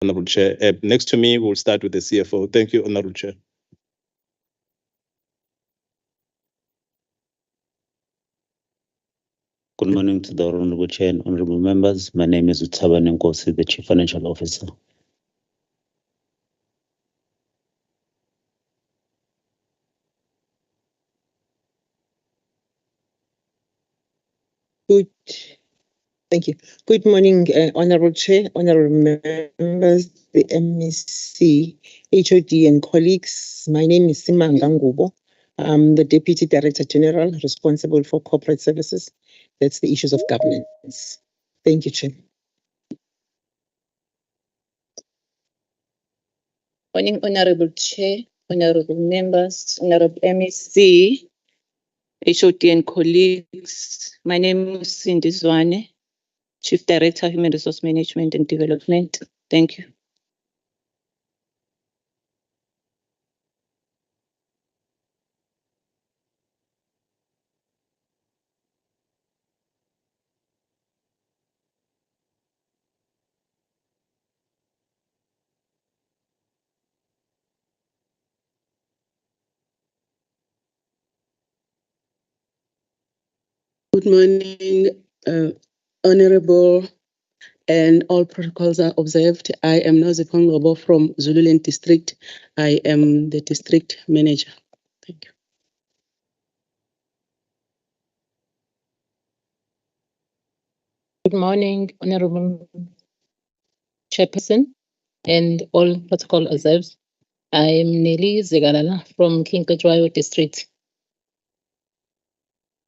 Honorable Chair. Next to me, we'll start with the CFO. Thank you, Honorable Chair. Good morning to the Honorable Chair and Honorable Members. My name is Cabane, Nkosi, the Chief Financial Officer. Thank you. Good morning, Honorable Chair, Honorable Members, the MEC, HOD and colleagues. My name is Simanga Ngubo. I'm the Deputy Director General responsible for corporate services. That's the issues of governance. Thank you, Chair. Morning, Honorable Chair, Honorable Members, Honorable MEC, HOD and colleagues. My name is Cindy Zwane, Chief Director, Human Resource Management and Development. Thank you. Good morning, Honorable, and all protocols are observed. I am Phongola from Zululand District. I am the District Manager. Thank you. Good morning, Honorable Chairperson and all protocol observed. I am Legisla from King Kajwayo District.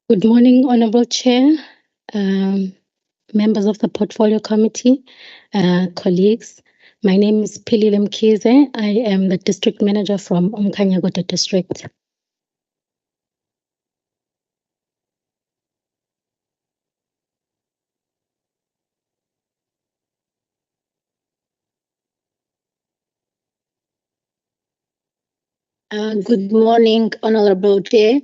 Good morning, Honorable Chair, members of the Portfolio Committee, colleagues. My name is Pilile Mkhize. I am the District Manager from Umhlabuyalingana District. Good morning, Honorable Chair.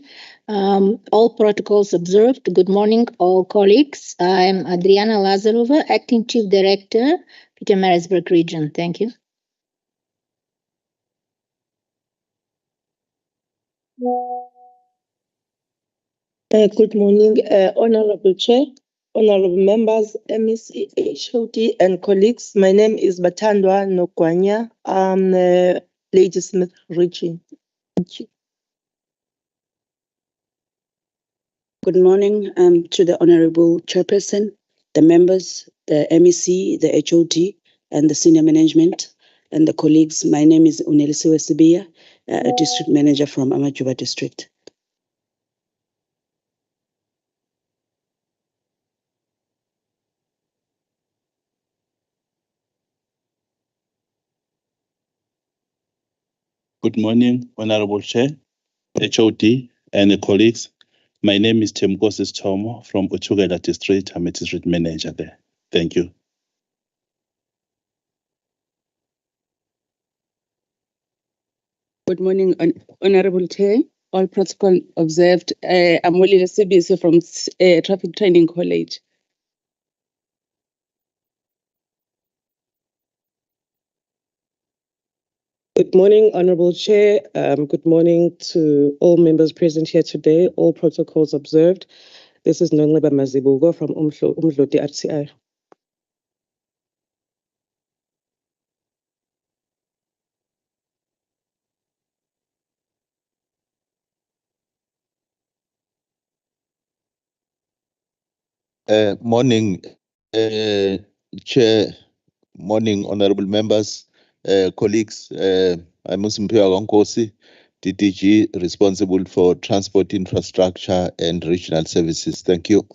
All protocols observed. Good morning, all colleagues. I am Adriana Lazarova, Acting Chief Director, Pietermaritzburg Region. Thank you. Good morning, Honorable Chair, Honorable Members, MEC, HOD, and colleagues. My name is Batandwa Nogwanya. I'm Legisla Region. Thank you. Good morning to the Honorable Chairperson, the members, the MEC, the HOD, and the senior management, and the colleagues. My name is Unelisiwe Sibiya, a District Manager from Amajuba District. Good morning, Honorable Chair, HOD, and the colleagues. My name is Nkosi from Uthugela District. I'm a District Manager there. Thank you. Good morning, Honorable Chair, all protocol observed. I'm Molile Sibisi from Traffic Training College. Good morning, Honorable Chair. Good morning to all members present here today, all protocols observed. This is Nongleba Mazibugo from Umhloti RTI. Morning, Chair, morning, honorable members, colleagues. I'm Nkosi, DDG, responsible for transport infrastructure and regional services. Thank you.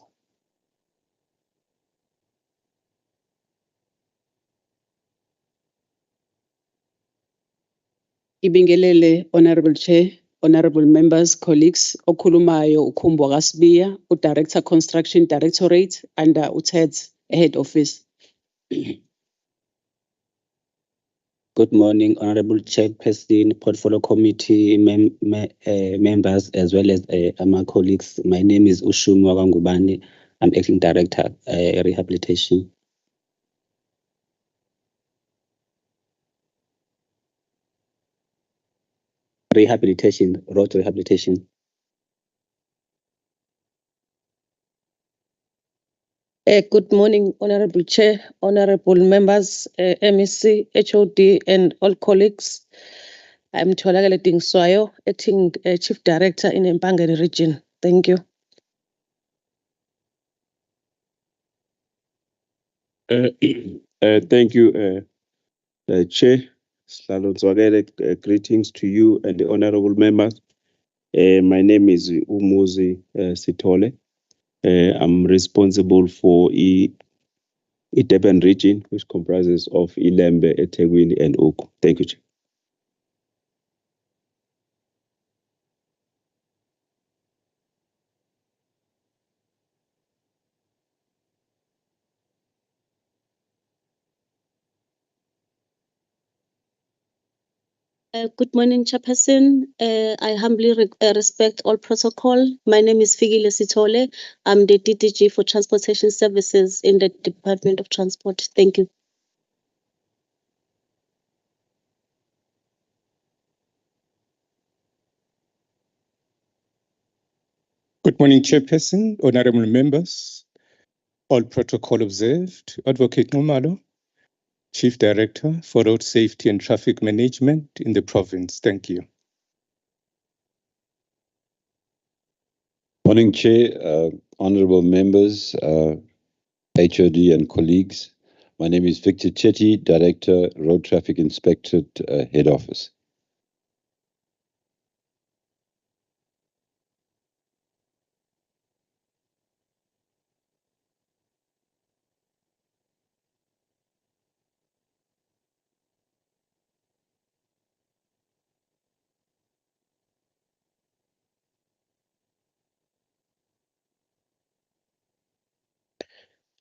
Ibingelele, Honorable Chair, honorable members, colleagues. Okhulumayo uKhumbwa kaSibiya, Director Construction Directorate under UTED's Head Office. Good morning, Honorable Chairperson, Portfolio Committee members, as well as my colleagues. My name is uMzimkhulu. I'm Acting Director, Rehabilitation. rehabilitation, road rehabilitation. Good morning, Honorable Chair, honorable members, MEC, HOD, and all colleagues. I'm Tholakale Tingswayo, acting Chief Director in Empangeni Region. Thank you. Thank you, Chair. Greetings to you and the honorable members. My name is uMzimkhulu. I'm responsible for Durban region, which comprises of Ilembe, eThekwini, and Oku. Thank you, Chair. Good morning, Chairperson. I humbly respect all protocol. My name is Figile Sitole. I'm the DDG for Transportation Services in the Department of Transport. Thank you. Good morning, Chairperson, honorable members, all protocol observed. Advocate Nomalo, Chief Director for Road Safety and Traffic Management in the province. Thank you. Morning, Chair, honorable members, HOD and colleagues. My name is Victor Chetty, Director, Road Traffic Inspectorate, Head Office.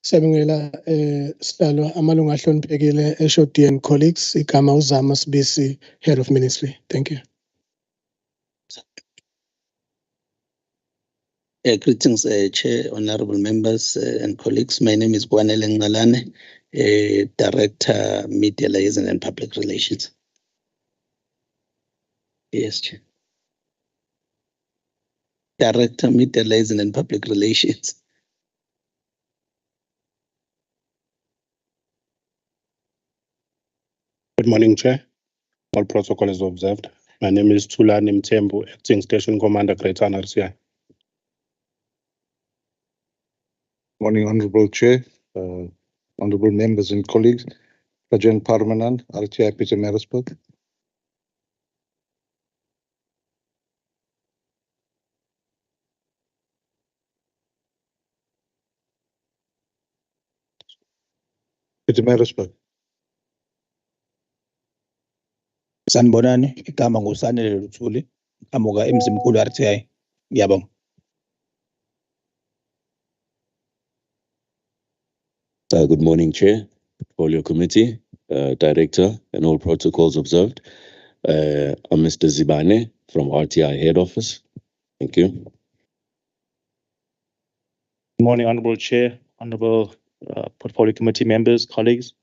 Siyabongela Sitalo amalungu ahloniphekile HOD and colleagues igama uZama Sibisi, Head of Ministry. Thank you. Greetings, Chair, honorable members and colleagues. My name is Kwazulu-Natal Potfolio, Director, Media Liaison and Public Relations. Yes, Chair. Director, Media Liaison and Public Relations. Good morning, Chair. All protocol is observed. My name is Tulani Mthembu, Acting Station Commander, Greater RCI. Morning, Honorable Chair, honorable members and colleagues. Sergeant Parmanan, RTI Pietermaritzburg. Pietermaritzburg. Sanibonani, igama nguSanele Luthuli, amuka uMzimkhulu RTI. Ngiyabonga. Good morning, Chair, Portfolio Committee, Director, and all protocols observed. I'm Mr. Zibane from RTI Head Office. Thank you. Good morning, Honorable Chair, Honorable Portfolio Committee members, colleagues.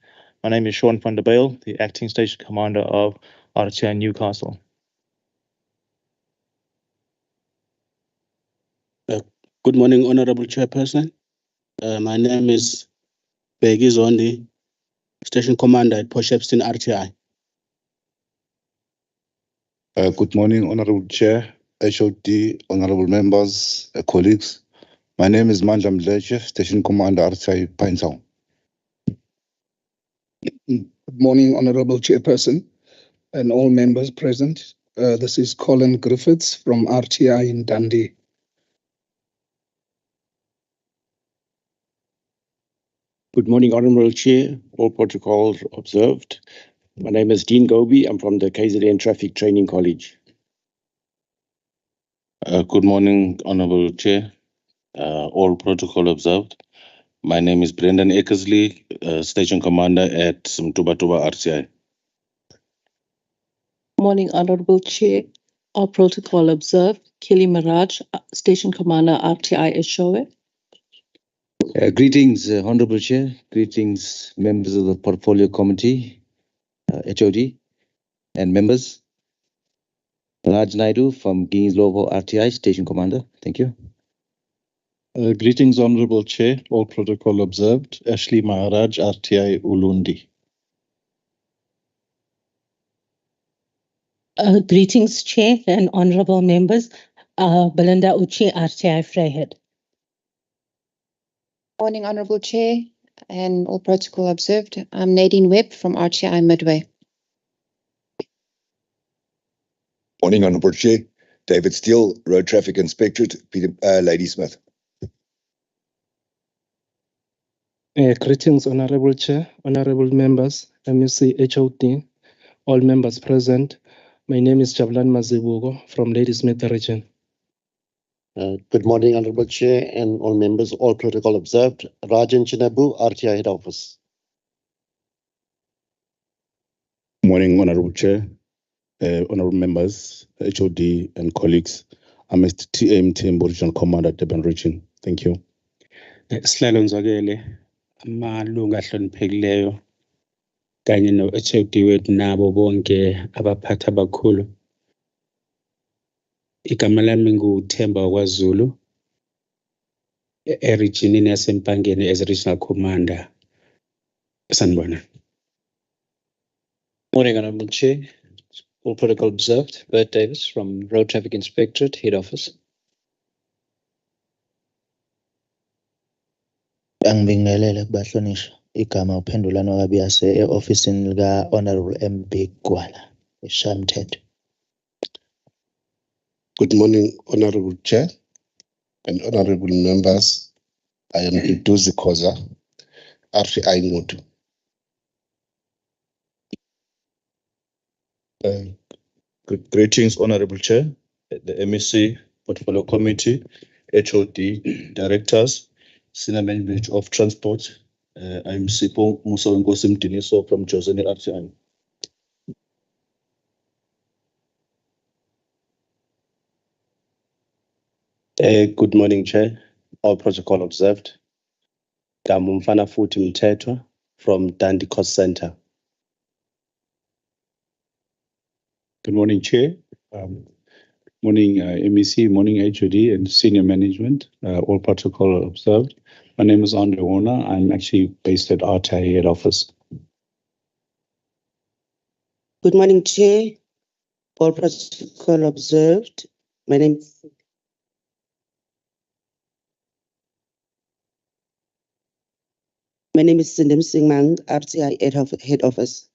My name is Sean van der Bijl, the Acting Station Commander of RTI Newcastle. Good morning, Honorable Chairperson. My name is Bheki Zondi, Station Commander at Potchefstroom RTI. Good morning, Honorable Chair, HOD, honorable members, colleagues. My name is Mandla Mdletshe, Station Commander, RTI Pinetown. Good morning, Honorable Chairperson and all members present. This is Colin Griffiths from RTI in Dundee. Good morning, Honorable Chair, all protocols observed. My name is Dean Gobi. I'm from the KZN Traffic Training College. Good morning, Honorable Chair, all protocol observed. My name is Brendan Eckersley, Station Commander at Mtubatuba RCI. Morning, Honorable Chair. All protocol observed. Kelly Maraj, Station Commander, RTI Eshowe. Greetings, Honorable Chair. Greetings, members of the Portfolio Committee, HOD, and members. Raj Naidu from Ginslovo RTI Station Commander. Thank you. Greetings, Honorable Chair. All protocol observed. Ashley Maharaj, RTI Ulundi. Greetings, Chair and honorable members. Belinda Uchi, RTI Vryheid. Morning, Honorable Chair and all protocol observed. I'm Nadine Webb from RTI Midway. Morning, Honorable Chair. David Steele, Road Traffic Inspectorate, Ladysmith. Greetings, Honorable Chair, honorable members, MEC HOD, all members present. My name is Jabulan Mazibugo from Ladysmith region. Good morning, Honorable Chair and all members, all protocol observed. Rajan Chinabu, RTI Head Office. Morning, Honorable Chair, honorable members, HOD and colleagues. I'm Mr. TM Tembo, Regional Commander, Durban Region. Thank you. Sihlalo Nzakele, amalunga ahloniphekileyo kanye no-HOD wethu nabo bonke abaphathi abakhulu. Igama lami nguThemba kwaZulu, eregionini yasempangeni as Regional Commander. Sanibona. Morning, Honorable Chair. All protocol observed. Bert Davis from Road Traffic Inspectorate, Head Office. Angibingelele kubahlonishwa. Igama uphendulana kwabiyase e-ofisini lika Honorable MB Gwala, eShamthetho. Good morning, Honorable Chair and honorable members. I am Iduzi Khoza, RTI Ngutu. Greetings, Honorable Chair, the MEC, Portfolio Committee, HOD, Directors, Senior Management of Transport. I'm Sipo Musa Nkosi Mdiniso from Jozeni RTI. Good morning, Chair. All protocol observed. Mfana Futhi Mthethwa from Dundee Coast Center. Good morning, Chair. Morning, MEC, morning, HOD and senior management. All protocol observed. My name is Andre Warner. I'm actually based at RTI Head Office. Good morning, Chair. All protocol observed. My name is Sindem Singh, RTI Head Office.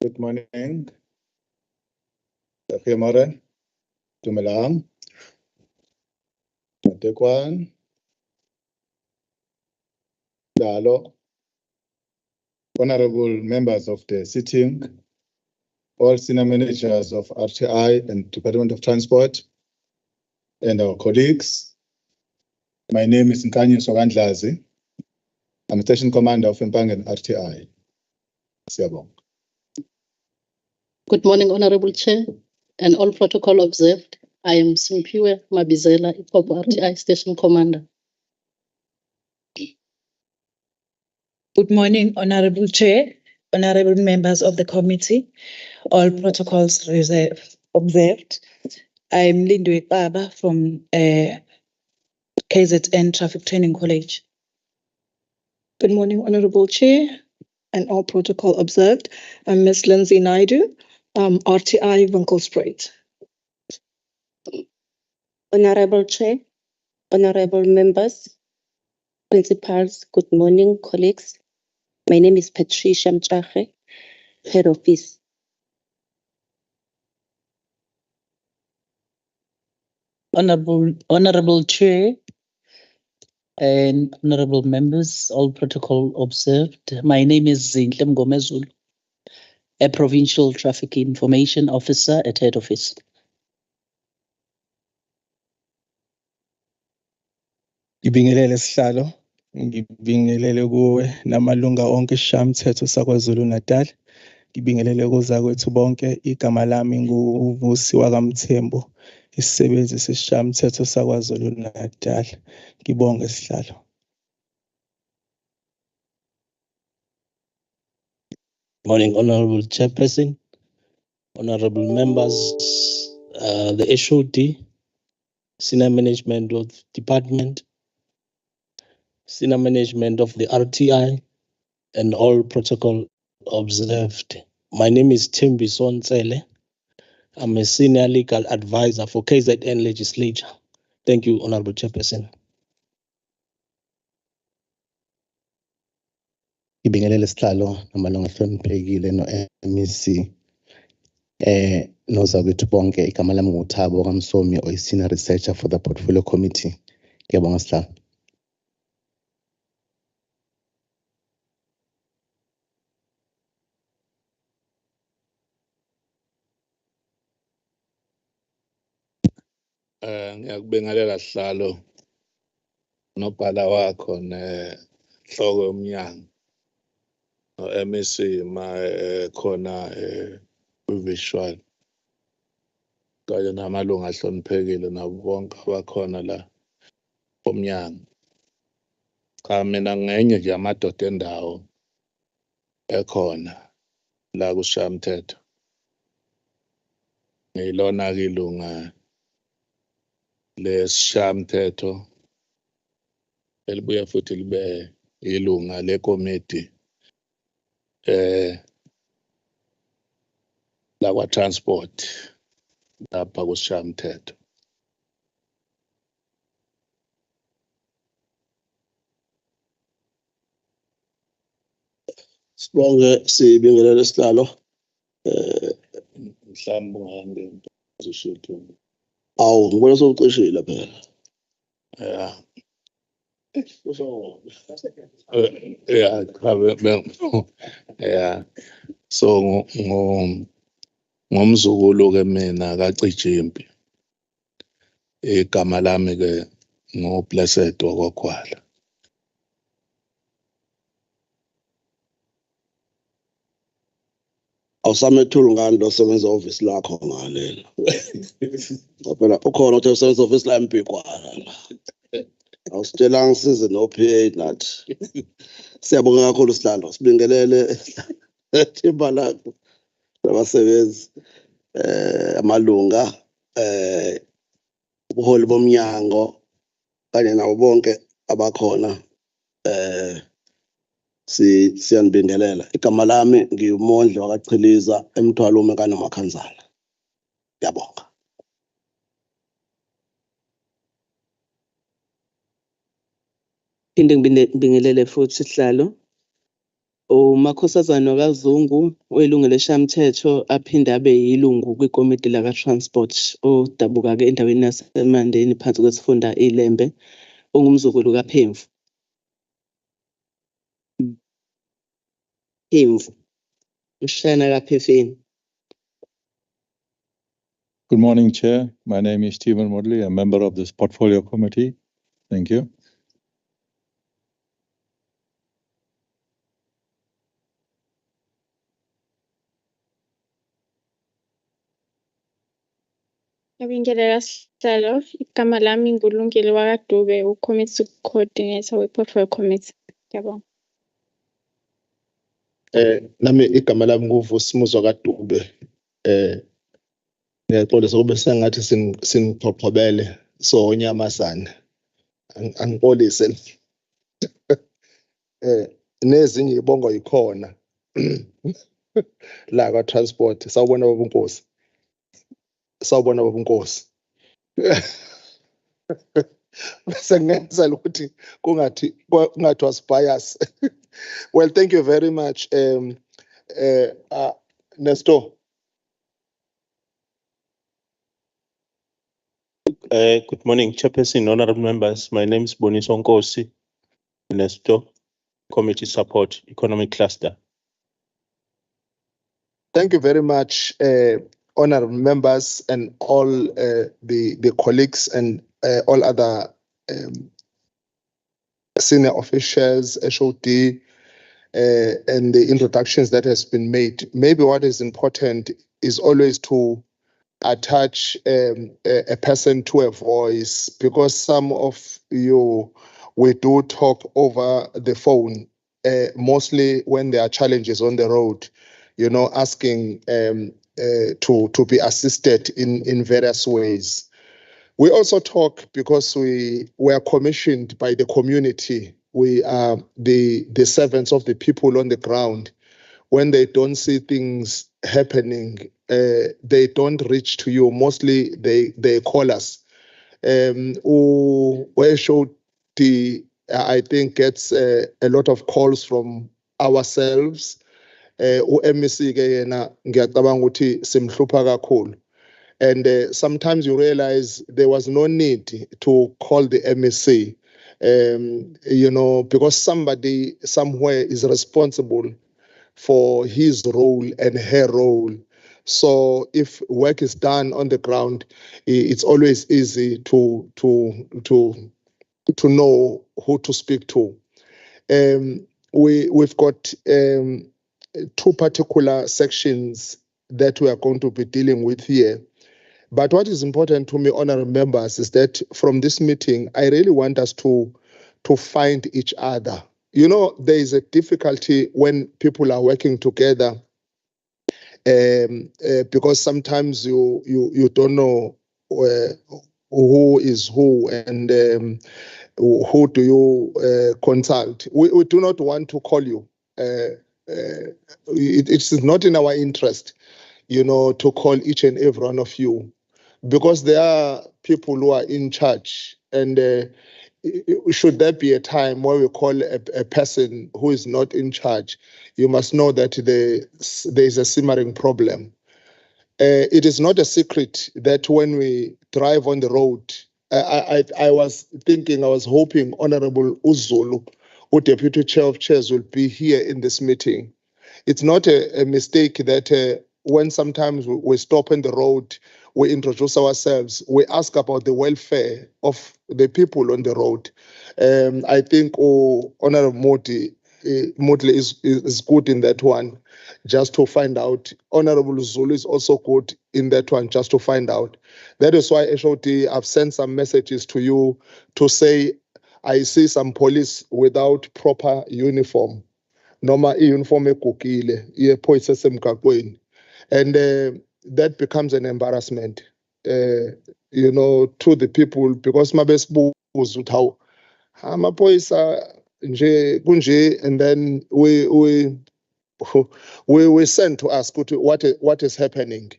Good morning. Khemare, Dumelang, Matekwan, Dalo, honorable members of the sitting, all senior managers of RTI and Department of Transport, and our colleagues. My name is Nkanyi Sogandlazi. I'm Station Commander of Mpangen RTI. Siyabonga. Good morning, Honorable Chair and all protocol observed. I am Simpiwe Mabizela, Ipopo RTI Station Commander. Good morning, Honorable Chair, honorable members of the committee, all protocols observed. I'm Lindwe Baba from KZN Traffic Training College. Good morning, Honorable Chair and all protocol observed. I'm Ms. Lindsay Naidu, RTI Winkelspruit. Honorable Chair, honorable members, principals, good morning, colleagues. My name is Patricia Mchache, Head Office. Honorable Chair and honorable members, all protocol observed. My name is Zinhle Mngomezulu, a Provincial Traffic Information Officer at Head Office. Ngibingelele sihlalo, ngibingelele kuwe namalunga onke esishayamithetho saKwaZulu-Natal. Ngibingelele kuza kwethu bonke. Igama lami nguVusi wakamthembu, isisebenzi sesishayamithetho saKwaZulu-Natal. Ngibonge sihlalo. Morning, Honorable Chairperson, honorable members, the HOD, senior management of department, senior management of the RTI, and all protocol observed. My name is Thembi Sontsele. I'm a senior legal advisor for KZN Legislature. Thank you, Honorable Chairperson. Ngibingelele sihlalo namalungu ahloniphekile no-MEC nozakwethu bonke. Igama lami nguThabo Kamsomi, oyi-Senior Researcher for the Portfolio Committee. Ngiyabonga sihlalo. Ngiyakubingelela sihlalo nobhala wakho nehloko yomnyango no-MEC ma khona kwi-visual kanye namalungu ahloniphekile nabo bonke abakhona la omnyango. Cha, mina ngenye nje amadoda endawo ekhona la kuShayamthetho. Ngilona-ke ilunga lesishayamthetho elibuye futhi libe ilunga lekomiti lakwa-transport lapha kuShayamthetho. Sibonge, sibingelele sihlalo. Mhlawumbe ungahambi uzishuthu. Awu, ngibona sewucishile phela. Yeah. Yeah, yeah. So ngomzukulu ke mina kaCijimpi. Igama lami ke ngoBlessed Okokhwala. Awusamethula ngani lo sebenza office lakho ngalela. Phela ukhona uthi usebenza office la eMpikwana la. Awusitshela ngisize no PA nathi. Siyabonga kakhulu sihlalo. Sibingelele thimba lakho labasebenzi amalunga ubuholi bomnyango kanye nabo bonke abakhona siyanibingelela. Igama lami ngiyumondli wakachiliza emthwalo umekano makhanzana. Ngiyabonga. Phinde ngibingelele futhi sihlalo. uMakhosazana kaZungu oyilungu leshamthetho aphinde abe yilungu kwikomiti laka-transport odabuka-ke endaweni yasemandeni phansi kwesifunda iLembe ongumzukulu kaPhemvu. Phemvu ushana kaPhefeni. Good morning, Chair. My name is Stephen Modley, a member of this Portfolio Committee. Thank you. Ngibingelela sihlalo. Igama lami nguLungile wakwaDube, uCommittee Coordinator we-Portfolio Committee. Ngiyabonga. Nami igama lami nguVusimuzi kaDube. Ngiyaxolisa kube sengathi singixoxobele so nyamazana. Angixolise. Nezinye ibongo yikhona. La kwa transport sawubona baba uNkosi. Sawubona baba uNkosi. Sengenza ukuthi kungathi was-bias. Well, thank you very much, Nestor. Good morning, Chairperson, honorable members. My name is Boniso Nkosi, Nestor, Committee Support, Economic Cluster. Thank you very much, honorable members and all the colleagues and all other senior officials, HOD, and the introductions that has been made. Maybe what is important is always to attach a person to a voice, because some of you, we do talk over the phone mostly when there are challenges on the road, asking to be assisted in various ways. We also talk because we are commissioned by the community. We are the servants of the people on the ground. When they don't see things happening, they don't reach to you. Mostly they call us. Where showed I think gets a lot of calls from ourselves. uMC ke yena ngiyacabanga ukuthi simhlupha kakhulu. And sometimes you realize there was no need to call the MEC, because somebody somewhere is responsible for his role and her role. So if work is done on the ground, it's always easy to know who to speak to. We've got 2 particular sections that we are going to be dealing with here. But what is important to me, honorable members, is that from this meeting, I really want us to find each other. There is a difficulty when people are working together, because sometimes you don't know who is who and who do you consult. We do not want to call you. It is not in our interest, to call each and every one of you, because there are people who are in charge, and should there be a time where we call a person who is not in charge, you must know that there is a simmering problem. It is not a secret that when we drive on the road, I was hoping Honorable uZulu, who Deputy Chair of Chairs, will be here in this meeting. It's not a mistake that when sometimes we stop on the road, we introduce ourselves, we ask about the welfare of the people on the road. I think Honorable Motley is good in that one, just to find out. Honorable Zulu is also good in that one, just to find out. That is why, HOD, I've sent some messages to you to say, I see some police without proper uniform. Noma uniform ekukile, yepho isesemgaqweni. And that becomes an embarrassment, to the people, because mabesibuza ukuthi how amaphoyisa nje kunje, and then we send to ask what is happening,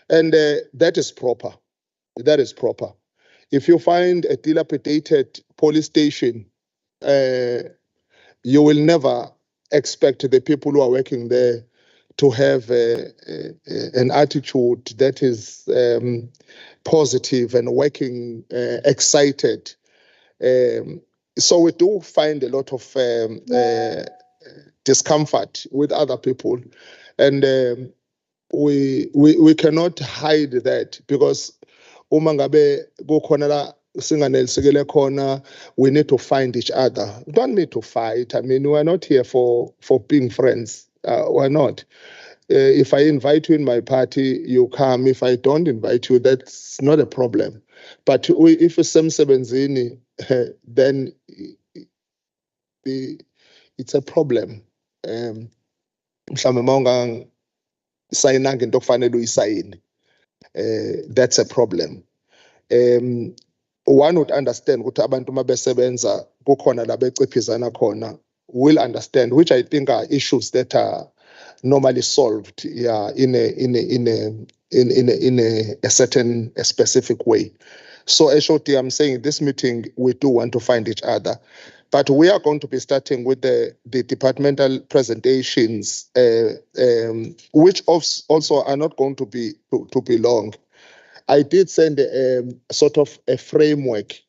and that is proper. That is proper. If you find a dilapidated police station, you will never expect the people who are working there to have an attitude that is positive and working excited. So we do find a lot of discomfort with other people, and we cannot hide that, because uma ngabe kukhona la singanelisekele khona, we need to find each other. We don't need to fight. I mean, we're not here for being friends. We're not. If I invite you in my party, you come. If I don't invite you, that's not a problem. But if it's semsebenzini, then it's a problem. Mhlambe mawunga sayinanga into okufanele uyisayine. That's a problem. One would understand ukuthi abantu mabesebenza kukhona la beciphizana khona, will understand, which I think are issues that are normally solved, in a certain specific way. So HOT, I'm saying this meeting we do want to find each other, but we are going to be starting with the departmental presentations, which also are not going to be long. I did send sort of a framework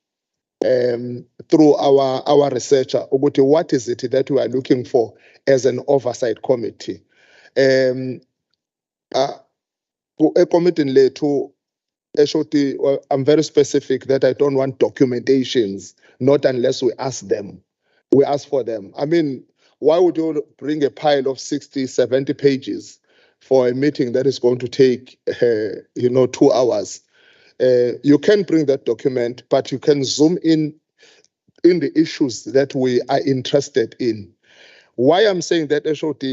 through our researcher about what is it that we are looking for as an oversight committee. A committee to HOT, I'm very specific that I don't want documentations, not unless we ask them. We ask for them. I mean, why would you bring a pile of 60, 70 pages for a meeting that is going to take, 2 hours? You can bring that document, but you can zoom in the issues that we are interested in. Why I'm saying that, HOD,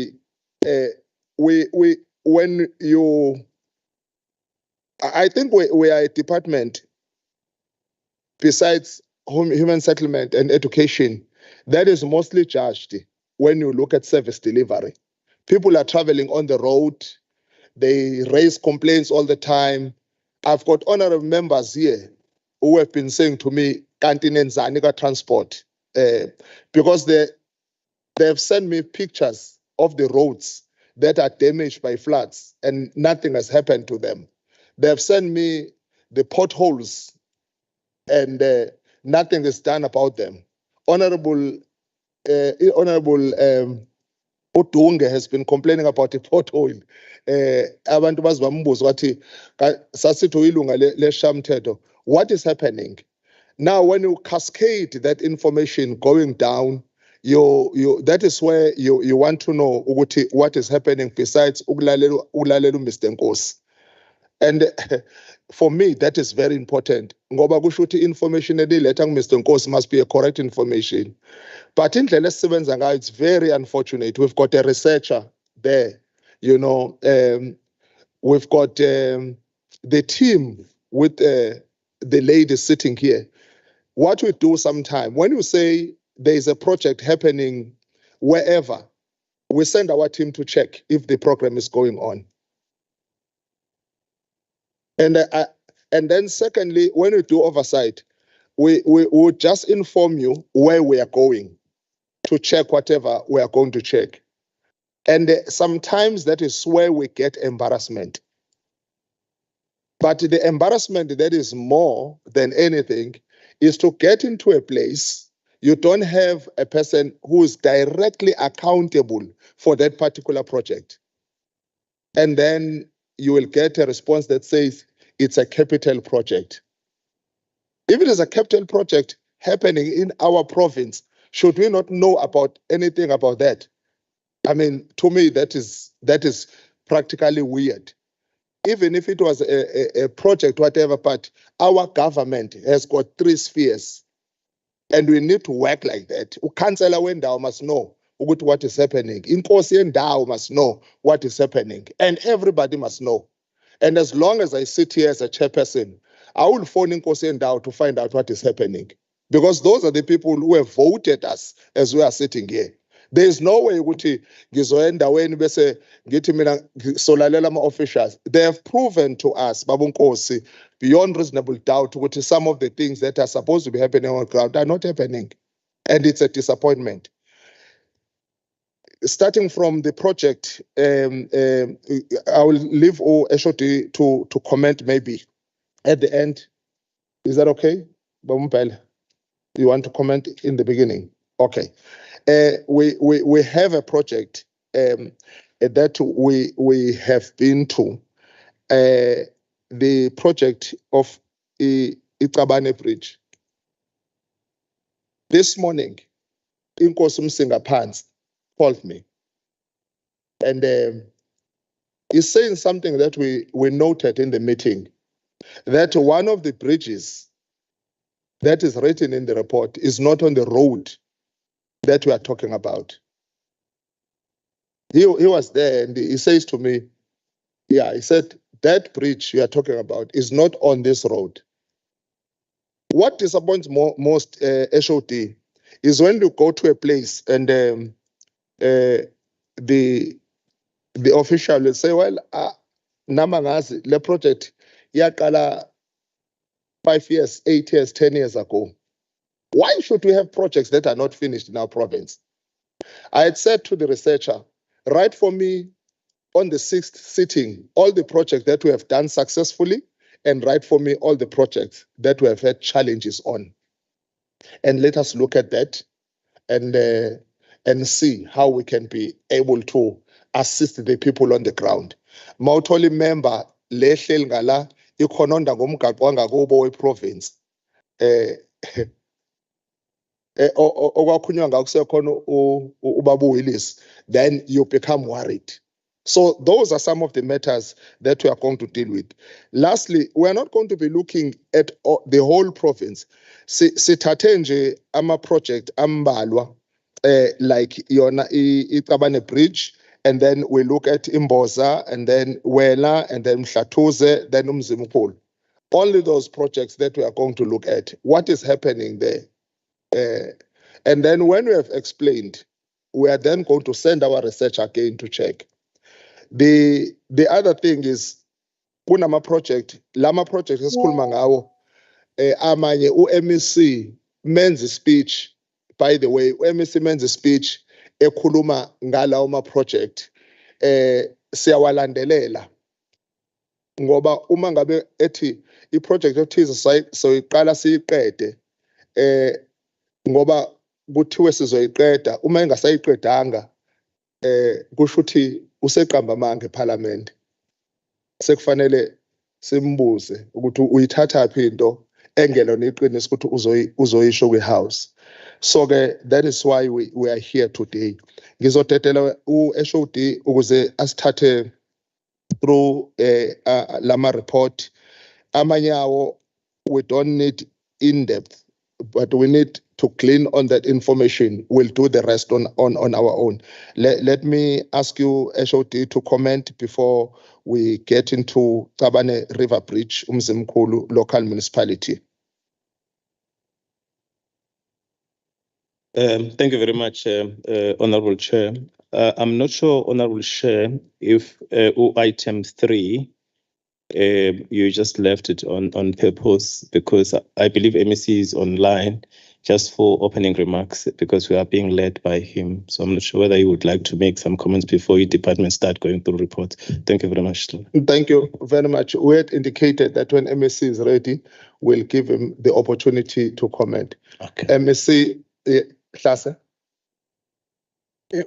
I think we are a department, besides human settlement and education, that is mostly judged when you look at service delivery. People are traveling on the road, they raise complaints all the time. I've got honorable members here who have been saying to me, Kantinenzanika transport, because they have sent me pictures of the roads that are damaged by floods and nothing has happened to them. They have sent me the potholes and nothing is done about them. Honorable Udunge has been complaining about the pothole. Abantu bazibambuza wathi sasithi uyilunga leshamthetho. What is happening? Now, when you cascade that information going down, that is where you want to know what is happening besides ukulalela Mr. Nkosi. And for me, that is very important. Ngoba kusho ukuthi information ediletha Mr. Nkosi must be a correct information. But in the it's very unfortunate. We've got a researcher there, you know. We've got the team with the lady sitting here. What we do sometime, when you say there is a project happening wherever, we send our team to check if the program is going on. And then secondly, when we do oversight, we would just inform you where we are going to check whatever we are going to check. And sometimes that is where we get embarrassment. But the embarrassment that is more than anything is to get into a place you don't have a person who is directly accountable for that particular project. And then you will get a response that says it's a capital project. If it is a capital project happening in our province, should we not know about anything about that? I mean, to me, that is practically weird. Even if it was a project, whatever, but our government has got 3 spheres, and we need to work like that. Councillor Wendaw must know what is happening. Nkosi Wendaw must know what is happening, and everybody must know. And as long as I sit here as a chairperson, I will phone Nkosi Wendaw to find out what is happening, because those are the people who have voted us as we are sitting here. There is no way ukuthi ngizoenda weni bese ngithi mina solalela ama officials. They have proven to us, Babu Nkosi, beyond reasonable doubt, ukuthi some of the things that are supposed to be happening on the ground are not happening, and it's a disappointment. Starting from the project, I will leave HOD to comment maybe at the end. Is that okay, Babu Mpela? You want to comment in the beginning? Okay. We have a project that we have been to, the project of Cabane Bridge. This morning, Nkosi uMzimkhulu called me, and he's saying something that we noted in the meeting, that one of the bridges that is written in the report is not on the road that we are talking about. He was there and he says to me, yeah, he said, that bridge you are talking about is not on this road. What disappoints most HOD is when you go to a place and the official will say, well, namangazi, le project yaqala 5 years, 8 years, 10 years ago. Why should we have projects that are not finished in our province? I had said to the researcher, write for me on the 6th sitting all the projects that we have done successfully, and write for me all the projects that we have had challenges on. And let us look at that and see how we can be able to assist the people on the ground. Mawutholi member lehleli ngala ikhononda ngomgaqo wangakubo weprovince. Then you become worried. So those are some of the matters that we are going to deal with. Lastly, we are not going to be looking at the whole province. Sithathe nje ama project ambalwa like yona Cabane Bridge, and then we look at Mboza, and then Wela, and then Mhlatuze, then uMzimkhulu. Only those projects that we are going to look at. What is happening there? And then when we have explained, we are then going to send our research again to check. The other thing is, kunama project, lama project esikhuluma ngawo, amanye uMEC men's speech, by the way, uMEC men's speech ekhuluma ngalawo ma project siyawalandelela ngoba uma ngabe ethi iproject ethize soyiqala siyiqede ngoba kuthiwe sizoyiqeda uma engasayiqedanga kusho ukuthi useqamba amanga eParliament sekufanele simbuze ukuthi uyithatha phi into engelona iqiniso ukuthi uzoyisho kwihouse. So that is why we are here today. Ngizodedela uHOD ukuze asithathe through lama report. Amanyawo, we don't need in depth, but we need to clean on that information. We'll do the rest on our own. Let me ask you, HOD, to comment before we get into Cabane River Bridge, uMzimkhulu local municipality. Thank you very much, Honorable Chair. I'm not sure, Honorable Chair, if item 3, you just left it on purpose, because I believe MEC is online just for opening remarks, because we are being led by him. So I'm not sure whether you would like to make some comments before your department start going through reports. Thank you very much. Thank you very much. We had indicated that when MEC is ready, we'll give him the opportunity to comment. Okay. MEC, Hlase?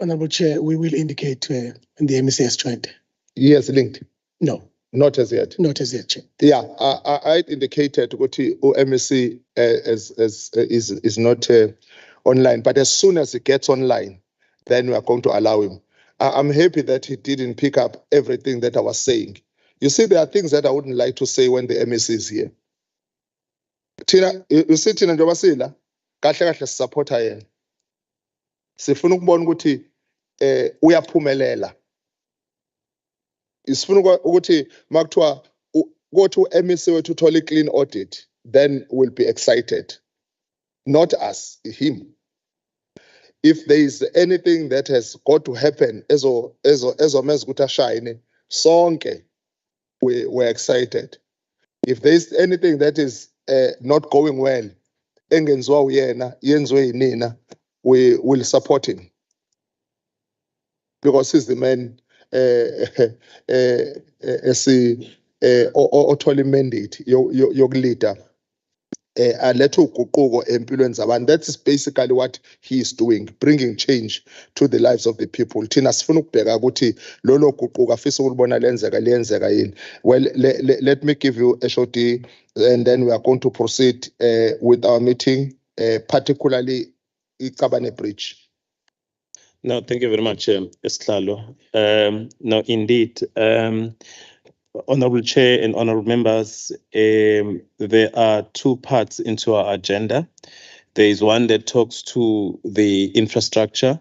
Honorable Chair, we will indicate when the MEC has joined. He has linked? No. Not as yet. Not as yet, Chair. Yeah, I indicated what MEC is not online, but as soon as he gets online, then we are going to allow him. I'm happy that he didn't pick up everything that I was saying. You see, there are things that I wouldn't like to say when the MEC is here. Tina, you see, Tina Njobasila, kahle kahle supporta yena. Sifuna ukubona ukuthi uyaphumelela. Isifuna ukuthi makuthiwa go to MEC wethu uthole clean audit, then we'll be excited. Not us, him. If there is anything that has got to happen, ezomenza ukuthi ashayine, sonke we're excited. If there is anything that is not going well, engenziwa uyena, yenziwe yinina, we will support him. Because he's the man othola mandate yokulida aletha uguquko empilweni zabantu. That is basically what he is doing, bringing change to the lives of the people. Thina sifuna ukubheka ukuthi lolo guquko afisa ukulibona lenzeka yini. Well, let me give you a short, and then we are going to proceed with our meeting, particularly Cabane Bridge. No, thank you very much, Esihlalo. No, indeed, Honorable Chair and honorable members, there are two parts into our agenda. There is one that talks to the infrastructure,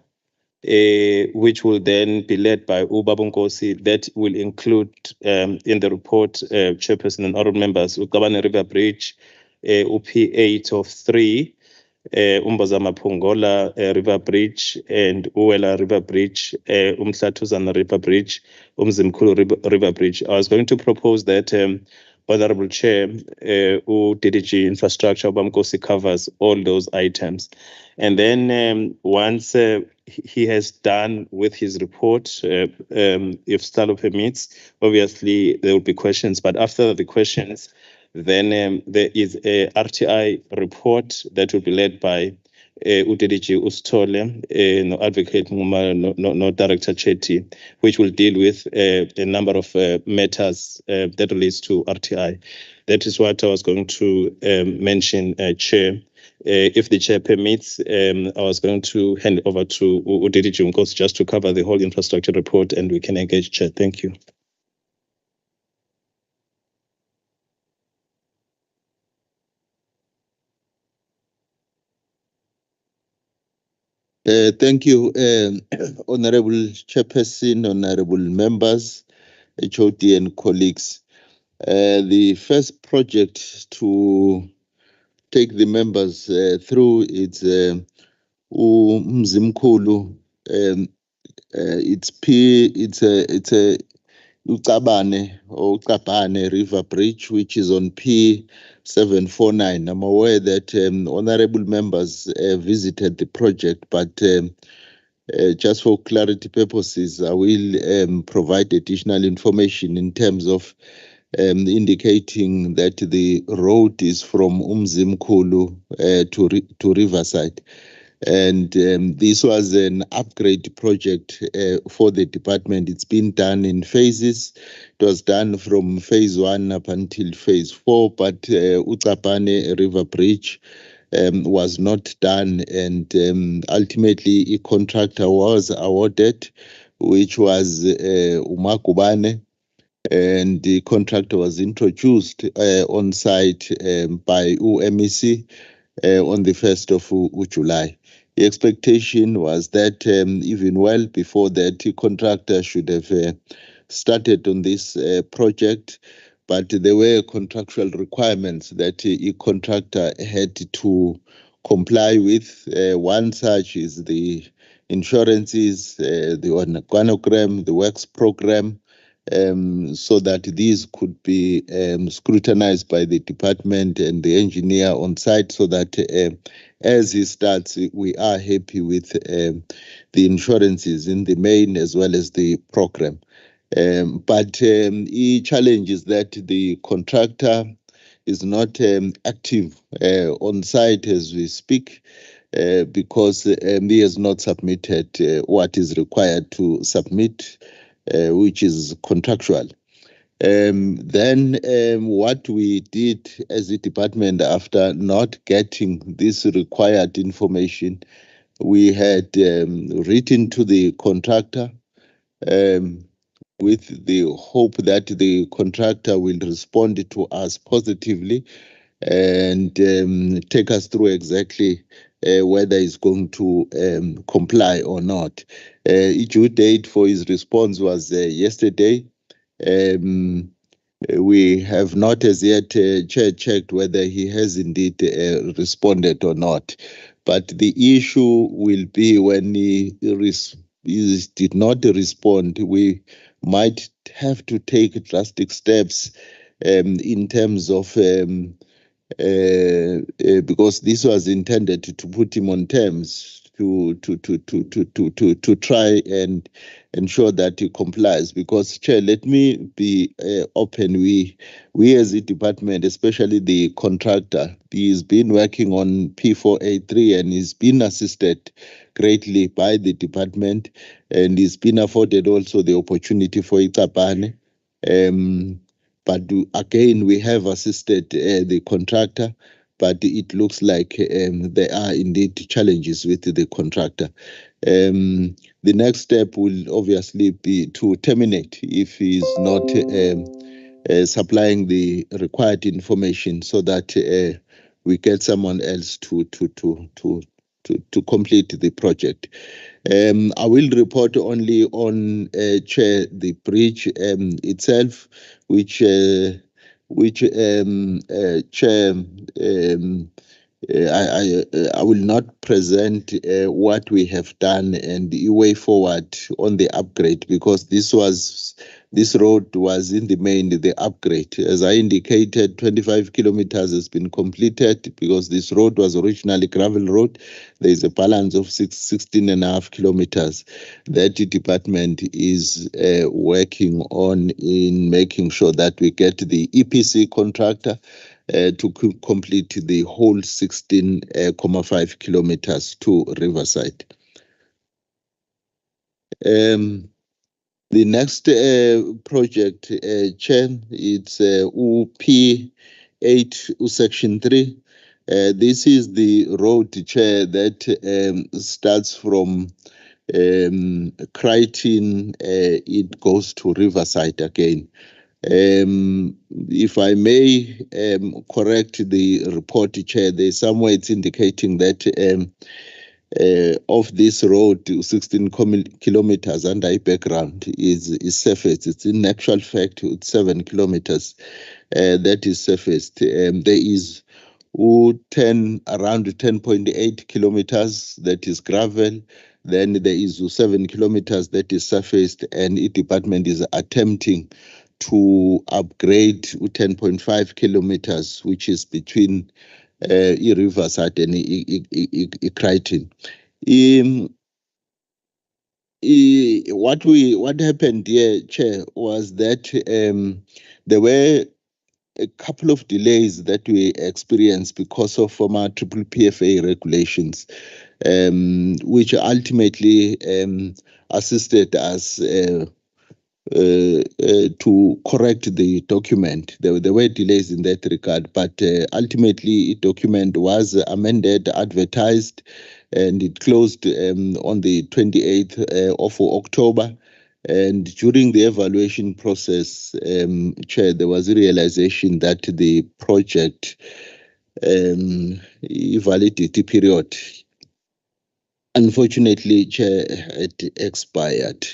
which will then be led by Nkosi. That will include in the report, Chairperson and honorable members, Cabane River Bridge, UP8 of 3, Mboza Phongola River Bridge, and Wela River Bridge, Umhlabuyalingana River Bridge, uMzimkhulu River Bridge. I was going to propose that Honorable Chair, DDG Infrastructure, Nkosi covers all those items. And then once he has done with his report, if Stalo permits, obviously there will be questions. But after the questions, then there is a RTI report that will be led by UDDG Ustole, no Advocate Muma, no Director Chetty, which will deal with a number of matters that relates to RTI. That is what I was going to mention, Chair. If the Chair permits, I was going to hand over to UDDG Nkosi just to cover the whole infrastructure report, and we can engage, Chair. Thank you. Thank you, Honorable Chairperson, Honorable Members, HOD and colleagues. The first project to take the members through is uMzimkhulu. It's a Cabane River Bridge, which is on P749. I'm aware that honorable members visited the project, but just for clarity purposes, I will provide additional information in terms of indicating that the road is from uMzimkhulu to Riverside. And this was an upgrade project for the department. It's been done in phases. It was done from phase 1 up until phase 4, but Cabane River Bridge was not done, and ultimately a contractor was awarded, which was Umhlabuyalingana, and the contractor was introduced on site by uMEC on the 1st of July. The expectation was that even well before that, the contractor should have started on this project, but there were contractual requirements that a contractor had to comply with. One such is the insurances, the organogram, the works program, so that these could be scrutinized by the department and the engineer on site, so that as he starts, we are happy with the insurances in the main as well as the program. But the challenge is that the contractor is not active on site as we speak, because he has not submitted what is required to submit, which is contractual. Then what we did as a department, after not getting this required information, we had written to the contractor with the hope that the contractor will respond to us positively and take us through exactly whether he's going to comply or not. Due date for his response was yesterday. We have not as yet checked whether he has indeed responded or not. But the issue will be when he did not respond, we might have to take drastic steps in terms of because this was intended to put him on terms to try and ensure that he complies. Because, Chair, let me be open. We as a department, especially the contractor, he's been working on P483 and he's been assisted greatly by the department, and he's been afforded also the opportunity for Cabane. But again, we have assisted the contractor, but it looks like there are indeed challenges with the contractor. The next step will obviously be to terminate if he's not supplying the required information, so that we get someone else to complete the project. I will report only on Chair the bridge itself, which Chair I will not present what we have done and the way forward on the upgrade, because this road was in the main the upgrade. As I indicated, 25 kilometers has been completed because this road was originally gravel road. There is a balance of 16.5 kilometers that the department is working on in making sure that we get the EPC contractor to complete the whole 16.5 kilometers to Riverside. The next project, Chair, it's UP8 Section 3. This is the road, Chair, that starts from Crichton, it goes to Riverside again. If I may correct the report, Chair, there's somewhere it's indicating that of this road, 16 kilometers under a background is surfaced. It's in actual fact, it's 7 kilometers that is surfaced. There is around 10.8 kilometers that is gravel. Then there is 7 kilometers that is surfaced, and the department is attempting to upgrade 10.5 kilometers, which is between Riverside and Crichton. What happened here, Chair, was that there were a couple of delays that we experienced because of our triple PFA regulations, which ultimately assisted us to correct the document. There were delays in that regard, but ultimately the document was amended, advertised, and it closed on the 28th of October. And during the evaluation process, Chair, there was a realization that the project validity period, unfortunately, Chair, had expired.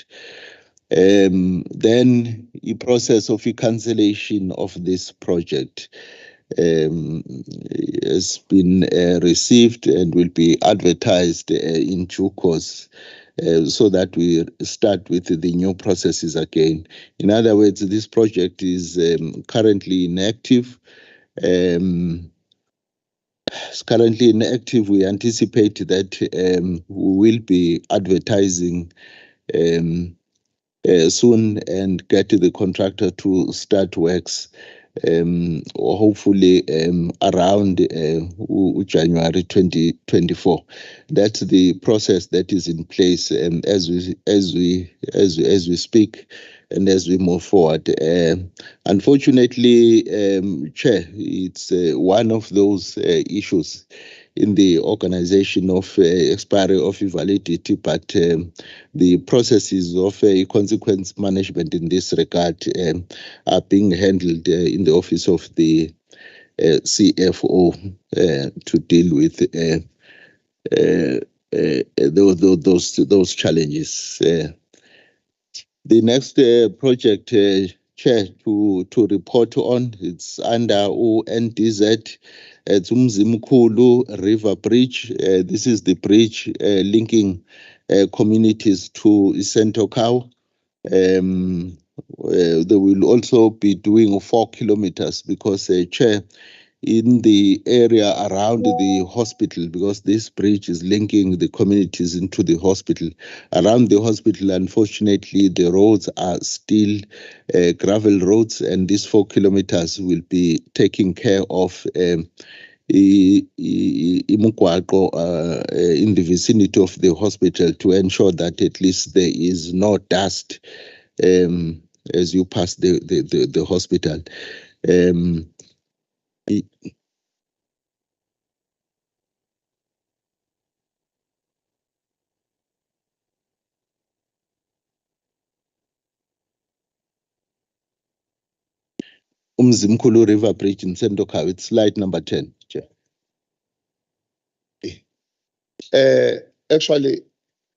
Then the process of the cancellation of this project has been received and will be advertised in due course, so that we start with the new processes again. In other words, this project is currently inactive. It's currently inactive. We anticipate that we will be advertising soon and get the contractor to start works hopefully around January 2024. That's the process that is in place as we speak and as we move forward. Unfortunately, Chair, it's one of those issues in the organization of expiry of validity, but the processes of consequence management in this regard are being handled in the office of the CFO to deal with those challenges. The next project, Chair, to report on, it's under ONDZ. It's uMzimkhulu River Bridge. This is the bridge linking communities to Sentokau. They will also be doing 4 kilometers because, Chair, in the area around the hospital, because this bridge is linking the communities into the hospital. Around the hospital, unfortunately, the roads are still gravel roads, and these 4 kilometers will be taking care of imugwaqo in the vicinity of the hospital to ensure that at least there is no dust as you pass the hospital. uMzimkhulu River Bridge in Sentokau, it's slide number 10, Chair. Actually,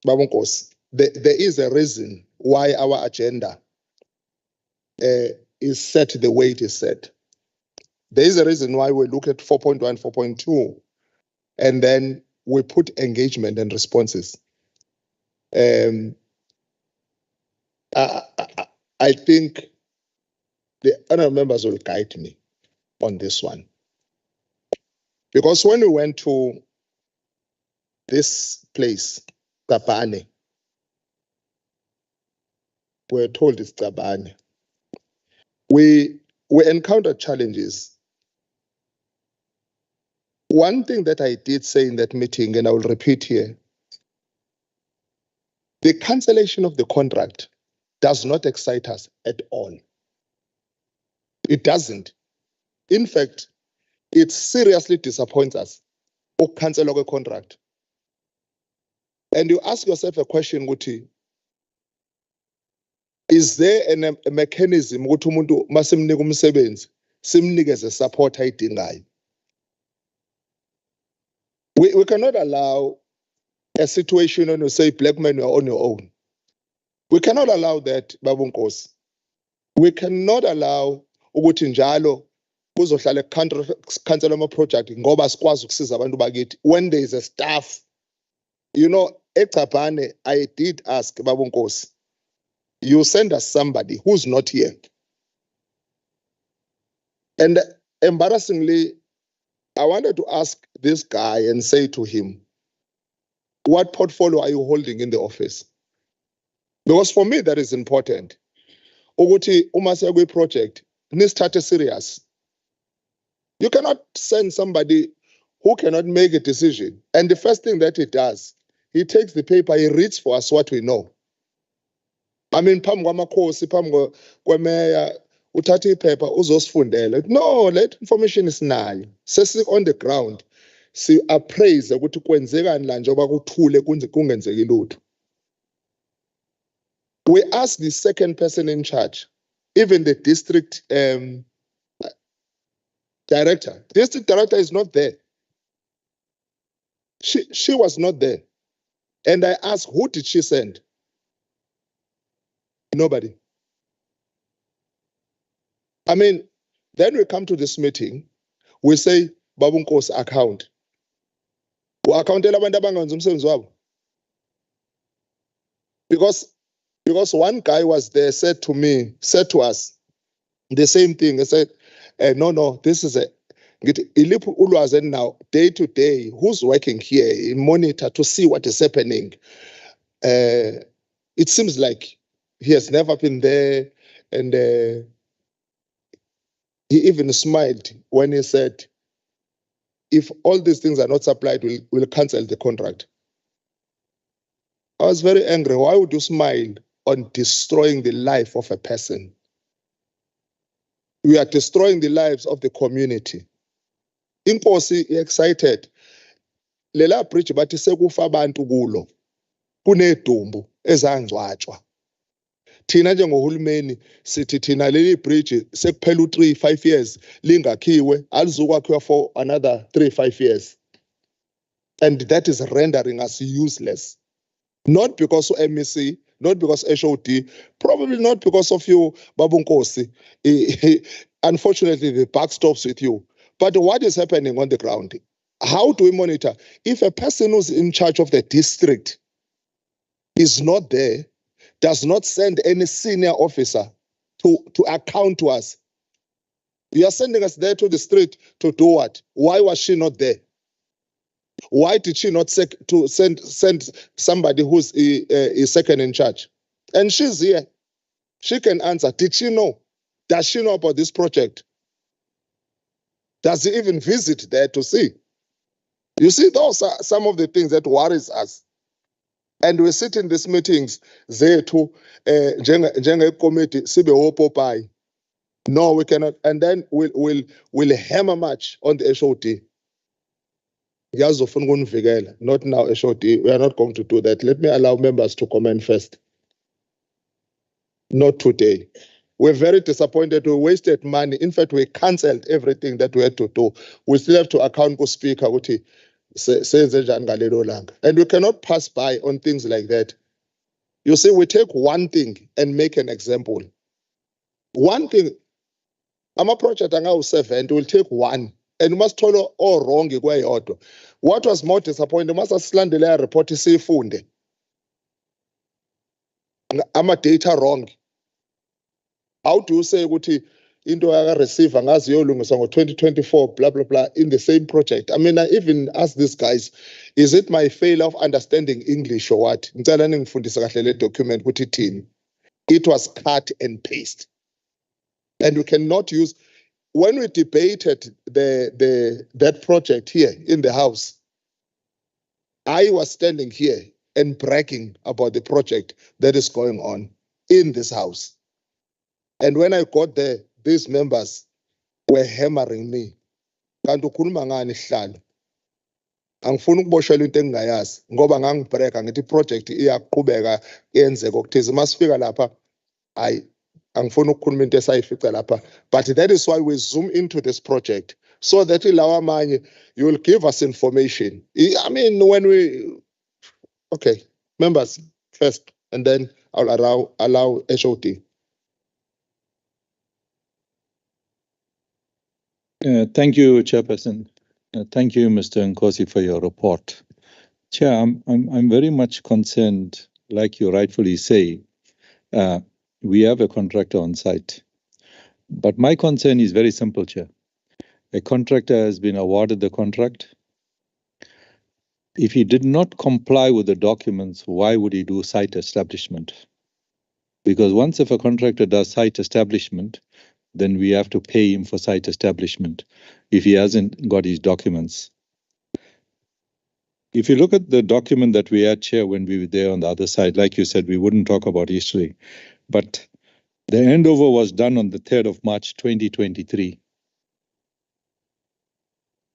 Baba Nkosi, there is a reason why our agenda is set the way it is set. There is a reason why we look at 4.1, 4.2, and then we put engagement and responses. I think the other members will guide me on this one. Because when we went to this place, Cabane, we were told it's Cabane. We encountered challenges. One thing that I did say in that meeting, and I will repeat here, the cancellation of the contract does not excite us at all. It doesn't. In fact, it seriously disappoints us to cancel a contract. And you ask yourself a question, Guti, is there a mechanism ukuthi umuntu masimnika umsebenzi simnikeze support ayidingayo? We cannot allow a situation when you say black men are on your own. We cannot allow that, Babu Nkosi. We cannot allow ukuthi njalo kuzohlala cancel ama-project ngoba sikwazi ukusiza abantu bakithi when there is a staff. You know, eCabane, I did ask Babu Nkosi, you send us somebody who's not here. And embarrassingly, I wanted to ask this guy and say to him, what portfolio are you holding in the office? Because for me, that is important. Ukuthi uma sekwi project, nisithathe serious. You cannot send somebody who cannot make a decision. And the first thing that he does, he takes the paper, he reads for us what we know. I mean, phambi kwamakhosi, phambi kwemeya, uthatha iphepha uzosifundela. No, that information is nayo. Sesi on the ground. Si appraise ukuthi kwenzekani la njengoba kuthule kungenzeki lutho. We ask the second person in charge, even the district director. District director is not there. She was not there. And I asked, who did she send? Nobody. I mean, then we come to this meeting, we say, Babu Nkosi account. Accountela abantu abangenza umsebenzi wabo. Because one guy was there, said to us, the same thing. He said, no, this is a iliphu ulwazi now, day to day, who's working here, monitor to see what is happening. It seems like he has never been there, and he even smiled when he said, if all these things are not supplied, we'll cancel the contract. I was very angry. Why would you smile on destroying the life of a person? We are destroying the lives of the community. Nkosi excited. Lela bridge bathi sekufa abantu kulo. Kunedumbu ezangcwatshwa. Thina njengohulumeni sithi thina leli bridge sekuphela u3-5 years lingakhiwe alizokwakhiwa for another 3-5 years. And that is rendering us useless. Not because of MEC, not because of HOD, probably not because of you, Babu Nkosi. Unfortunately, the buck stops with you. But what is happening on the ground? How do we monitor? If a person who's in charge of the district is not there, does not send any senior officer to account to us, you are sending us there to the street to do what? Why was she not there? Why did she not send somebody who's second in charge? And she's here. She can answer. Did she know? Does she know about this project? Does he even visit there to see? You see, those are some of the things that worries us. And we sit in these meetings, zethu njenge committee sibe opopai. No, we cannot. And then we'll hammer much on the HOD. Not now, HOD. We are not going to do that. Let me allow members to comment first. Not today. We're very disappointed. We wasted money. In fact, we cancelled everything that we had to do. We still have to account for speaker. And we cannot pass by on things like that. You see, we take one thing and make an example. One thing, I'm a project anga 7, we'll take one. And you must follow all wrong. What was more disappointing, must have report sifunde. I'm a data wrong. How do you say ukuthi into receiver ngazi yolungiswa ngo2024 blah blah blah in the same project? I mean, I even asked these guys, is it my failure of understanding English or what? Ngicela ningifundise kahle le document ukuthi ithini. It was cut and paste. And we cannot use. When we debated that project here in the house, I was standing here and bragging about the project that is going on in this house. And when I got there, these members were hammering me. Kanti ukhuluma ngani Hlalo? Angifuni ukuboshela into engingayazi ngoba ngangibreaka ngithi project iyaqhubeka yenzeke okuthize. Masifika lapha angifuni ukukhuluma into esayifica lapha, but that is why we zoom into this project so that ilawa manye you will give us information. I mean, when we Okay, members first, and then I'll allow HOD. Thank you, Chairperson. Thank you, Mr. Nkosi, for your report. Chair, I'm very much concerned, like you rightfully say, we have a contractor on site. But my concern is very simple, Chair. A contractor has been awarded the contract. If he did not comply with the documents, why would he do site establishment? Because once if a contractor does site establishment, then we have to pay him for site establishment if he hasn't got his documents. If you look at the document that we had, Chair, when we were there on the other side, like you said, we wouldn't talk about history, but the handover was done on the 3rd of March, 2023.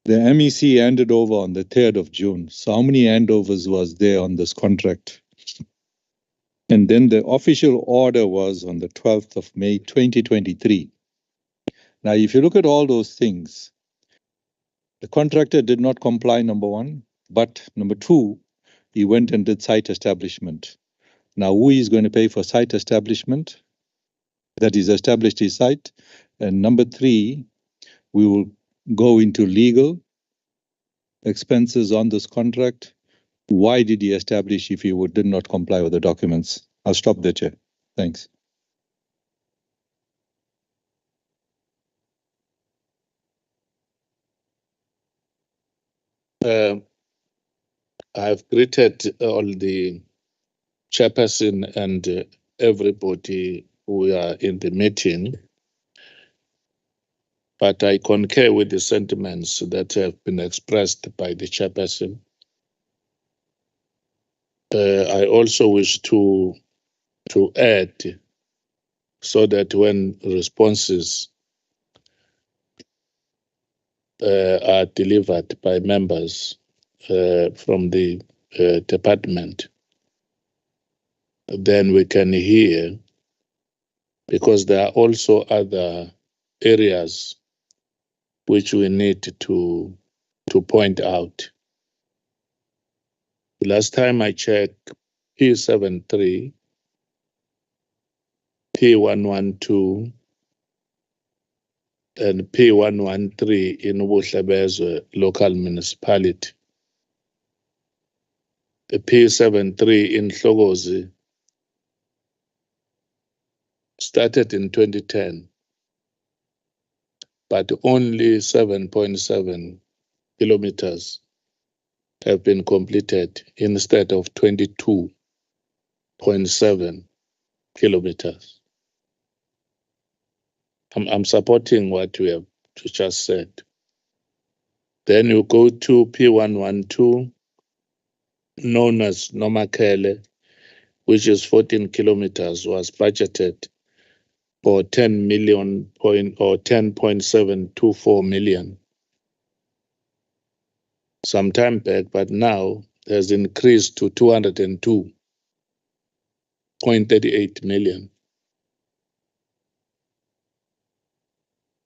The MEC handed over on the 3rd of June. So how many handovers was there on this contract? And then the official order was on the 12th of May, 2023. Now, if you look at all those things, the contractor did not comply, number one, but number two, he went and did site establishment. Now, who is going to pay for site establishment? That is established his site. And number three, we will go into legal expenses on this contract. Why did he establish if he did not comply with the documents? I'll stop there, Chair. Thanks. I've greeted all the chairperson and everybody who are in the meeting, but I concur with the sentiments that have been expressed by the chairperson. I also wish to add so that when responses are delivered by members from the department, then we can hear, because there are also other areas which we need to point out. The last time I checked, P73, P112, and P113 in Umhlabuyalingana local municipality. The P73 in Hlomuka started in 2010, but only 7.7 kilometers have been completed instead of 22.7 kilometers. I'm supporting what you have just said. Then you go to P112, known as Nomakele, which is 14 kilometers, was budgeted for 10 million or 10.724 million some time back, but now has increased to 202.38 million.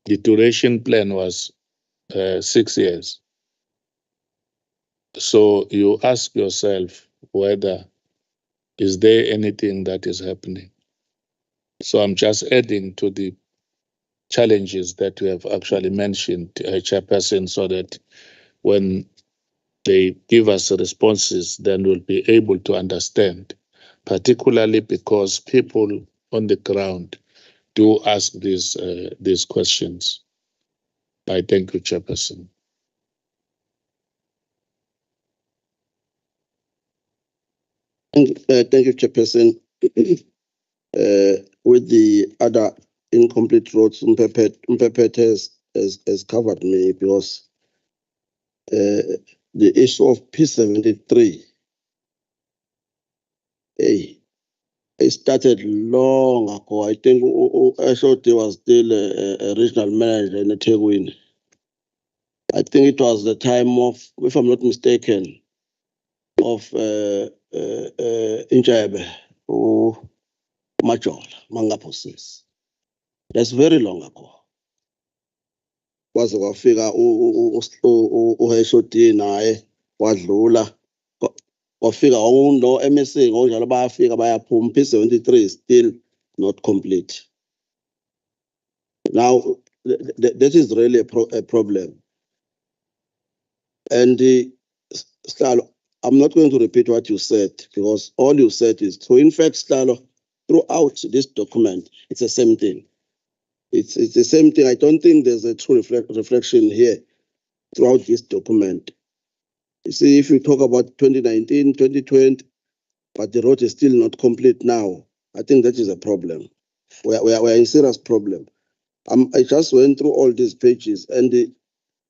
The duration plan was 6 years. So you ask yourself whether is there anything that is happening. So I'm just adding to the challenges that you have actually mentioned, Chairperson, so that when they give us responses, then we'll be able to understand, particularly because people on the ground do ask these questions. I thank you, Chairperson. Thank you, Chairperson. With the other incomplete roads, Mpepet has covered me, because the issue of P73, it started long ago. I think HOD was still a regional manager in eThekwini. I think it was the time of, if I'm not mistaken, of Injebe or Majola, Mangaposis. That's very long ago. Kwaze kwafika uHOD naye wadlula. wafika no MSA ngokunjalo bayafika bayaphuma P73 is still not complete. Now that is really a problem. And Slalo, I'm not going to repeat what you said because all you said is true. In fact, Slalo, throughout this document, it's the same thing. It's the same thing. I don't think there's a true reflection here throughout this document. You see, if you talk about 2019, 2020, but the road is still not complete now, I think that is a problem. We're in serious problem. I just went through all these pages and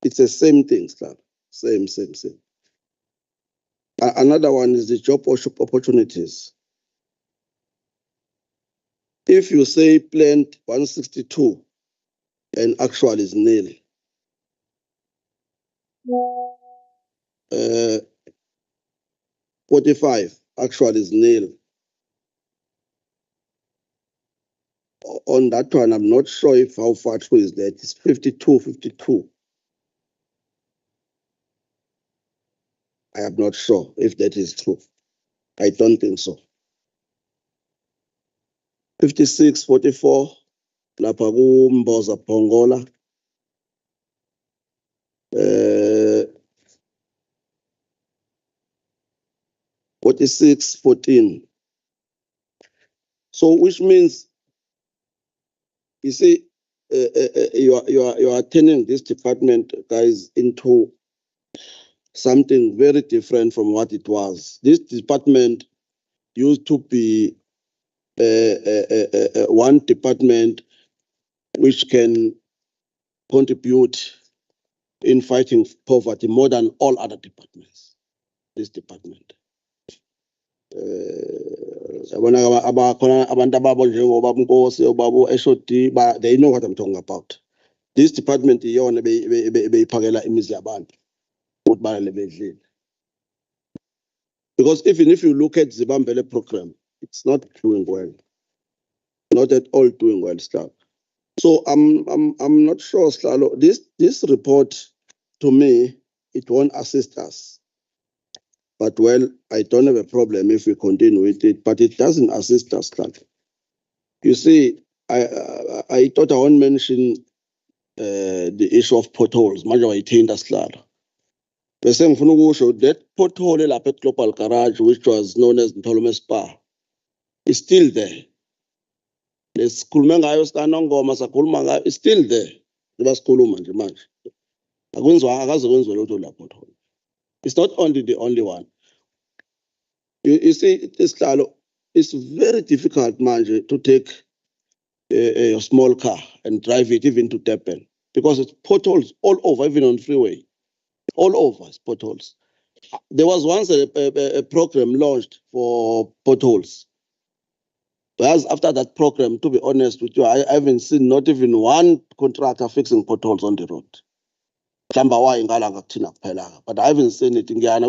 it's the same thing, Slalo. Same. Another one is the job opportunities. If you say planned 162 and actual is nil, 45 actual is nil. On that one, I'm not sure if how far true is that. It's 52. I am not sure if that is true. I don't think so. 56, 44, lapha uMboza Phongola. 46, 14. So which means, you see, you are turning this department, guys, into something very different from what it was. This department used to be one department which can contribute in fighting poverty more than all other departments. This department. They know what I'm talking about. This department because even if you look at the Zibambele program, it's not doing well. Not at all doing well, Slalo. So I'm not sure, Slalo. This report, to me, it won't assist us. But well, I don't have a problem if we continue with it, but it doesn't assist us, Slalo. You see, I thought I won't mention the issue of potholes. That pothole at Global Garage, which was known as Ntolume Spa, is still there. It's still there. It's not only the only one. You see, it's very difficult, man, to take a small car and drive it even to Durban because it's potholes all over, even on freeway. All over, it's potholes. There was once a program launched for potholes. Whereas after that program, to be honest with you, I haven't seen not even one contractor fixing potholes on the road. But I haven't seen it in Ghana.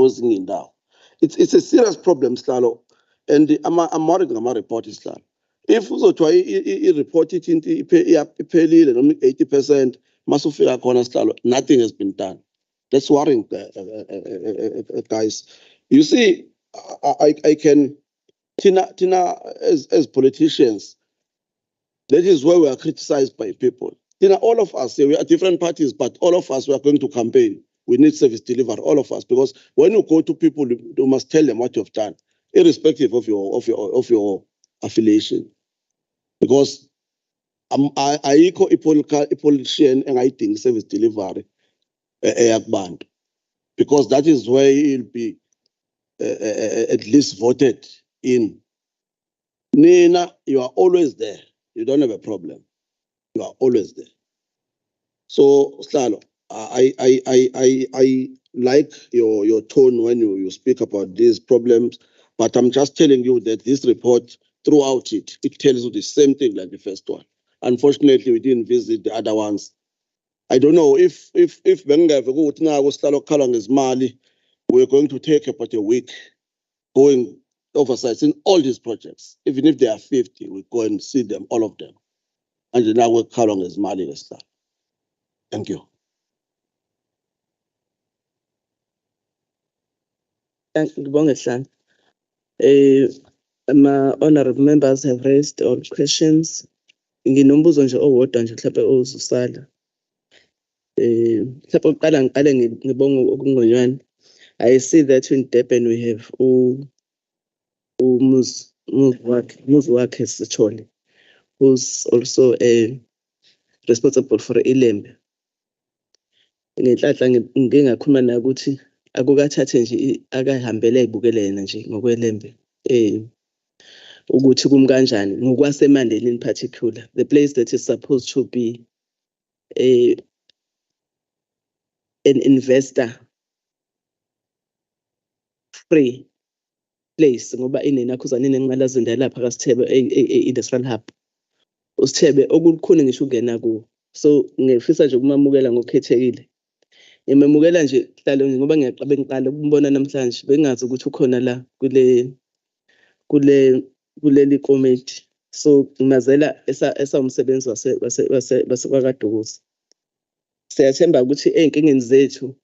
It's a serious problem, Slalo. And I'm worried about report, Slalo. If you try report it into 80%, nothing has been done. That's worrying, guys. You see, I can. Tina, as politicians, that is where we are criticized by people. Tina, all of us, we are different parties, but all of us, we are going to campaign. We need service delivery, all of us, because when you go to people, you must tell them what you've done, irrespective of your affiliation. Because I equal a politician and I think service delivery band, because that is where he'll be at least voted in. Nina, you are always there. You don't have a problem. You are always there. So, Slalo, I like your tone when you speak about these problems, but I'm just telling you that this report, throughout it tells you the same thing like the first one. Unfortunately, we didn't visit the other ones. I don't know if we're going to take about a week going oversight in all these projects. Even if there are 50, we go and see them, all of them. And now we're calling as Mali as that. Thank you. ngibonge Hlanga. My honorable members have raised all questions. Nginombuzo nje owodwa nje mhlawumbe ozusala. Mhlawumbe uqala ngiqale ngibonge okungconywana. I see that in Durban we have uMzimkhulu Sithole, who's also responsible for iLembe. Ngenhlanhla ngike ngakhuluma naye ukuthi akukathathe nje akahambele ayibukele yena nje ngokweLembe. Ukuthi kumkanjani ngokwaseMandeni in particular, the place that is supposed to be an investor free place ngoba inenakhuzana inenqalazinde lapha kaSithebe industrial hub. uSithebe okukhulu ngisho ukungena kuwo. So ngifisa nje ukumamukela ngokukhethekile. Ngimemukela nje hlalo ngoba ngiqala ukumbona namhlanje bengazi ukuthi ukhona la kuleli committee. So ngimazela esawumsebenzi wasebakaDukuza. Siyathemba ukuthi einkingeni zethu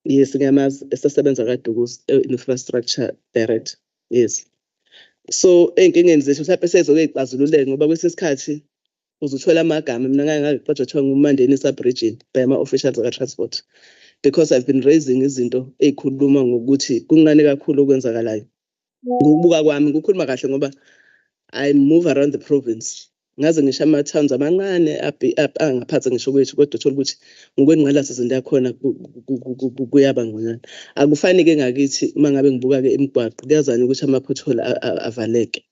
yes ngiyamazi esasebenza kaDukuza infrastructure director. Yes. So einkingeni zethu mhlawumbe sezokuxazululeka ngoba kwesesikhathi uzuthola amagama mina ngangaqothwa ngumandeni sub-region by ama-officials ka-transport, because I've been raising izinto ezikhuluma ngokuthi kuncane kakhulu okwenzakalayo. Ngokubuka kwami ukukhuluma kahle ngoba I move around the province. Ngaze ngisho ama-towns amancane angaphansi ngisho kwethu kodwa uthola ukuthi ngokwenqalasizinda yakhona kuyaba ngonyana. Akufani-ke ngakithi uma ngabe ngibuka-ke imigwaqo kuyazana ukuthi ama-pothole avaleke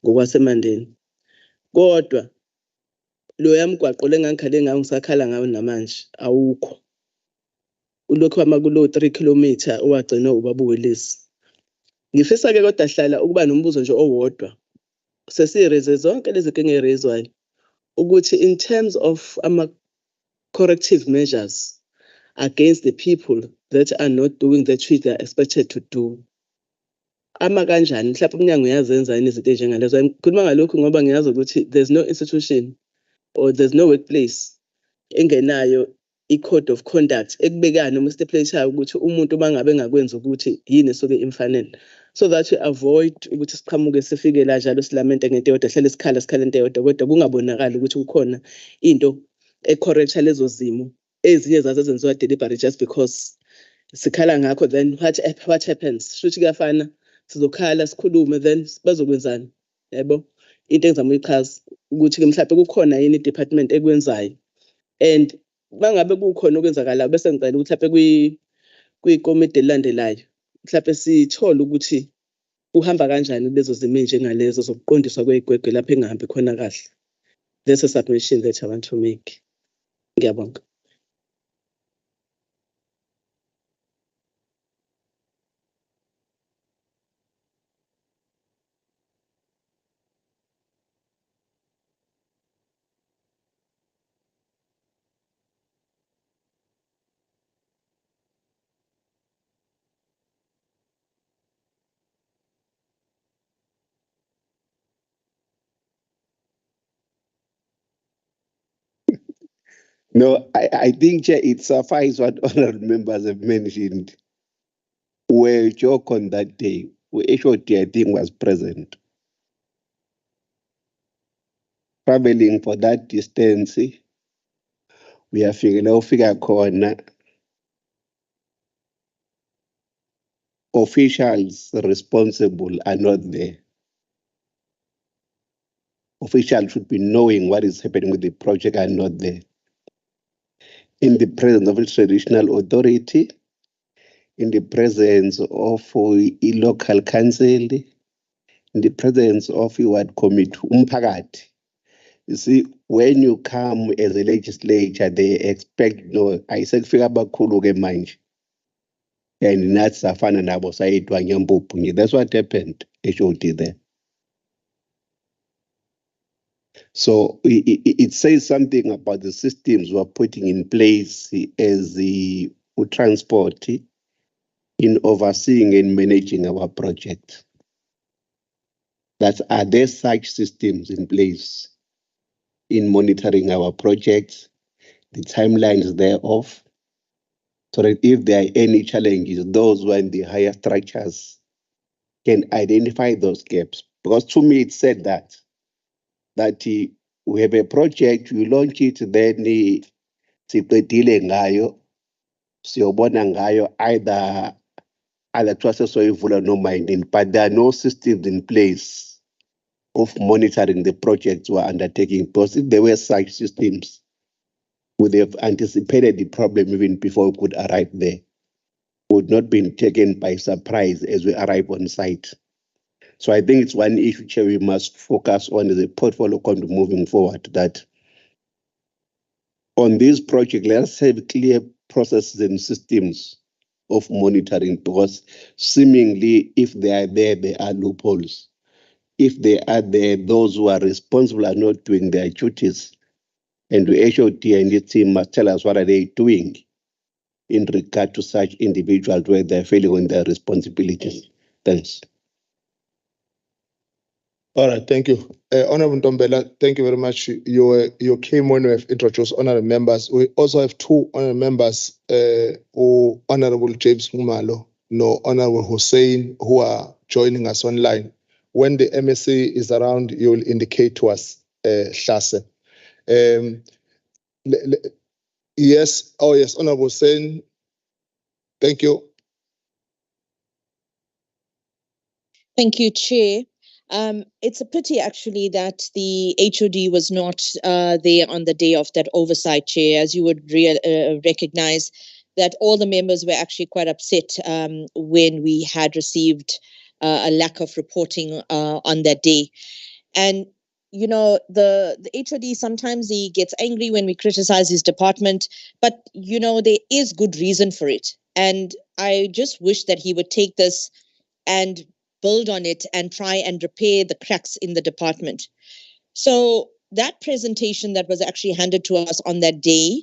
ngokwasemandeni. Kodwa lo yamgwaqo lengangikhale ngawo ngisakhala ngawo namanje awukho. Ulokhu amakulo 3 kilometer owagcina ubaba uWelisi. Ngifisa-ke kodwa hlala ukuba nombuzo nje owodwa. Sesireze zonke lezi nkinga ezirezwayo ukuthi in terms of corrective measures against the people that are not doing that which they are expected to do. Kanjani mhlawumbe umnyango uyazenza yini izinto ezinjengalezo. Ngikhuluma ngalokhu ngoba ngiyazi ukuthi there's no institution or there's no workplace engenayo i-code of conduct ekubekana noma stipulateayo ukuthi umuntu bangabe ngakwenza ukuthi yini esuke imfanele, so that we avoid ukuthi siqhamuke sifike la njalo silamente ngento eyodwa hlele sikhala into eyodwa kodwa kungabonakala ukuthi kukhona into ecorrecta lezo zimo ezinye zazo zenziwa deliberately just because sikhala ngakho. Then what happens? Shuthi kuyafana sizokhala sikhulume then bazokwenzana, yebo into engizama uyichaza ukuthi mhlawumbe kukhona yini department ekwenzayo, and bangabe kukhona okwenzakala bese ngicela ukuthi mhlawumbe kwikomiti elandelayo mhlawumbe sithola ukuthi uhamba kanjani lezo zimo njengalezo zokuqondiswa kwegwegwe lapha engahambi khona kahle. That's a submission that I want to make. Ngiyabonga. No, I think it suffices what honorable members have mentioned. Where joke on that day, HOD I think was present. Traveling for that distance, we are figure corner. Officials responsible are not there. Officials should be knowing what is happening with the project are not there. In the presence of a traditional authority, in the presence of a local council, in the presence of a ward committee, umphakathi. You see, when you come as a legislature, they expect ayisekufika abakhulu-ke manje. And that's afana nabo sayidwa nyambuphu. That's what happened, HOD there. So it says something about the systems we are putting in place as the transport in overseeing and managing our project. Are there such systems in place in monitoring our projects, the timelines thereof, so that if there are any challenges, those who are in the higher structures can identify those gaps. Because to me, it said that we have a project, you launch it, then siqedile ngayo, siyobona ngayo either process soyivula noma yini, but there are no systems in place of monitoring the projects we are undertaking. Because if there were such systems, we would have anticipated the problem even before we could arrive there. We would not been taken by surprise as we arrive on site. So I think it's one issue, Chair, we must focus on the portfolio moving forward, that on this project, let us have clear processes and systems of monitoring, because seemingly if they are there are loopholes. If they are there, those who are responsible are not doing their duties. And the HOD and the team must tell us what are they doing in regard to such individuals where they're failing on their responsibilities. Thanks. All right, thank you. Honorable Ntombela, thank you very much. You came when we have introduced honorable members. We also have two honorable members, Honorable James Ngumalo, no Honorable Hussein, who are joining us online. When the MSC is around, you will indicate to us, Hlase. Yes, Honorable Hussein. Thank you. Thank you, Chair. It's a pity, actually, that the HOD was not there on the day of that oversight, Chair, as you would recognize that all the members were actually quite upset when we had received a lack of reporting on that day. And, you know, the HOD, sometimes he gets angry when we criticize his department, but, you know, there is good reason for it. And I just wish that he would take this and build on it and try and repair the cracks in the department. So that presentation that was actually handed to us on that day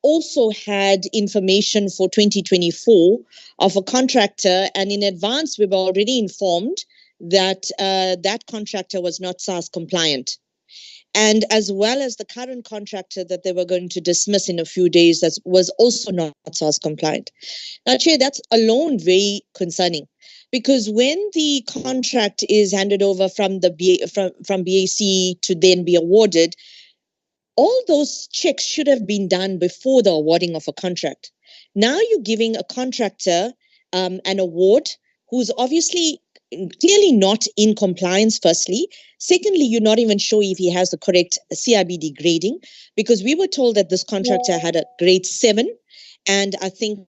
also had information for 2024 of a contractor, and in advance we were already informed that that contractor was not SARS compliant. And as well as the current contractor that they were going to dismiss in a few days that was also not SARS compliant. Now, Chair, that's alone very concerning. Because when the contract is handed over from the from BAC to then be awarded, all those checks should have been done before the awarding of a contract. Now you're giving a contractor an award who's obviously clearly not in compliance, firstly. Secondly, you're not even sure if he has the correct CIBD grading, because we were told that this contractor had a grade 7, and I think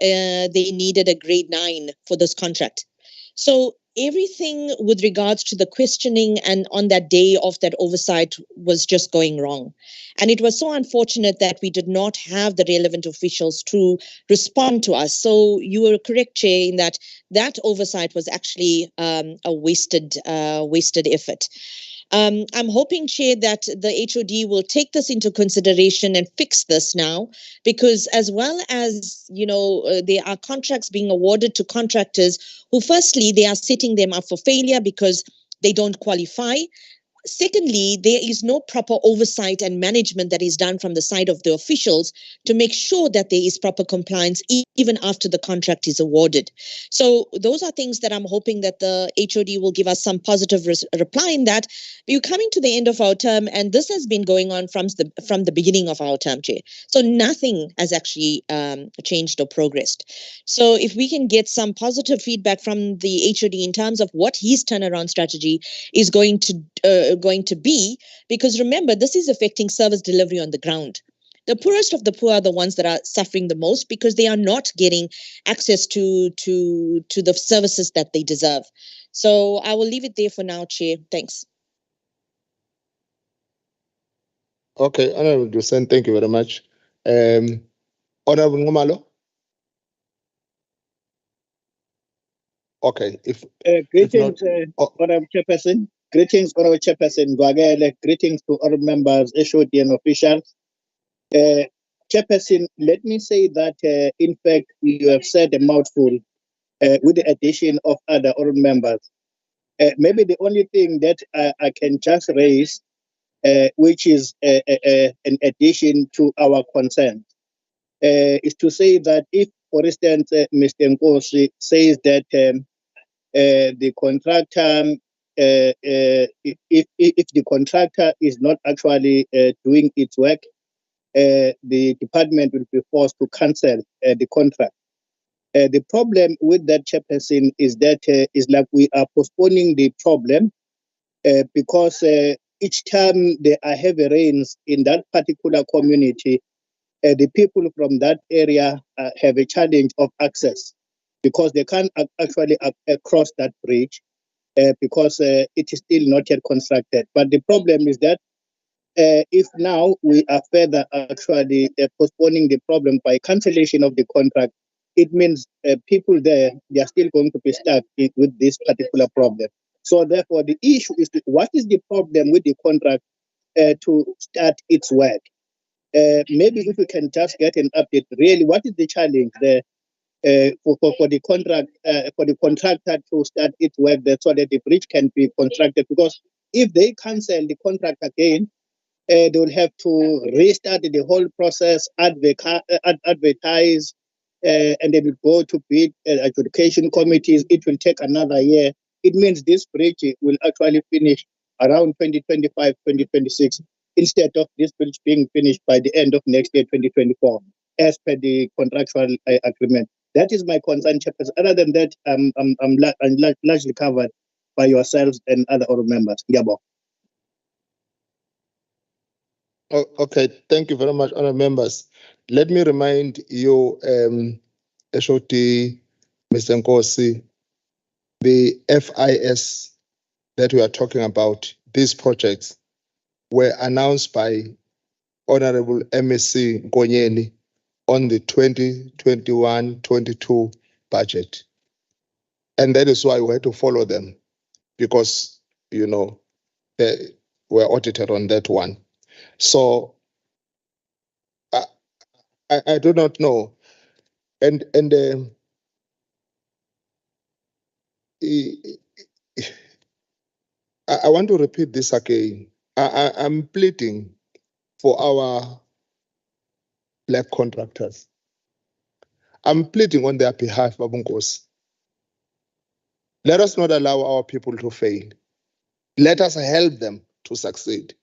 they needed a grade 9 for this contract. So everything with regards to the questioning and on that day of that oversight was just going wrong. And it was so unfortunate that we did not have the relevant officials to respond to us. So you were correct, Chair, in that that oversight was actually a wasted effort. I'm hoping, Chair, that the HOD will take this into consideration and fix this now, because as well as, you know, there are contracts being awarded to contractors who, firstly, they are setting them up for failure because they don't qualify. Secondly, there is no proper oversight and management that is done from the side of the officials to make sure that there is proper compliance even after the contract is awarded. So those are things that I'm hoping that the HOD will give us some positive reply in that. We're coming to the end of our term, and this has been going on from the beginning of our term, Chair. So nothing has actually changed or progressed. So if we can get some positive feedback from the HOD in terms of what his turnaround strategy is going to be, because remember, this is affecting service delivery on the ground. The poorest of the poor are the ones that are suffering the most because they are not getting access to the services that they deserve. So I will leave it there for now, Chair. Thanks. Okay, Honorable Dusen, thank you very much. Honorable Ngumalo? Okay, greetings, Honorable Chairperson. Greetings, Honorable Chairperson Gwagele. Greetings to all members, HOD and officials. Chairperson, let me say that, in fact, you have said a mouthful with the addition of other oral members. Maybe the only thing that I can just raise, which is an addition to our consent. is to say that if, for instance, Mr. Nkosi says that the contractor, if the contractor is not actually doing its work, the department will be forced to cancel the contract. The problem with that, Chairperson, is that is like we are postponing the problem because each time there are heavy rains in that particular community, the people from that area have a challenge of access because they can't actually cross that bridge because it is still not yet constructed. But the problem is that if now we are further actually postponing the problem by cancellation of the contract, it means people there, they are still going to be stuck with this particular problem. So therefore, the issue is what is the problem with the contract to start its work? Maybe if we can just get an update, really, what is the challenge there for the contract for the contractor to start its work there so that the bridge can be constructed? Because if they cancel the contract again, they will have to restart the whole process, advertise, and then go to bid adjudication committees. It will take another year. It means this bridge will actually finish around 2025, 2026, instead of this bridge being finished by the end of next year, 2024, as per the contractual agreement. That is my concern, Chairperson. Other than that, I'm largely covered by yourselves and other honourable members. Yabo. Oh, okay, thank you very much, honourable members. Let me remind you, HOD, Mr. Nkosi, the FIS that we are talking about, these projects were announced by Honourable MSc Nkonyeni on the 2021-22 budget. And that is why we had to follow them, because, you know, they were audited on that one. So I do not know. And I want to repeat this again. I'm pleading for our black contractors. I'm pleading on their behalf, Nkosi. Let us not allow our people to fail. Let us help them to succeed.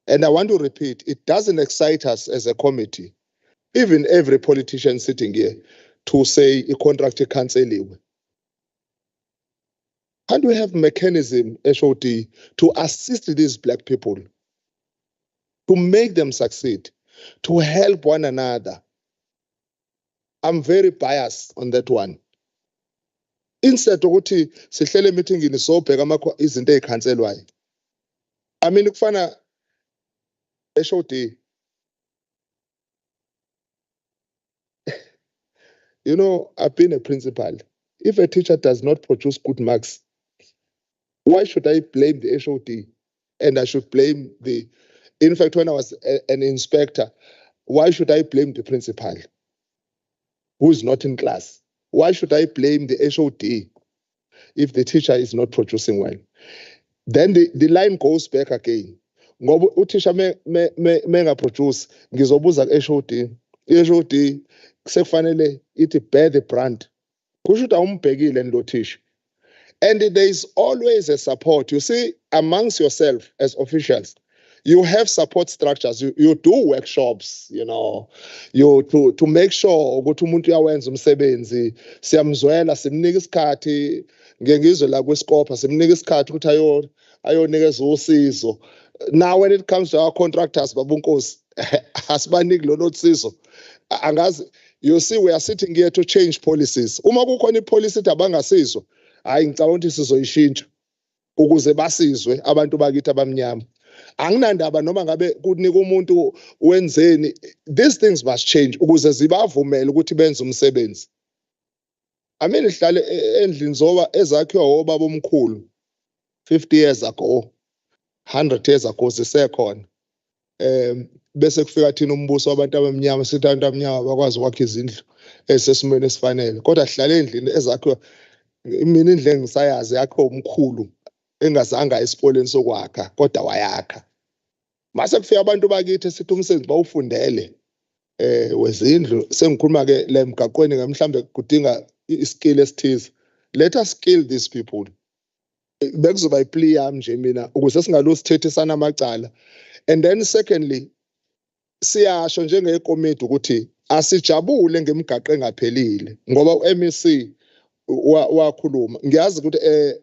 And I want to repeat, it doesn't excite us as a committee, even every politician sitting here, to say a contract cancel. Can't we have mechanism, HOD, to assist these black people, to make them succeed, to help one another? I'm very biased on that one. Instead of ukuthi sihlele meeting in sobheka izinto ezikhanselwayo. I mean kufana HOD. You know, I've been a principal. If a teacher does not produce good marks, why should I blame the HOD? And I should blame in fact, when I was an inspector, why should I blame the principal who is not in class? Why should I blame the HOD if the teacher is not producing well? Then the line goes back again. Ngoba uthisha menga produce ngizobuza ku-HOD. I-HOD sekufanele ithi bear the brunt. Kusho ukuthi awumbhekile lo thisha. And there is always a support. You see, amongst yourself as officials, you have support structures. You do workshops, you know, to make sure ukuthi umuntu uyawenza umsebenzi. Siyamzwela, simnika isikhathi ngengizwe la kweSkopa, simnika isikhathi ukuthi ayonikeza usizo. Now when it comes to our contractors, babunkosi, asibaniki lolo sizo. Angazi, you see, we are sitting here to change policies. Uma kukhona ipolicy ethi abangasizwa, hayi ngicabanga ukuthi sizoyishintsha ukuze basizwe abantu bakithi abamnyama. Anginandaba noma ngabe kunika umuntu wenzeni. These things must change ukuze zibavumele ukuthi benze umsebenzi. Amele ihlale endlini zoba ezakhiwa obaba omkhulu 50 years ago, 100 years ago sisekhona. Bese kufika thina umbuso wabantu abamnyama sithi abantu abamnyama bakwazi ukwakha izindlu esesimweni esifanele. Kodwa sihlala endlini ezakhiwa mina indlu engisayazi yakho omkhulu engazanga esipolini sokwakha kodwa wayakha. Mase kufika abantu bakithi sithi umsebenzi bawufundele. wezindlu sengikhuluma ke le mgaqweni ngemhlambe kudinga iskill esithize. Let us skill these people. Bekuzoba iplea yami nje mina ukuze singalusithethisana amacala. And then secondly, siyasho njengekomiti ukuthi asijabule ngemigaqo engaphelile ngoba uMEC wakhuluma. Ngiyazi ukuthi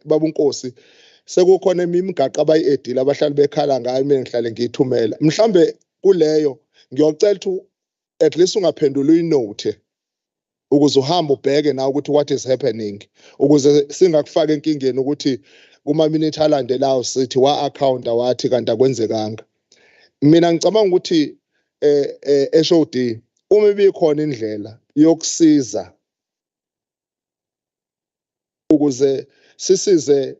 baba uNkosi sekukhona imigaqo abayi-edile abahlali bekhala ngayo mina ngihlale ngiyithumela. Mhlambe kuleyo ngiyocela ukuthi at least ungaphendula uyinote ukuze uhambe ubheke na ukuthi what is happening ukuze singakufaka enkingeni ukuthi kuma minute alandelayo sithi wa account wathi kanti akwenzekanga. Mina ngicabanga ukuthi HOD uma ibikhona indlela yokusiza ukuze sisize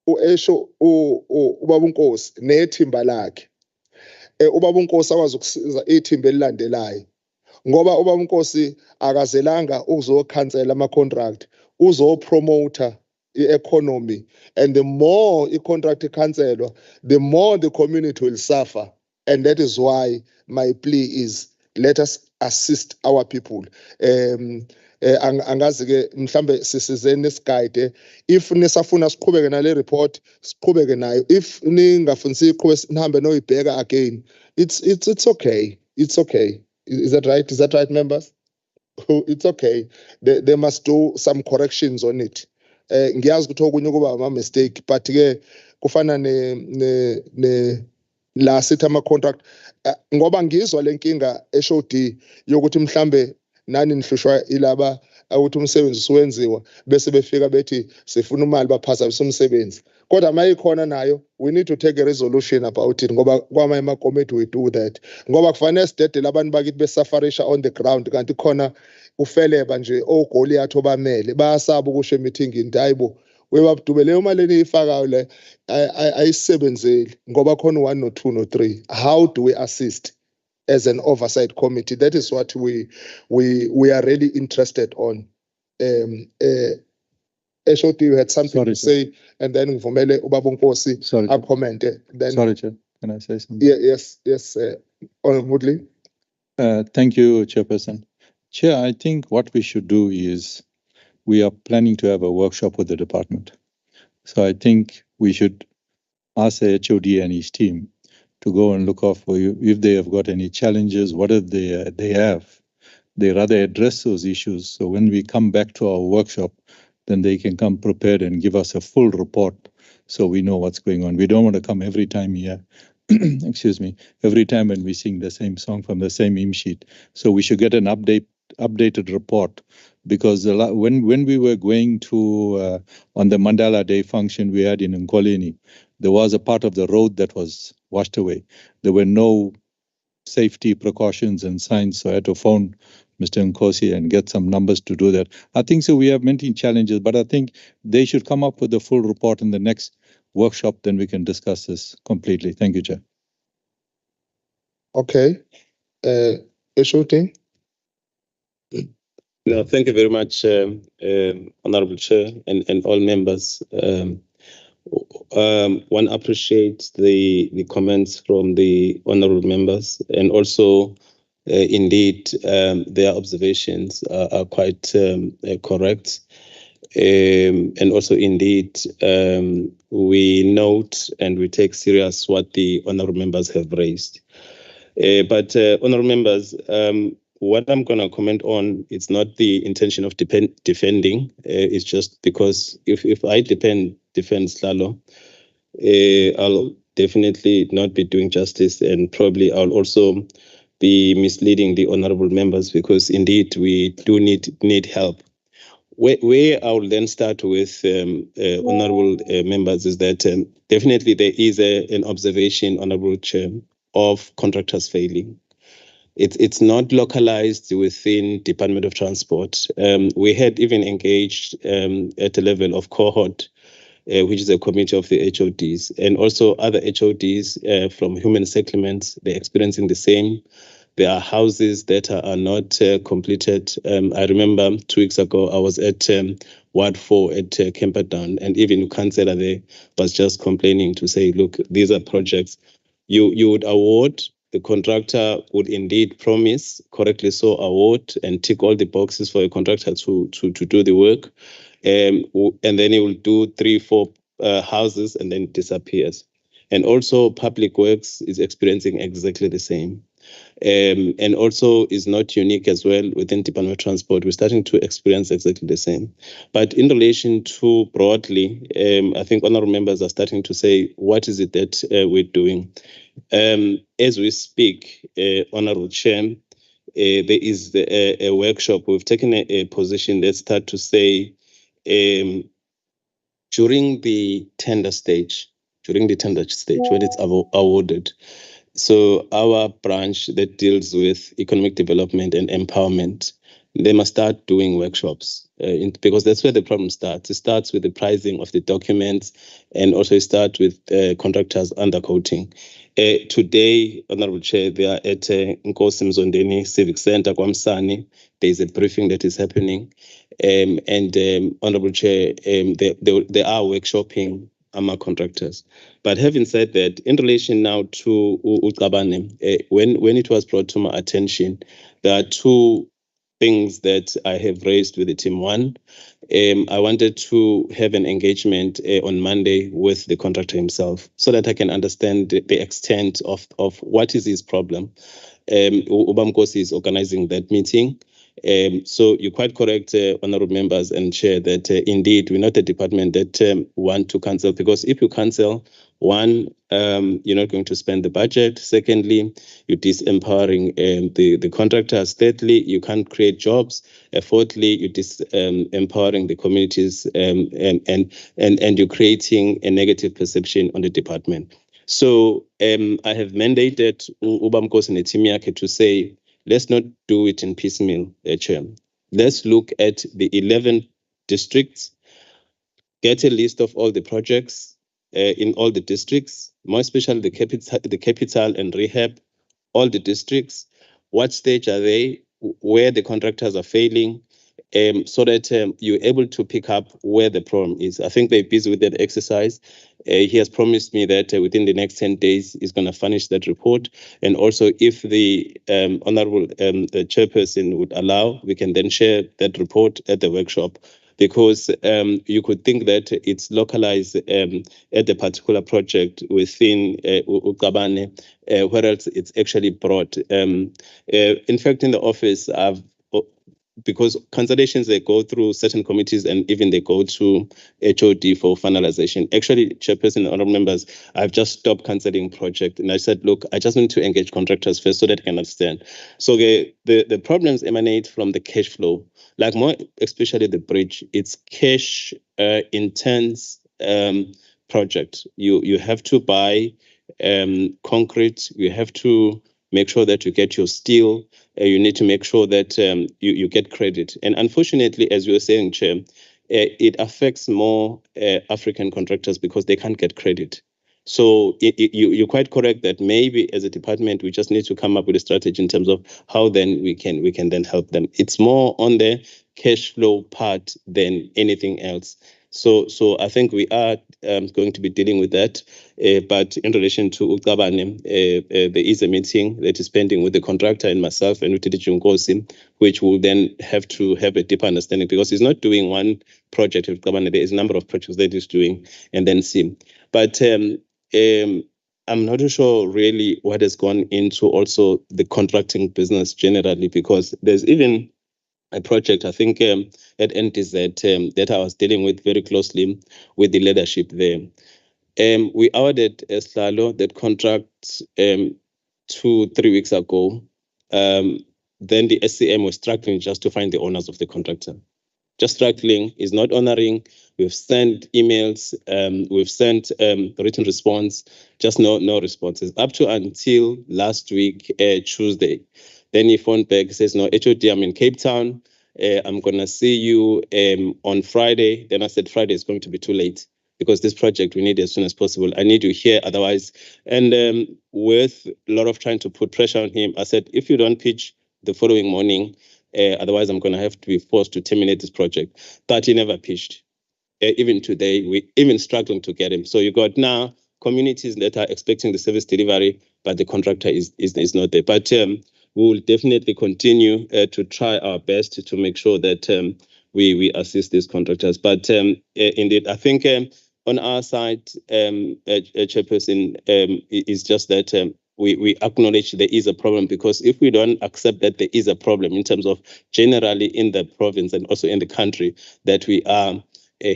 ubaba uNkosi nethimba lakhe. Ubaba uNkosi akwazi ukusiza ithimba elilandelayo ngoba ubaba uNkosi akazelanga ukuzokhansela ama-contract, uzopromoter i-economy, and the more i-contract ikhanselwa, the more the community will suffer. And that is why my plea is let us assist our people. Angazi ke mhlambe sisizeni sigide if nisafuna siqhubeke nale report siqhubeke nayo, if ningafunisi iqhube sihambe noyibheka again, it's okay, it's okay. Is that right members? It's okay. They must do some corrections on it. Ngiyazi ukuthi okunye kuba ama mistake, but ke kufana ne la sithi ama contract ngoba ngizwa lenkinga eShodi yokuthi mhlambe nani nihlushwa ilaba ukuthi umsebenzi usuwenziwa bese befika bethi sifuna imali baphazamisa umsebenzi. Kodwa mayikhona nayo we need to take a resolution about it ngoba kwamanye ama committee we do that ngoba kufanele sidedele abantu bakithi besafarisha on the ground kanti khona ufeleba nje oGoliath obamele bayasaba ukusho emeetingini hayibo webabudube leyo mali eniyifakayo le ayisebenzeli ngoba khona 1 no 2 no 3. How do we assist as an oversight committee? That is what we are really interested on. HOD, you had something to say, and then ngivumele ubaba uNkosi a comment. Then sorry, Chair, can I say something? Yes, Honorable. Thank you, Chairperson. Chair, I think what we should do is we are planning to have a workshop with the department. So I think we should ask the HOD and his team to go and look out for you if they have got any challenges, what if they have. They rather address those issues. So when we come back to our workshop, then they can come prepared and give us a full report so we know what's going on. We don't want to come every time here, excuse me, every time when we sing the same song from the same hymn sheet. So we should get an updated report because when we were going to, on the Mandala Day function we had in Nkoleni, there was a part of the road that was washed away. There were no safety precautions and signs, so I had to phone Mr. Nkosi and get some numbers to do that. I think so we have many challenges, but I think they should come up with a full report in the next workshop, then we can discuss this completely. Thank you, Chair. Okay. HOD? No, thank you very much, Honorable Chair and all members. One appreciates the comments from the honorable members, and also indeed their observations are quite correct. And also indeed we note and we take serious what the honorable members have raised. But honorable members, what I'm going to comment on, it's not the intention of defending. It's just because if I defend Slalo, I'll definitely not be doing justice, and probably I'll also be misleading the honorable members, because indeed we do need help. Where I will then start with honorable members is that definitely there is an observation, Honorable Chair, of contractors failing. It's not localized within Department of Transport. We had even engaged at a level of cohort, which is a committee of the HODs, and also other HODs from human settlements. They're experiencing the same. There are houses that are not completed. I remember 2 weeks ago, I was at Ward 4 at Camperdown, and even councillor there was just complaining to say, look, these are projects you would award the contractor would indeed promise, correctly so, award and tick all the boxes for a contractor to do the work. And then he will do 3-4 houses and then it disappears. And also Public Works is experiencing exactly the same. And also is not unique as well within Department of Transport. We're starting to experience exactly the same. But in relation to broadly, I think honorable members are starting to say, what is it that we're doing? As we speak, Honorable Chair, there is a workshop. We've taken a position that start to say during the tender stage, when it's awarded. So our branch that deals with economic development and empowerment, they must start doing workshops because that's where the problem starts. It starts with the pricing of the documents and also it starts with contractors undercoating. Today, Honorable Chair, they are at Nkosi Civic Center, Kwamsani. There is a briefing that is happening. Honorable Chair, they are workshopping AMA contractors. But having said that, in relation now to Cabane, when it was brought to my attention, there are two things that I have raised with the team. One, I wanted to have an engagement on Monday with the contractor himself so that I can understand the extent of what is his problem. Nkosi is organizing that meeting. So you're quite correct, honorable members and chair, that indeed we're not a department that want to cancel, because if you cancel, one, you're not going to spend the budget. Secondly, you're disempowering the contractors. Thirdly, you can't create jobs. Fourthly, you're disempowering the communities and you're creating a negative perception on the department. So I have mandated uMzimkhulu and the team yake to say, let's not do it in piecemeal, Chair. Let's look at the 11 districts, get a list of all the projects in all the districts, more especially the capital and rehab, all the districts. What stage are they? Where the contractors are failing, so that you're able to pick up where the problem is. I think they're busy with that exercise. He has promised me that within the next 10 days, he's going to finish that report. And also, if the honorable chairperson would allow, we can then share that report at the workshop. Because you could think that it's localized at a particular project within Cabane, whereas it's actually broad. In fact, in the office, because cancellations, they go through certain committees and even they go to HOD for finalization. Actually, Chairperson and honorable members, I've just stopped cancelling project. And I said, look, I just need to engage contractors first so that I can understand. So the problems emanate from the cash flow, like more especially the bridge. It's cash intense project. You have to buy concrete, you have to make sure that you get your steel. You need to make sure that you get credit. And unfortunately, as you were saying, Chair, it affects more African contractors because they can't get credit. So you're quite correct that maybe as a department, we just need to come up with a strategy in terms of how then we can then help them. It's more on the cash flow part than anything else. So I think we are going to be dealing with that. But in relation to Cabane, there is a meeting that is pending with the contractor and myself and with Nkosi, which will then have to have a deeper understanding, because he's not doing one project with Cabane. There is a number of projects that he's doing and then see. But I'm not sure really what has gone into also the contracting business generally, because there's even a project, I think, at NTZ that I was dealing with very closely with the leadership there. We awarded Slalo that contract 2-3 weeks ago. Then the SCM was struggling just to find the owners of the contractor. Just struggling, is not honoring. We've sent emails, we've sent written response, just no responses. Up to until last week, Tuesday. Then he phoned back, says, no, HOD, I'm in Cape Town. I'm going to see you on Friday. Then I said, Friday is going to be too late, because this project we need as soon as possible. I need you here otherwise. And with a lot of trying to put pressure on him, I said, if you don't pitch the following morning, otherwise I'm going to have to be forced to terminate this project. But he never pitched. Even today, we even struggling to get him. So you got now communities that are expecting the service delivery, but the contractor is not there. But we will definitely continue to try our best to make sure that we assist these contractors. But indeed, I think on our side, Chairperson, is just that we acknowledge there is a problem, because if we don't accept that there is a problem in terms of generally in the province and also in the country that we are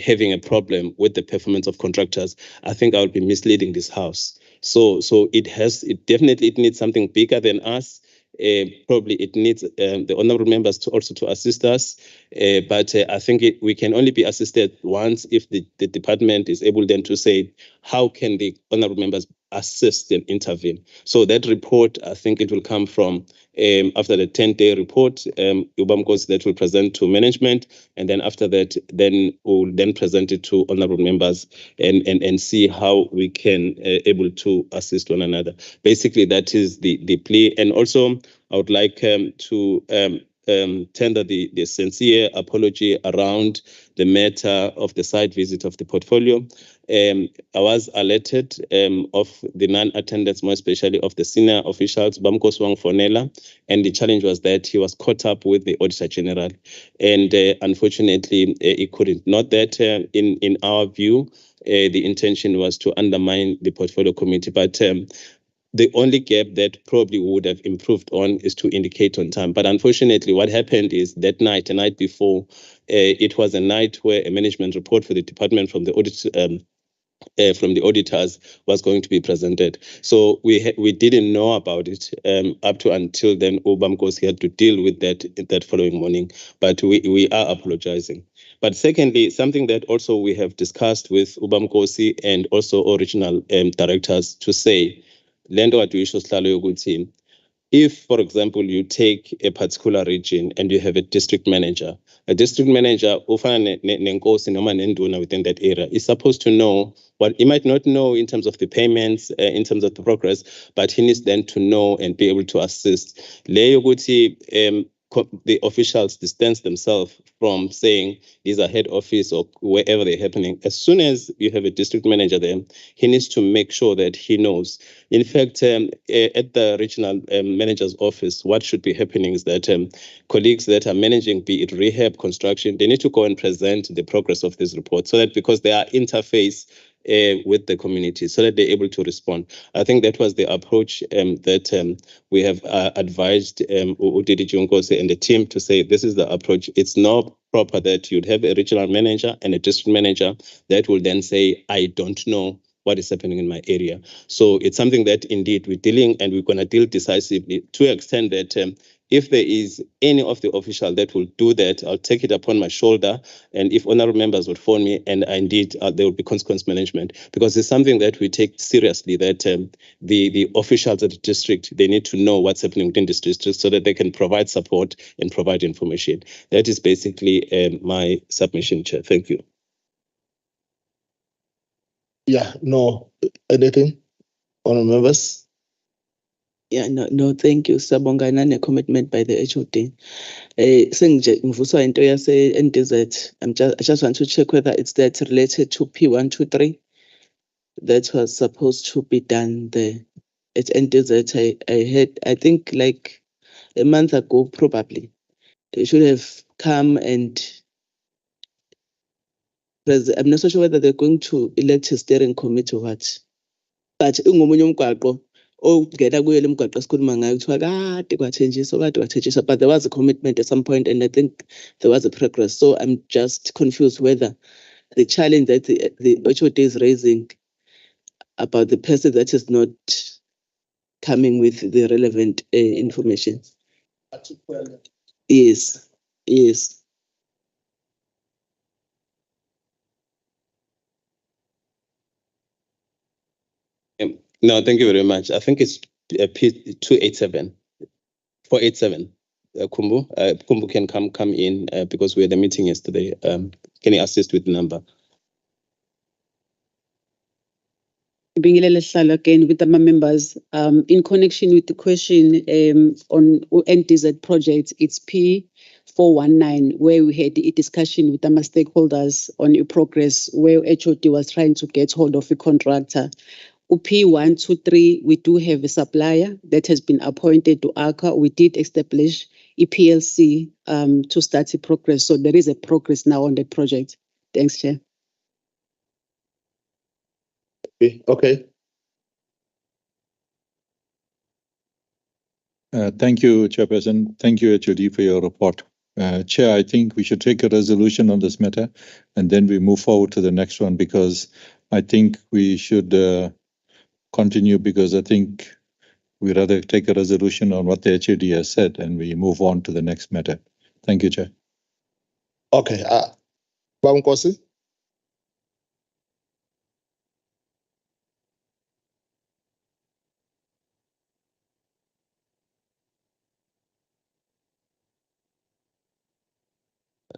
having a problem with the performance of contractors, I think I would be misleading this House. So it definitely needs something bigger than us. Probably it needs the honourable members to assist us, but I think we can only be assisted once if the department is able then to say, how can the honourable members assist and intervene? So that report, I think it will come from after the 10-day report, Nkosi that will present to management, and then after that, then we'll then present it to honourable members and see how we can able to assist one another. Basically, that is the plea. And also, I would like to tender the sincere apology around the matter of the site visit of the portfolio. I was alerted of the non-attendance, more especially of the senior officials, Phongola, and the challenge was that he was caught up with the Auditor General, and unfortunately, he couldn't. Not that in our view, the intention was to undermine the portfolio committee, but the only gap that probably would have improved on is to indicate on time. But unfortunately, what happened is that night, the night before, it was a night where a management report for the department from the audit from the auditors was going to be presented. So we didn't know about it up to until then Nkosi had to deal with that following morning. But we are apologizing. But secondly, something that also we have discussed with Nkosi and also original directors to say, if, for example, you take a particular region and you have a district manager within that area is supposed to know what he might not know in terms of the payments, in terms of the progress, but he needs then to know and be able to assist. The officials distance themselves from saying these are head office or wherever they're happening. As soon as you have a district manager there, he needs to make sure that he knows. In fact, at the regional manager's office, what should be happening is that colleagues that are managing, be it rehab, construction, they need to go and present the progress of this report, so that because they are interface with the community, so that they're able to respond. I think that was the approach that we have advised Nkosi and the team to say, this is the approach. It's not proper that you'd have a regional manager and a district manager that will then say, I don't know what is happening in my area. So it's something that indeed we're dealing, and we're going to deal decisively to an extent that if there is any of the official that will do that, I'll take it upon my shoulder. And if honorable members would phone me, and indeed there will be consequence management, because it's something that we take seriously, that the officials at the district, they need to know what's happening within this district so that they can provide support and provide information. That is basically my submission, Chair. Thank you. Yeah, no, anything? Honorable members? Yeah, no, thank you. Sabongana, a commitment by the HOD. I just want to check whether it's that related to P123 that was supposed to be done there at NTZ. I think like a month ago, probably. They should have come and I'm not so sure whether they're going to elect a steering committee or what. But but there was a commitment at some point, and I think there was a progress. So I'm just confused whether the challenge that the HOD is raising about the person that is not coming with the relevant information. Yes. No, thank you very much. I think it's P287, 487. Kumbu can come in because we had a meeting yesterday. Can you assist with the number? Again with the members, in connection with the question on NTZ project, it's P419, where we had a discussion with the stakeholders on a progress where HOD was trying to get hold of a contractor P123, we do have a supplier that has been appointed to ACA. We did establish a PLC to start the progress. So there is a progress now on the project. Thanks, Chair. Okay. Thank you, Chairperson. Thank you, HOD, for your report. Chair, I think we should take a resolution on this matter and then we move forward to the next one, because I think we should continue, because I think we rather take a resolution on what the HOD has said and we move on to the next matter. Thank you, Chair. Okay. Nkosi.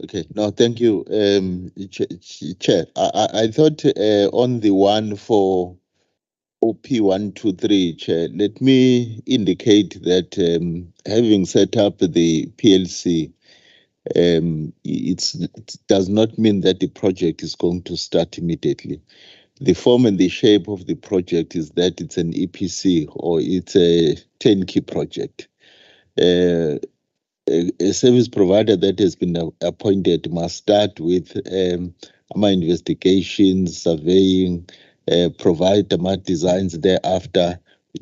Okay, no, thank you, Chair. I thought on the one for OP123, Chair, let me indicate that having set up the PLC, it does not mean that the project is going to start immediately. The form and the shape of the project is that it's an EPC or it's a turnkey project. A service provider that has been appointed must start with my investigations, surveying, provide my designs thereafter.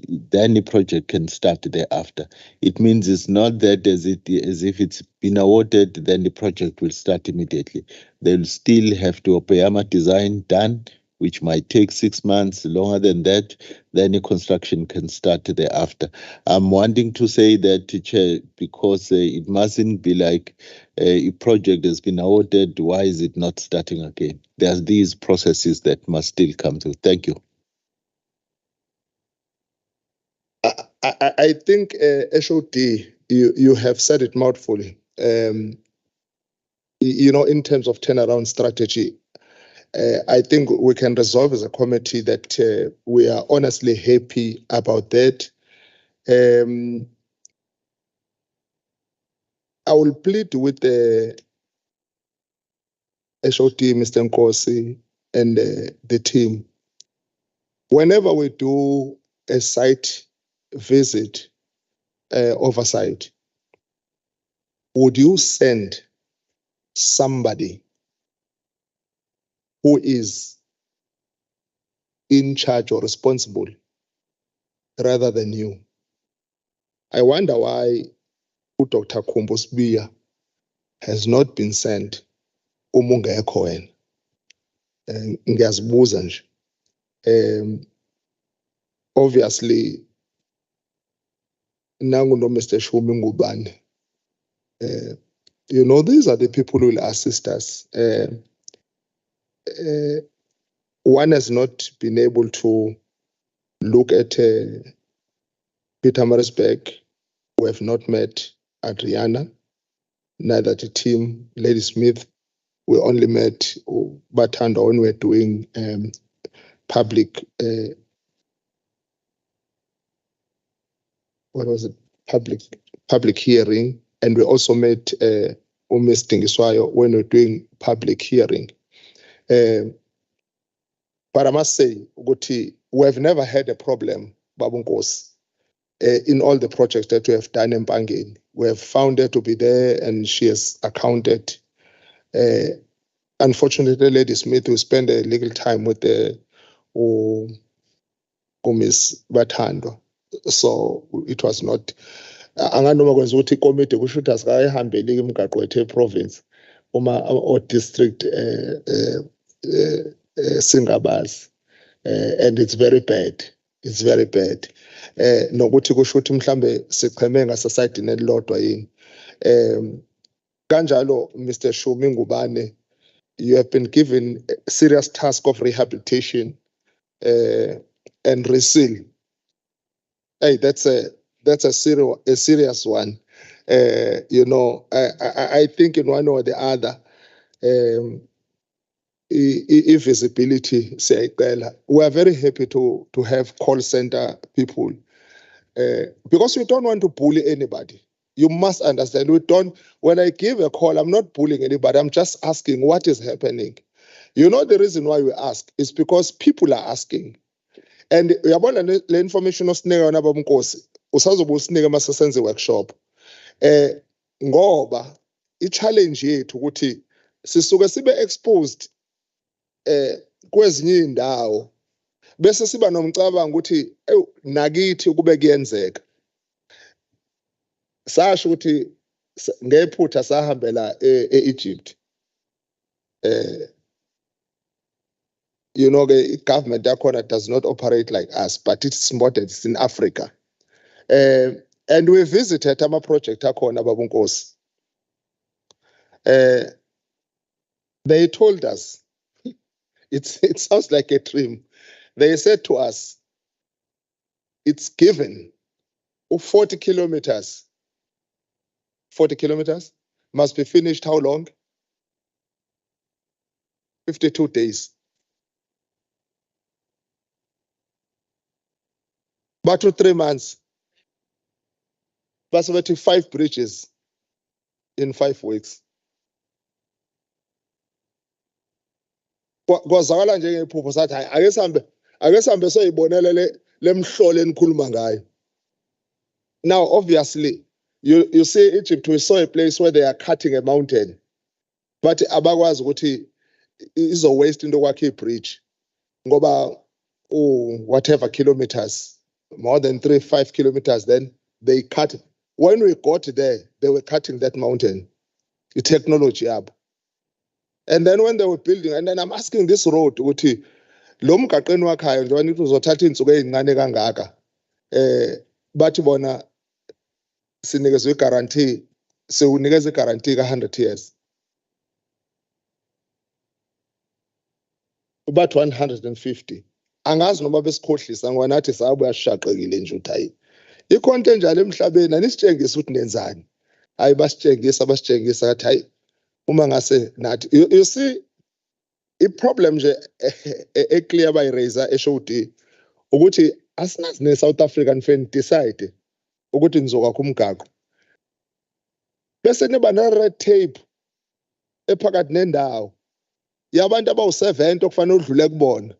Then the project can start thereafter. It means it's not that as if it's been awarded, then the project will start immediately. They'll still have to a design done, which might take 6 months, longer than that, then the construction can start thereafter. I'm wanting to say that, Chair, because it mustn't be like a project has been awarded, why is it not starting again? There's these processes that must still come through. Thank you. I think, HOD, you have said it mouthfully. You know, in terms of turnaround strategy, I think we can resolve as a committee that we are honestly happy about that. I will plead with the HOD, Mr. Nkosi, and the team. Whenever we do a site visit, oversight, would you send somebody who is in charge or responsible rather than you? I wonder why Dr. Kumbusbiya has not been sent. Umungekho wena. Ngiyazibuza nje. Obviously, nangu no Mr. Shumi Ngubane. You know, these are the people who will assist us. One has not been able to look at Peter Marisbeck. We have not met Adriana, neither the team, Lady Smith. We only met Batanda when we were doing public, what was it? Public hearing. And we also met Ms. Tingiswayo when we were doing public hearing. But I must say, Uguti, we have never had a problem, Babu Nkosi, in all the projects that we have done in Bangin. We have found her to be there and she has accounted. Unfortunately, Lady Smith will spend a little time with the Ms. Batando. So it was not. Anganoma kwenza ukuthi ikomiti kusho ukuthi asikayihambeli imigaqo yethu province or district singabazi, and it's very bad. It's very bad. Nokuthi kusho ukuthi mhlambe sicheme ngasasayidini elilodwa yini. Kanjalo Mr. Shumi Ngubane, you have been given a serious task of rehabilitation and reseal. Hey, that's a serious one. You know, I think in one or the other, visibility, we are very happy to have call center people because we don't want to bully anybody. You must understand, we don't. When I give a call, I'm not bullying anybody. I'm just asking what is happening. You know, the reason why we ask is because people are asking. And uyabona le information osinika yona baba Nkosi usazobe usinike mase senze workshop. Ngoba i-challenge yethu ukuthi sisuke sibe exposed kwezinye indawo bese siba nomcabango ukuthi nakithi kube kuyenzeka. Sasho ukuthi ngephutha sahambela e-Egypt. You know, the government yakhona does not operate like us, but it's modern, it's in Africa. And we visited ama project akhona baba Nkosi. They told us, it sounds like a dream. They said to us, it's given 40 kilometers. 40 kilometers must be finished how long? 52 days. But to 3 months, plus 5 bridges in 5 weeks. Kwazakala njengephupho sathi ake sihambe soyibonela lemhlolo enikhuluma ngayo. Now obviously you see Egypt, we saw a place where they are cutting a mountain, but abakwazi ukuthi izo waste into kwakhe ibridge ngoba whatever kilometers, more than 3-5 kilometers, then they cut. When we got there, they were cutting that mountain, the technology up. And then when they were building, and then I'm asking this road, ukuthi lo mgaqweni wakhayo njengoba nithi uzothatha insuku ezincane kangaka, bathi bona sinikezwe guarantee, sewunikeza guarantee ka 100 years. About 150. Angazi noma besikhohlisa ngoba nathi sabuya sishaqekile nje uthi hayi ikhonto enjalo emhlabeni anisitshengisa ukuthi nenzani. Hayi basitshengisa kathi hayi uma ngase nathi you see i-problem nje clear by razor eShowD ukuthi asinazi ne-South African fan decide ukuthi nizokwakha umgaqo bese niba ne-red tape ephakathi nendawo yabantu abawu-70 okufanele udlule kubona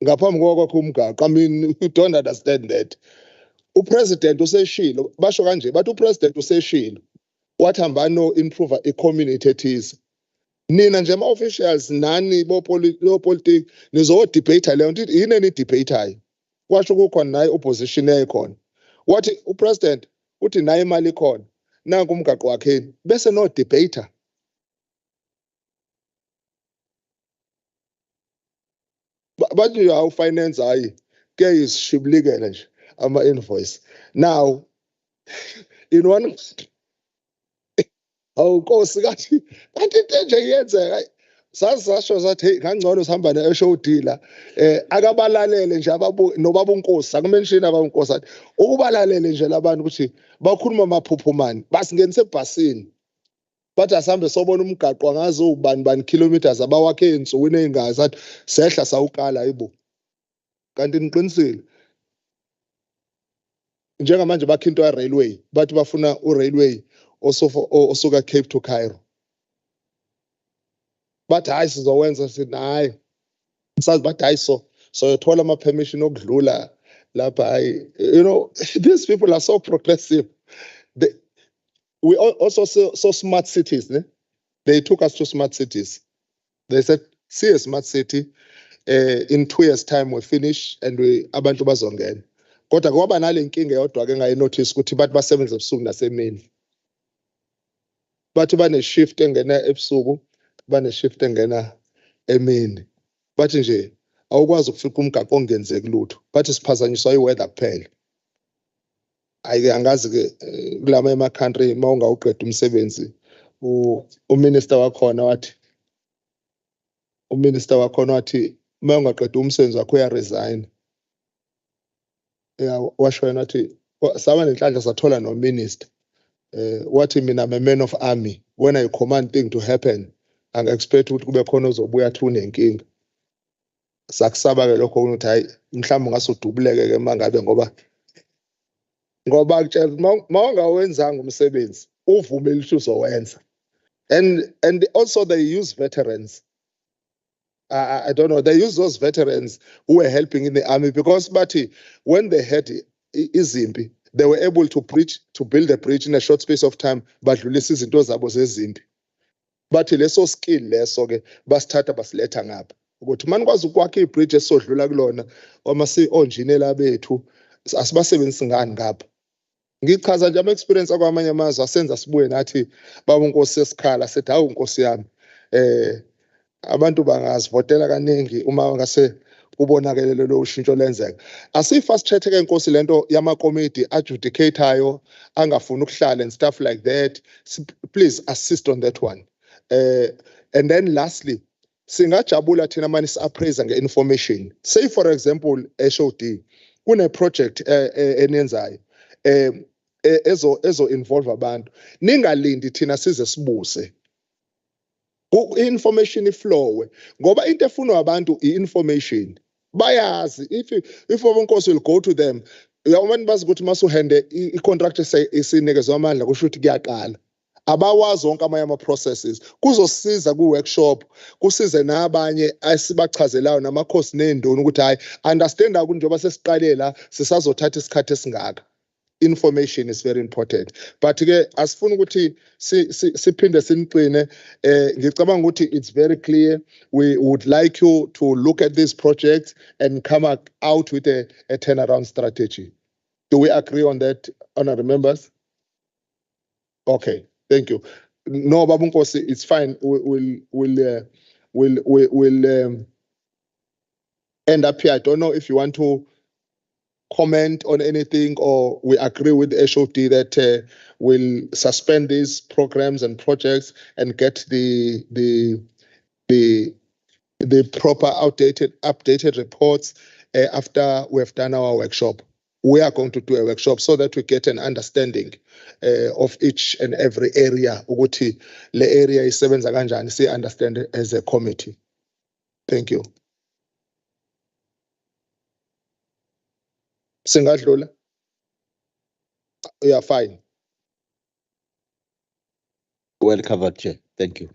ngaphambi kokwakha umgaqo. I mean, you don't understand that. Upresident useshilo basho kanje bathi upresident useshilo wathi hambani no improve i-community ethize. Nina nje ama-officials nani bopolitiki nizo-debate leyo nto yini eni-debate-ayo. Kwasho kukhona naye opposition eyayikhona wathi upresident uthi naye imali ikhona nanku umgaqo wakheni bese no-debater. Bathi hawu finance hayi ke isishibilikele nje ama-invoice. Now in one Nkosi kanti into enje iyenzeka sasho sathi hey kangcono sihamba ne-SHOD la akabalalele nje nobaba uNkosi akumenshini ababa uNkosi athi ukubalalele nje labantu ukuthi bakhuluma amaphuphumani basingenise ebhasini bathi asihambe sobona umgaqo angazi ubani kilometers abawakhe ensukwini ey'ngazi athi sehla sawukala hayibo kanti niqinisile njengamanje bakha into ya-railway bathi bafuna u-railway osuka Cape to Cairo. Bathi hayi sizowenza sithi hayi sazi bathi hayi so yothola ama-permission okudlula lapha hayi. You know, these people are so progressive. We also saw smart cities. They took us to smart cities. They said, see a smart city, in 2 years time we finish and abantu bazongena. Kodwa kwaba nale nkinga yodwa-ke ngayinotice ukuthi bathi basebenza ebusuku nasemini. Bathi bane-shift engena ebusuku, bane-shift engena emini. Bathi nje awukwazi ukufika umgaqo ongenzeki lutho. Bathi siphazanyiswa i-weather kuphela. Ayike angazi-ke kulama ema-country uma ungawuqeda umsebenzi uminister wakhona wathi uma ungaqeda umsebenzi wakho uyaresign. Washo yena wathi saba nenhlanhla sathola no-minister. Wathi mina I'm a man of army. When I command things to happen, angi-expect ukuthi kube khona ozobuya athi unenkinga. Sakusaba-ke lokho ukuthi hayi mhlawumbe ungase udubuleke-ke uma ngabe ngoba ma ungawenzanga umsebenzi uvumile ukuthi uzowenza. And also they use veterans. I don't know. They use those veterans who were helping in the army because, but when they had izimpi, they were able to build a bridge in a short space of time. But releases into zabo zezimpi. But leso skill leso ke basithatha basiletha ngapha. Ukuthi manikwazi ukwakha ibridge esodlula kulona uma onjinela bethu asibasebenzisi ngani ngapha. Ngichaza nje ama-experience akwamanye amazwe asenza sibuye nathi baba uNkosi sesikhala sethi hawu Nkosi yami abantu bangazivotela kaningi uma ngase kubonakele lelo ushintsho lenzeka. Asi-fast chat ke Nkosi lento yamakomiti adjudicateayo angafuni ukuhlala and stuff like that. Please assist on that one. And then lastly, singajabula thina manje si-appraise nge-information. Say for example, HOD kune project enenzayo ezo involve abantu. Ningalindi thina size sibuse. Information iflow ngoba into efunwa abantu i-information. Bayazi if uNkosi will go to them, abantu bazi ukuthi masuhende i-contract isinikezwe amandla kusho ukuthi kuyaqala. Abawazi zonke amanye ama-processes kuzosiza ku-workshop kusize nabanye asibachazelayo namakhosi nendoni ukuthi hayi understand ukuthi njengoba sesiqale la sisazothatha isikhathi esingaka. Information is very important, but ke asifuna ukuthi siphinde siniqine. Ngicabanga ukuthi it's very clear. We would like you to look at this project and come out with a turnaround strategy. Do we agree on that, honorable members? Okay, thank you. No, Baba Nkosi, it's fine. We'll end up here. I don't know if you want to comment on anything, or we agree with the HOD that we'll suspend these programs and projects and get the proper updated reports after we have done our workshop. We are going to do a workshop so that we get an understanding of each and every area. Ukuthi le area isebenza kanjani, see understand it as a committee. Thank you. Singadlula? Yeah, fine. Well covered, Chair. Thank you.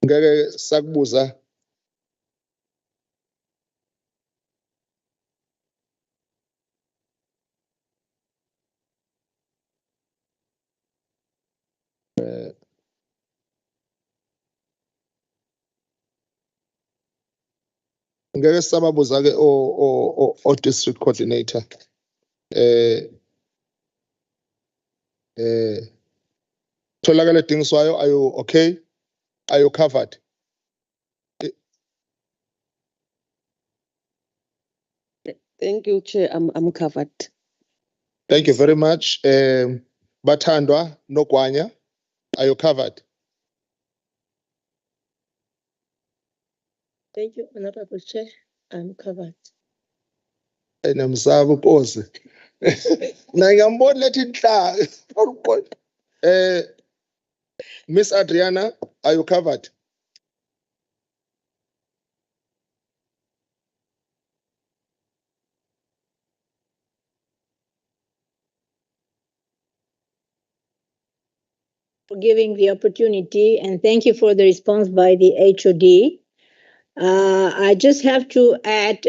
Ngeke sakubuza. Ngeke sababuza ke o district coordinator. Tholakala Dingiswayo, are you okay? Are you covered? Thank you, Chair. I'm covered. Thank you very much. Bathandwa Nogwanya, are you covered? Thank you, Honorable Chair. I'm covered. Namzaba pose. Na ngiyambona lethi inhla. Miss Adriana, are you covered? For giving the opportunity, and thank you for the response by the HOD. I just have to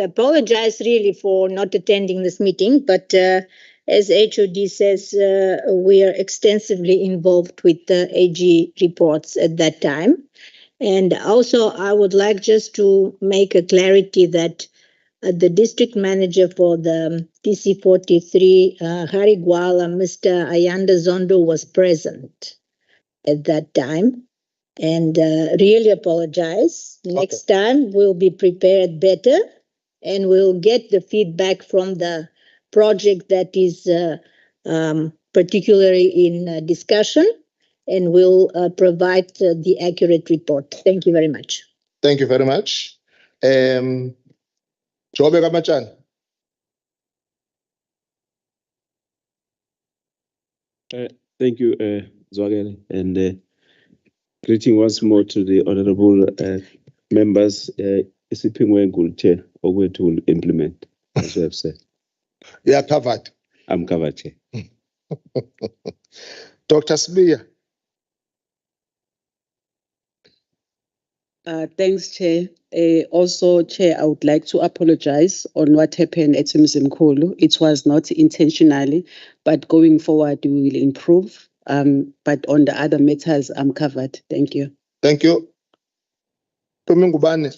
apologize really for not attending this meeting, but as HOD says, we are extensively involved with the AG reports at that time. And also, I would like just to make a clarity that the district manager for the TC43, Harigwala, Mr. Ayanda Zondo, was present at that time. And really apologize. Next time we'll be prepared better, and we'll get the feedback from the project that is particularly in discussion, and we'll provide the accurate report. Thank you very much. Thank you very much. Jobe Kamachan. Thank you, Zwagele, and greeting once more to the honorable members. Isipingwe Ngulche, or to implement, as you have said. You are covered. I'm covered, Chair. Dr. Sbiya. Thanks, Chair. Also, Chair, I would like to apologize on what happened at uMzimkhulu. It was not intentionally, but going forward, we will improve. But on the other matters, I'm covered. Thank you. Thank you. Tumi ngubani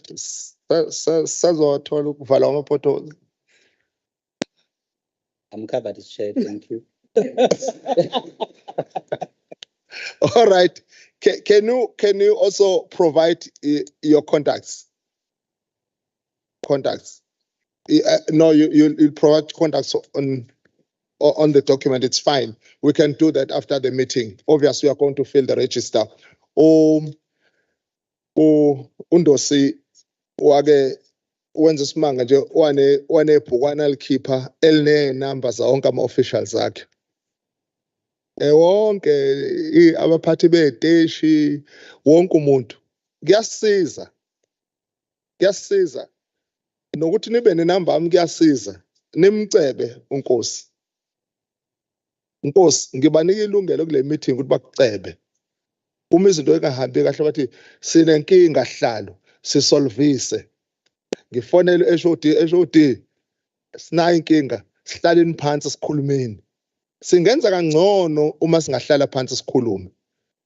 sazothola ukuvala ama-potholes. I'm covered, Chair. Thank you. All right. Can you also provide your contacts? No, you provide contacts on the document. It's fine. We can do that after the meeting. Obviously, we are going to fill the register. Undosi wake wenza isimanga nje wanebhukwana alikhipha elineenamba zawonke ama-officials akhe. Wonke abaphathi beteshi wonke umuntu kuyasiza nokuthi nibe nenamba yami kuyasiza nimcebe uNkosi ngibanika ilungelo kule meeting ukuthi bakucebe uma izinto engahambi kahle bathi sinenkinga hlalo sisolvise ngifonele HOD sinayo inkinga sihlaleni phansi sikhulumeni singenza kangcono uma singahlala phansi sikhulume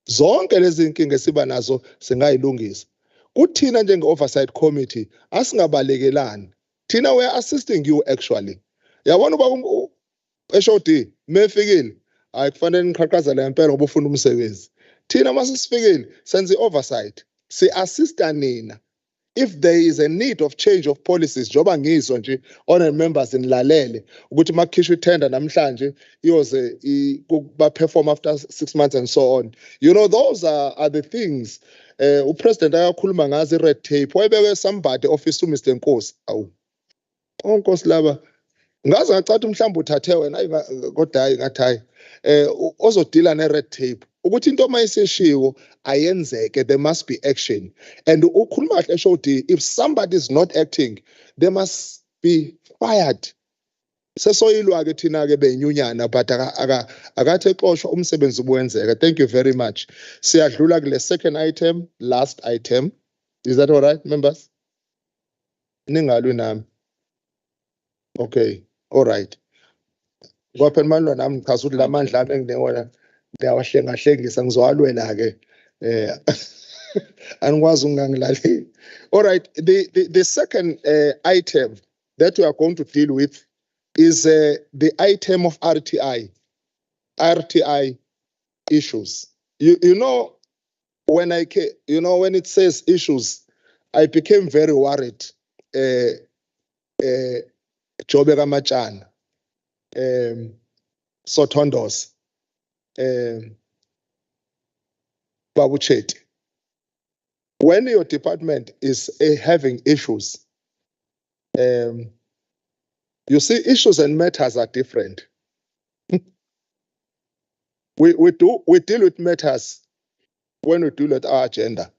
zonke lezi inkinga esiba nazo singayilungisa kuthina njenge-oversight committee asingabalekelani thina we are assisting you actually yabona uba HOD mefikile hayi kufanele niqhaqhazele ngempela ngoba ufuna umsebenzi thina masisifikile senze i-oversight si-assista nina if there is a need of change of policies njoba ngizwa nje honorable members nilalele ukuthi makukhishwa itender namhlanje iyoze ba-perform after 6 months and so on, you know, those are the things upresident akakhuluma ngazo i-red tape wayebeke somebody office uMr Nkosi Nkosi laba ngaze ngacathi mhlawumbe uthathe wena kodwa hayi ngathi hayi ozodila ne-red tape ukuthi into mayiseshiwo ayenzeke, there must be action. And ukhuluma kahle HOD, if somebody is not acting they must be fired. Sesoyilwa ke thina ke benyunyana but akathe xoshwa umsebenzi ubuwenzeka. Thank you very much. Siyadlula kule second item, last item. Is that all right, members? Ningalwi nami. Okay, all right. Ngophe manlo nami chaza ukuthi lamandla ami enginewona ngiyawahlengahlengisa ngizowalwela ke angikwazi ungangilaleli. All right, the second item that we are going to deal with is the item of RTI issues. You know, when when it says issues, I became very worried. Jobe Kamachana, Sotondos, Babuchet. When your department is having issues, you see, issues and matters are different. We deal with matters when we deal with our agenda,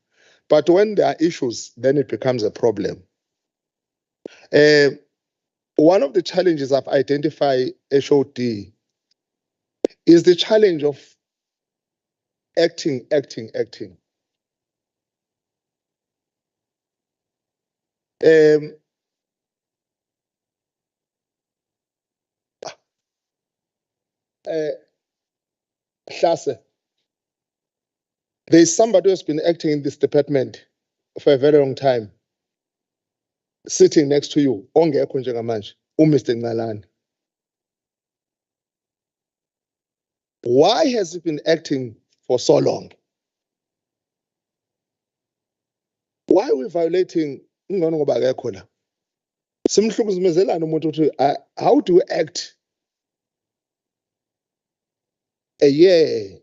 but when there are issues, then it becomes a problem. One of the challenges I've identified HOD is the challenge of acting. Hlase, there is somebody who has been acting in this department for a very long time, sitting next to you, ongekho njengamanje, uMr Ngalani. Why has he been acting for so long? Why are we violating ngoba akekho la? Simhlukumezelana umuntu ukuthi how do we act a year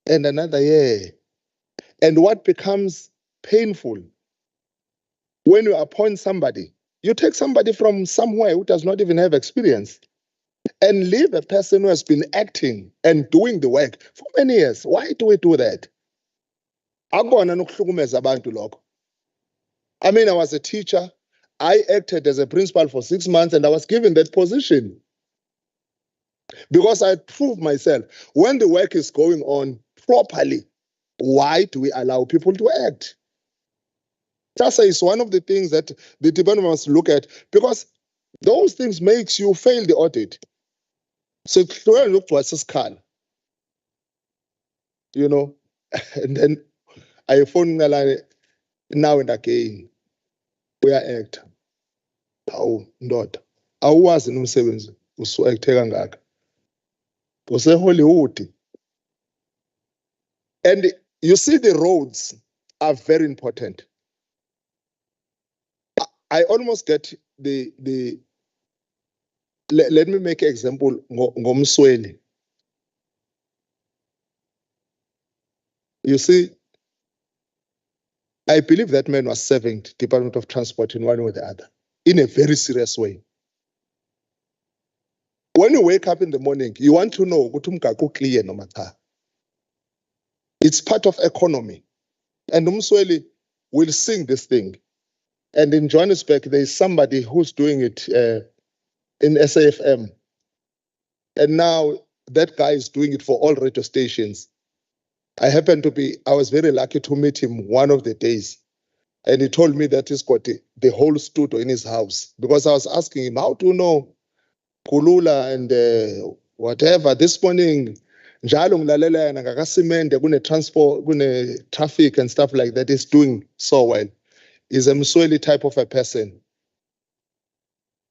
and another year? And what becomes painful when you appoint somebody, you take somebody from somewhere who does not even have experience and leave a person who has been acting and doing the work for many years. Why do we do that? Akubona nokuhlukumeza abantu lokho. I mean, I was a teacher. I acted as a principal for 6 months and I was given that position because I proved myself. When the work is going on properly, why do we allow people to act? Just say it's one of the things that the department must look at, because those things makes you fail the audit. So look what's a you know, and then I phone now and again. We are act. Awu ndoda. Awuwazi nomsebenzi usu-acte kangaka. Use-Hollywood. And you see, the roads are very important. I almost get the let me make an example ngomsweni. You see, I believe that man was serving the Department of Transport in one way or the other, in a very serious way. When you wake up in the morning, you want to know clear no matter. It's part of economy. And Umsweli will sing this thing. And in Johannesburg, there is somebody who's doing it in SAFM. And now that guy is doing it for all radio stations. I was very lucky to meet him one of the days. And he told me that he's got the whole studio in his house. Because I was asking him, how do you know Kulula and whatever? This morning, njalo ngilalela yena ngakasimende transport, traffic and stuff like that. He's doing so well. He's a Msweli type of a person.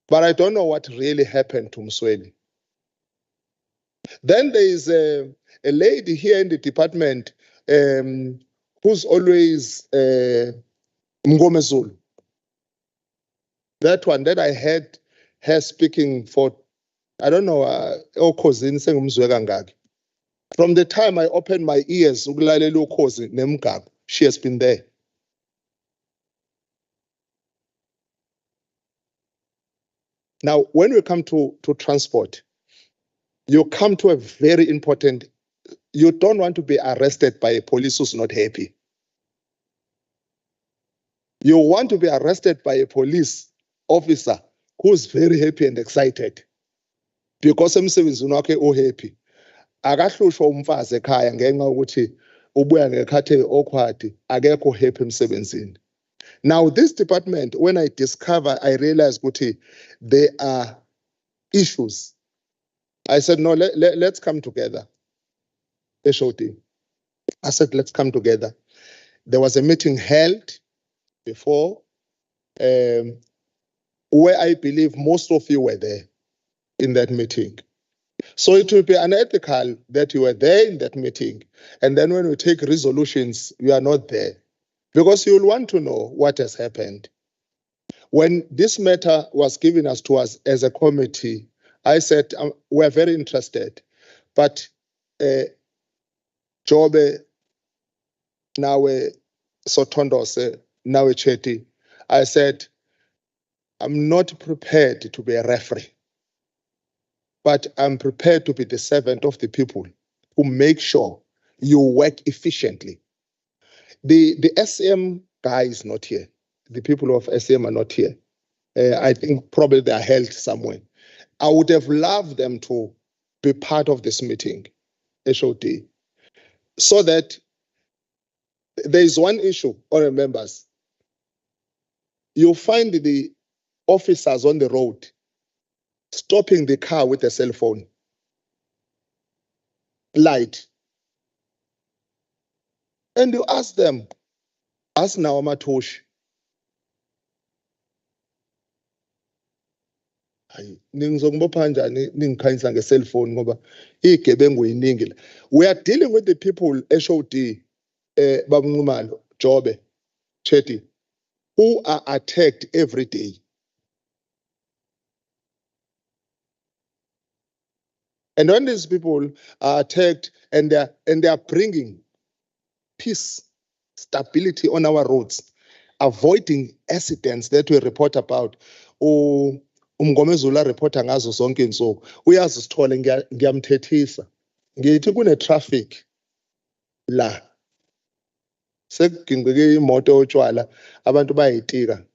But I don't know what really happened to Msweli. Then there is a lady here in the department who's always Mngomezulu. That one that I heard her speaking for, I don't know, Okozini sengumzwe kangaki. From the time I opened my ears, she has been there. Now, when we come to transport, you come to a very important, you don't want to be arrested by a police who's not happy. You want to be arrested by a police officer who's very happy and excited. Because emsebenzini wakhe happy. Akahlushwa umfazi ekhaya ngenxa ukuthi ubuya ngekhathi awkward, akekho happy emsebenzini. Now this department, when I realized ukuthi there are issues. I said, no, let's come together. I said, let's come together. There was a meeting held before where I believe most of you were there in that meeting. So it will be unethical that you were there in that meeting. And then when we take resolutions, you are not there. Because you'll want to know what has happened. When this matter was given to us as a committee, I said, we're very interested. But Jobe, nawe Sotondose, nawe Cheti, I said, I'm not prepared to be a referee, but I'm prepared to be the servant of the people who make sure you work efficiently. The SM guy is not here. The people of SM are not here. I think probably they are held somewhere. I would have loved them to be part of this meeting, HOD, so that there is one issue, honorable members. You find the officers on the road stopping the car with a cell phone light. And you ask them, ask Naoma Tosh, we are dealing with the people, HOD, Babungumalo, Jobe, Chetty, who are attacked every day. And when these people are attacked and they are bringing peace, stability on our roads, avoiding accidents that we report about, uMngomezulu reporta ngazo zonke insuku uyazisithola ngiyamthethisa ngithi kune traffic la sekugingqike imoto otshwala abantu bayitika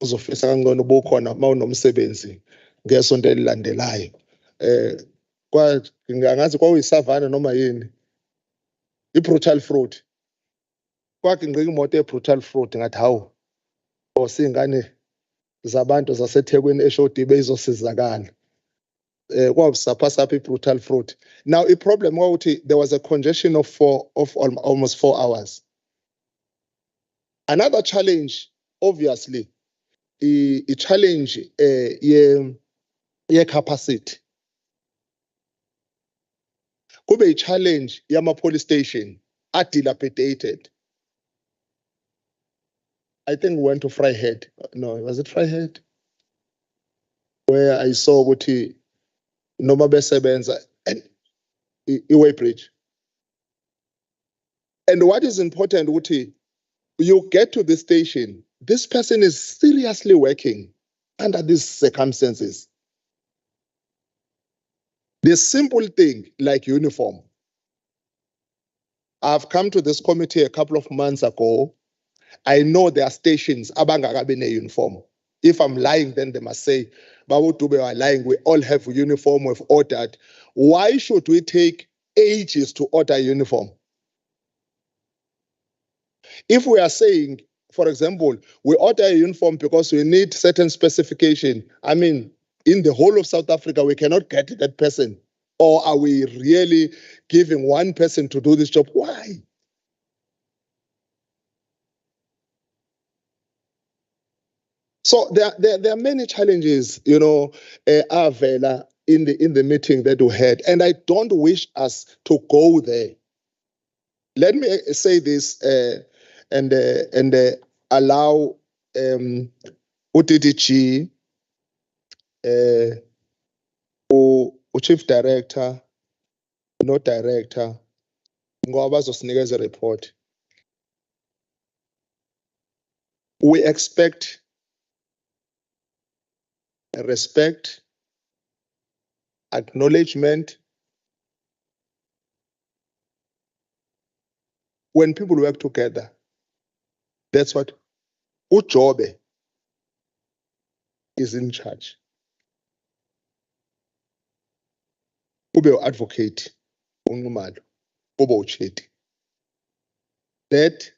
uzofisa kangcono bukhona mawunomsebenzi ngesonto elilandelayo ngingazi kwakuyisavana noma yini i-brutal fraud kwakugingqike imoto e-brutal fraud ngathi hawu singane zabantu zaseThekwini eShodi bezosizakala. Kwabusapasa brutal fruit. Now the problem was there was a congestion of almost 4 hours. Another challenge, obviously, a challenge capacity. Could be a challenge yama police station are dilapidated. I think we went to Fryhead. No, was it Fryhead? Where I saw what he Noma Besebenza and Iwe Bridge. And what is important, Uti, you get to the station, this person is seriously working under these circumstances. The simple thing like uniform. I've come to this committee a couple of months ago. I know there are stations abangakabine uniform. If I'm lying, then they must say, Babu Dube are lying. We all have a uniform we've ordered. Why should we take ages to order a uniform? If we are saying, for example, we order a uniform because we need certain specification, I mean, in the whole of South Africa, we cannot get that person. Or are we really giving one person to do this job? Why? So there are many challenges, Avela in the meeting that we had, and I don't wish us to go there. Let me say this and allow UDDG, Chief Director, no Director, ngoba bazosinikeza a report. We expect respect, acknowledgement. When people work together, that's what uJobe is in charge. Ube advocate, unqumalo, ube ucheti. That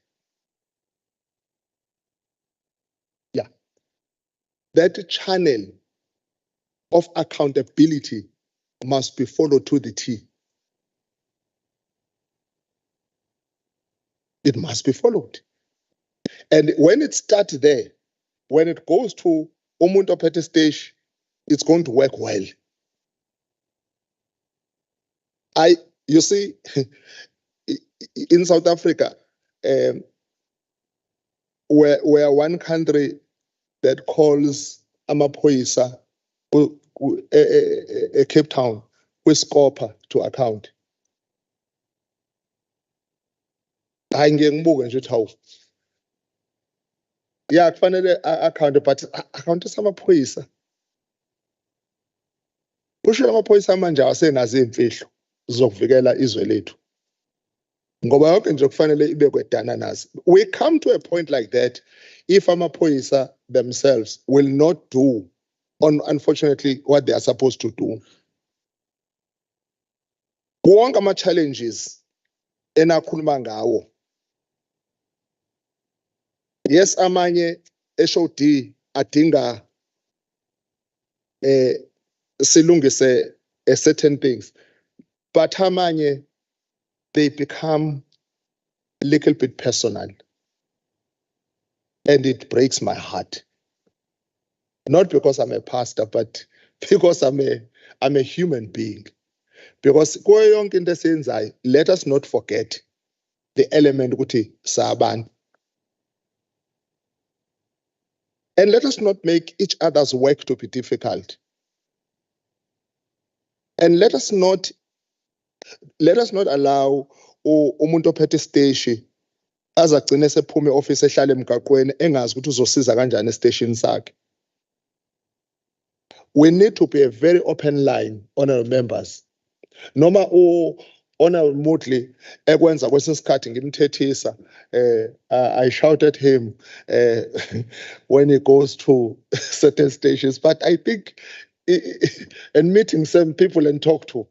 channel of accountability must be followed to the T. It must be followed. And when it starts there, when it goes to umuntu ophethe stage, it's going to work well. You see, in South Africa, we're one country that calls amaphoyisa Cape Town with scoper to account. Hayi ngeke ngibuke nje hawu. Yeah, kufanele account but account samaphoyisa. Usho amaphoyisa manje asenazo imfihlo zokuvikela izwe lethu. Ngoba yonke nje kufanele ibekwe dana nazi. We come to a point like that if amaphoyisa themselves will not do unfortunately what they are supposed to do. Wonke ama challenges enakhuluma ngawo. Yes, amanye HOD adinga silungise certain things, but amanye they become a little bit personal, and it breaks my heart. Not because I'm a pastor, but because I'm a human being. Because kuyo yonke into esiyenzayo, let us not forget the element ukuthi sabantu. And let us not make each other's work to be difficult. And let us not allow umuntu ophethe station azagcina sephume office ehlala emgaqweni engazi ukuthi uzosiza kanjani estation sakhe. We need to be a very open line, honorable members. Noma Honorable Mutli ekwenza kwesinye isikhathi ngimthethisa, I shout at him when he goes to certain stations, but I think and meeting some people and talk to,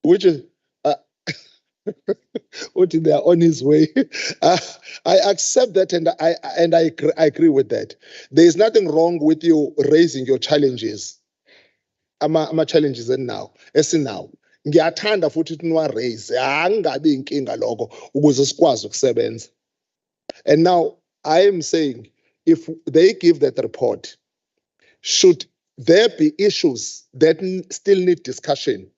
which is they are on his way. I accept that, and I agree with that. There is nothing wrong with you raising your challenges. Ama challenges now. Now. Ngiyathanda futhi ukuthi niwa raise. Angabi inkinga lokho ukuze sikwazi ukusebenza. And now I am saying, if they give that report, should there be issues that still need discussion?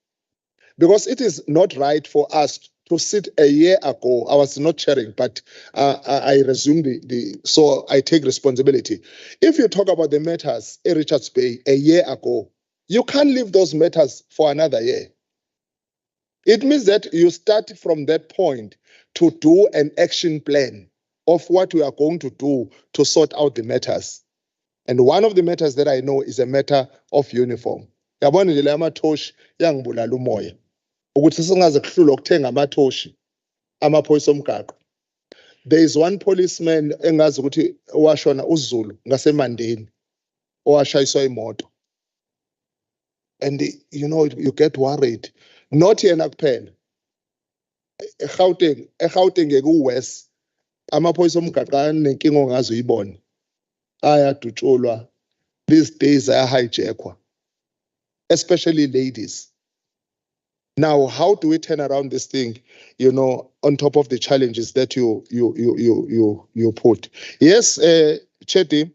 Because it is not right for us to sit a year ago. I was not chairing, but I resume so I take responsibility. If you talk about the matters in Richards Bay a year ago, you can't leave those matters for another year. It means that you start from that point to do an action plan of what we are going to do to sort out the matters. And one of the matters that I know is a matter of uniform. Yabona nje amathoshi yangibulala umoya. Ukuthi singaze kuhlula ukuthenga amathoshi amaphoyisa omgaqo. There is one policeman engazi ukuthi washona uZulu ngaseMandeni owashayiswa imoto. And you get worried. Not yena kuphela. eGauteng ngekuwest amaphoyisa omgaqo anenkinga ongaze uyibone. Ayadutshulwa. These days hijackwa, especially ladies. Now, how do we turn around this thing, on top of the challenges that you put? Yes, Chetty,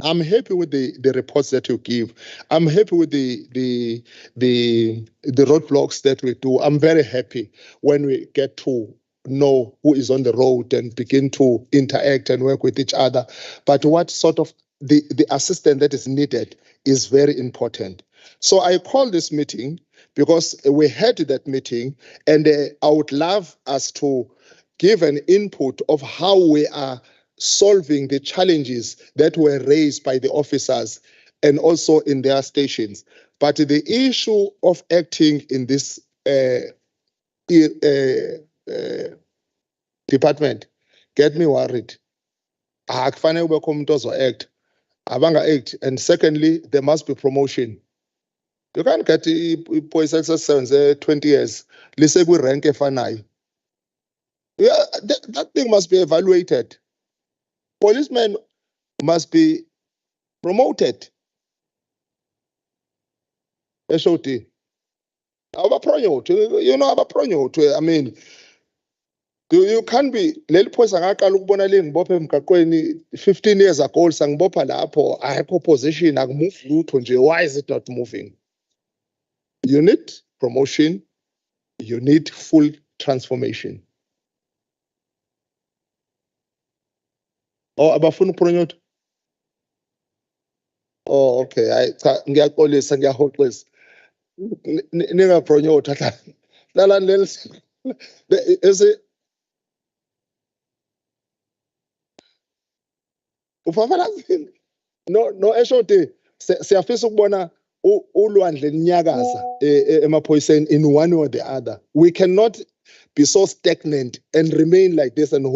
I'm happy with the reports that you give. I'm happy with the roadblocks that we do. I'm very happy when we get to know who is on the road and begin to interact and work with each other. But what sort of the assistance that is needed is very important. So I call this meeting because we had that meeting, and I would love us to give an input of how we are solving the challenges that were raised by the officers and also in their stations. But the issue of acting in this department get me worried. Akufanele kube khona umuntu ozo-act, abanga act. And secondly, there must be promotion. You can't get police access 20 years. Lise kwi-rank efanayo. Yeah, that thing must be evaluated. Policemen must be promoted. SOT. Abapronyotwe. I mean, you can't be leli phoyisa ngaqala ukubona lengibopha emgaqweni 15 years ago sangibopha lapho ayikho position akumove lutho nje. Why is it not moving? You need promotion. You need full transformation. Oh, abafuna upronyotha. Oh, okay. Ngiyaxolisa ngiyahoxisa. Ningapronyotha hlala leli. Ufafalazini. No SOT siyafisa ukubona ulwandle linyakaza emaphoyiseni in one or the other. We cannot be so stagnant and remain like this and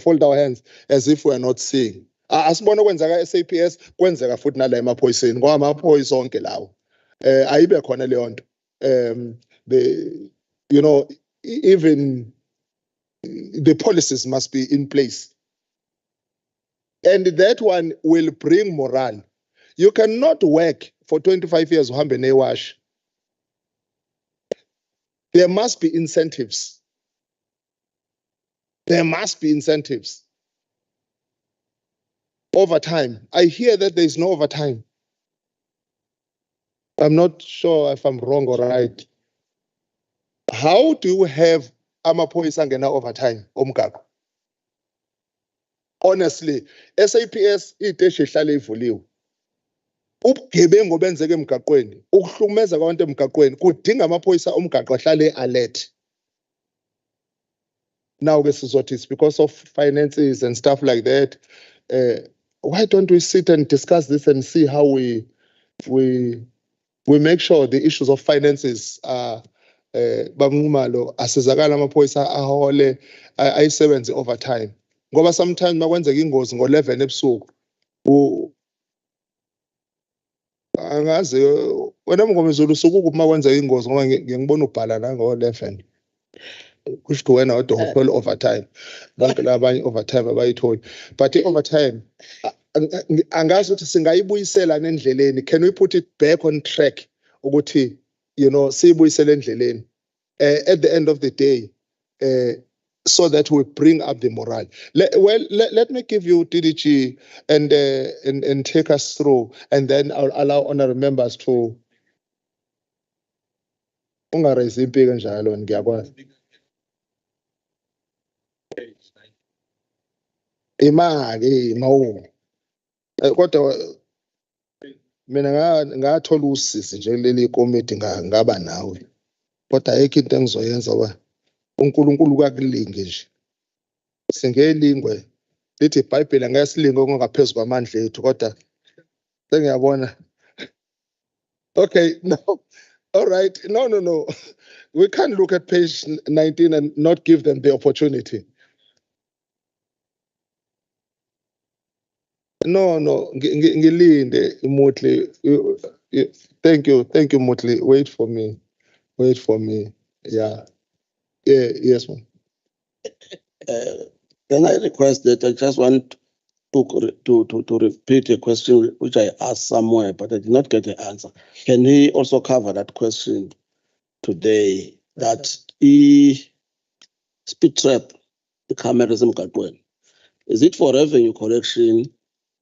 fold our hands as if we are not seeing. Asibona kwenzeka SAPS kwenzeka futhi nala emaphoyiseni ngoba amaphoyisa onke lawo ayibe khona leyo nto. Even the policies must be in place, and that one will bring morale. You cannot work for 25 years uhambe newash. There must be incentives. There must be incentives. Overtime. I hear that there is no overtime. I'm not sure if I'm wrong or right. How do you have amaphoyisa angena overtime omgaqo? Honestly, SAPS iteshi ihlale ivuliwe. Ubugebengu obenzeke emgaqweni, ukuhlumeza kwabantu emgaqweni kudinga amaphoyisa omgaqo ahlale alert. Now it's because of finances and stuff like that. Why don't we sit and discuss this and see how we make sure the issues of finances are bamumalo asizakala amaphoyisa ahole ayisebenze overtime. Ngoba sometimes makwenzeka ingozi ngo-11 ebusuku angazi wena mngomezulu usuku kuphi makwenzeka ingozi ngoba ngiyangibona ubhala la ngo-11. kusho wena kodwa uthola overtime bonke labanye overtime abayitholi but i-overtime angazi ukuthi singayibuyisela nendleleni. Can we put it back on track ukuthi siyibuyisele endleleni at the end of the day so that we bring up the morale. Let me give you DDG and take us through, and then I'll allow honorable members to ungaraise impiko njalo ngiyakwazi. Imali mawu kodwa mina ngathola usisi nje leli committee ngaba nawe kodwa ayikho into engizoyenza wa uNkulunkulu kakulinge nje singelingwe lithi iBhayibheli angasilinge ongaphezulu kwamandla ethu kodwa sengiyabona. Okay, no. All right. No. We can't look at page 19 and not give them the opportunity. No, ngilinde Mutli. Thank you, Mutli. Wait for me. Yeah. Yes, ma'am. Can I request that I just want to repeat a question which I asked somewhere, but I did not get the answer. Can he also cover that question today? That speed trap, the cameras is it for revenue collection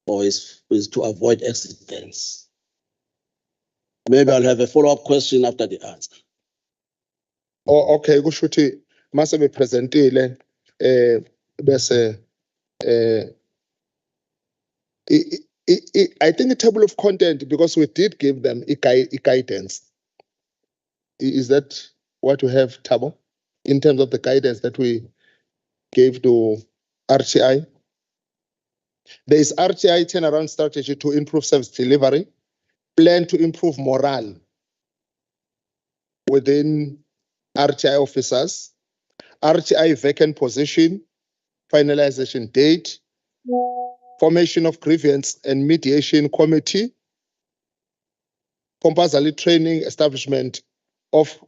or is to avoid accidents? Maybe I'll have a follow-up question after the answer. Oh, okay. Kusho ukuthi mase bepresentile bese I think a table of content, because we did give them a guidance. Is that what we have, Thabo, in terms of the guidance that we gave to RTI? There is RTI turnaround strategy to improve service delivery, plan to improve morale within RTI officers, RTI vacant position, finalization date, formation of grievance and mediation committee, compulsory training, establishment of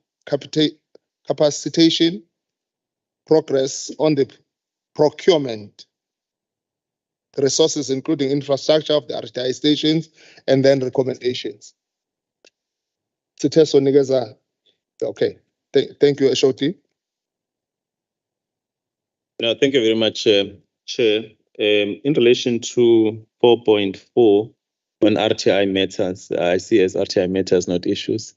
capacitation, progress on the procurement, resources including infrastructure of the RTI stations, and then recommendations. Okay, thank you, Ashoti. No, thank you very much, Chair. In relation to 4.4 on RTI matters, I see as RTI matters, not issues.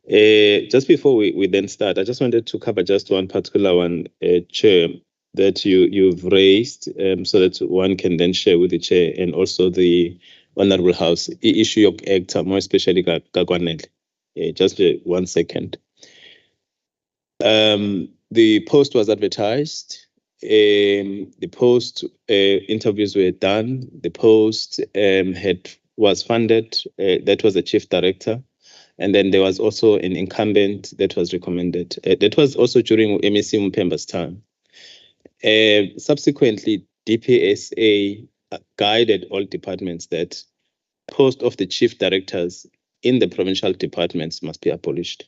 Just before we then start, I just wanted to cover just one particular one, Chair, that you've raised, so that one can then share with the Chair and also the Honourable House. The issue of ACTA, more especially Kagwanel. Just 1 second. The post was advertised. The post interviews were done. The post was funded. That was the chief director, and then there was also an incumbent that was recommended. That was also during MEC Mpemba's time. Subsequently, DPSA guided all departments that post of the chief directors in the provincial departments must be abolished.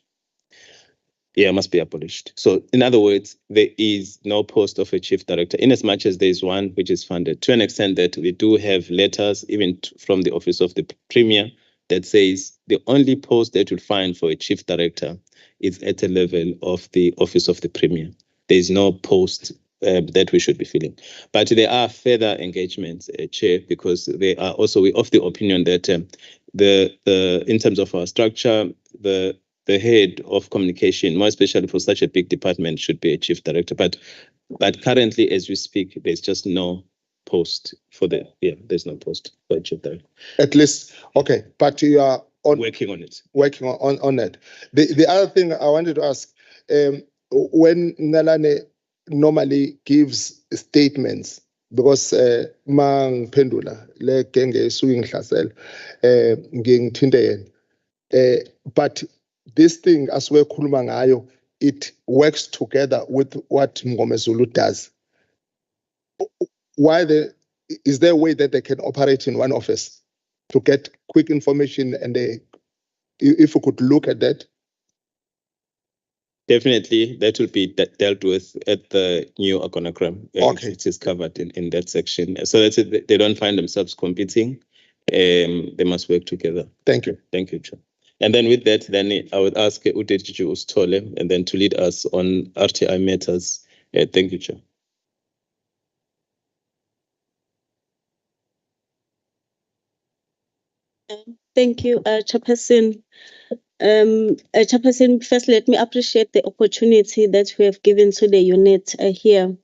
Yeah, must be abolished. So, in other words, there is no post of a chief director, in as much as there is one which is funded, to an extent that we do have letters, even from the office of the Premier, that says the only post that you'll find for a chief director is at a level of the office of the Premier. There is no post that we should be filling. But there are further engagements, Chair, because they are also of the opinion that in terms of our structure, the head of communication, more especially for such a big department, should be a chief director. But currently, as we speak, there's just no post for there's no post for a chief director. At least, okay, but you are working on it. Working on it. The other thing I wanted to ask, when Ngalane normally gives statements, because mang pendula le genge swing hlasel ngingithinte yena, but this thing as we khuluma ngayo, it works together with what uMzimkhulu does. Is there a way that they can operate in one office to get quick information? And if we could look at that. Definitely, that will be dealt with at the new organogram. Okay. It is covered in that section. So that's it. They don't find themselves competing. They must work together. Thank you. Thank you, Chair. And then with that, then I would ask Udetiju Ustole and then to lead us on RTI matters. Thank you, Chair. Thank you, Chairperson. Chairperson, first let me appreciate the opportunity that we have given to the unit here.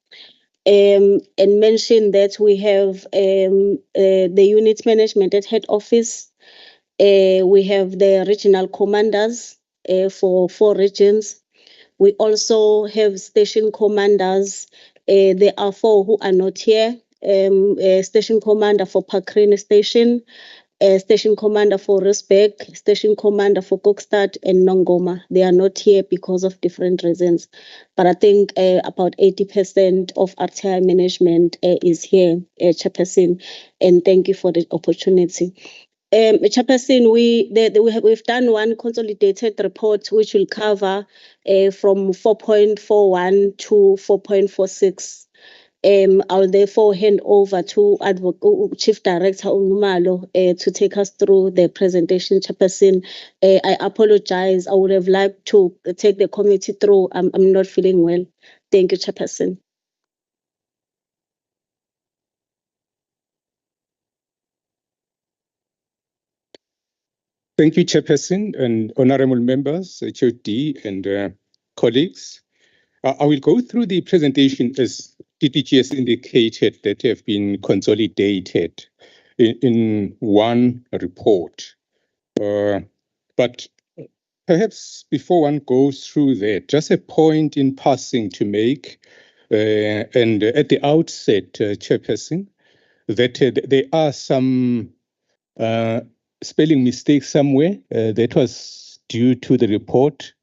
And mention that we have the unit management at head office. We have the regional commanders for 4 regions. We also have station commanders. There are 4 who are not here. Station commander for Pakrine Station, station commander for Rosberg, station commander for Kokstad and Nongoma. They are not here because of different reasons. But I think about 80% of RTI management is here, Chairperson, and thank you for the opportunity. Chairperson, we've done one consolidated report which will cover from 4.41 to 4.46. I'll therefore hand over to Chief Director Umalo to take us through the presentation, Chairperson. I apologize. I would have liked to take the committee through. I'm not feeling well. Thank you, Chairperson. Thank you, Chairperson and honorable members, HOD and colleagues. I will go through the presentation as DTG has indicated that have been consolidated in one report. But perhaps before one goes through that, just a point in passing to make, and at the outset, Chairperson, that there are some spelling mistakes somewhere that was due to the report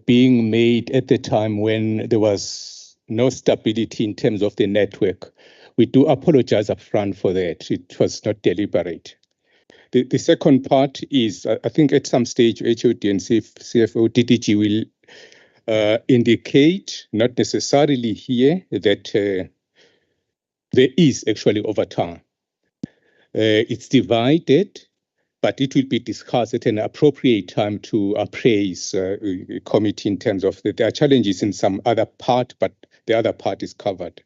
being made at the time when there was no stability in terms of the network. We do apologize upfront for that. It was not deliberate. The second part is, I think at some stage, HOD and CFO DDG will indicate, not necessarily here, that there is actually overtime. It's divided, but it will be discussed at an appropriate time to appraise the committee in terms of there are challenges in some other part, but the other part is covered.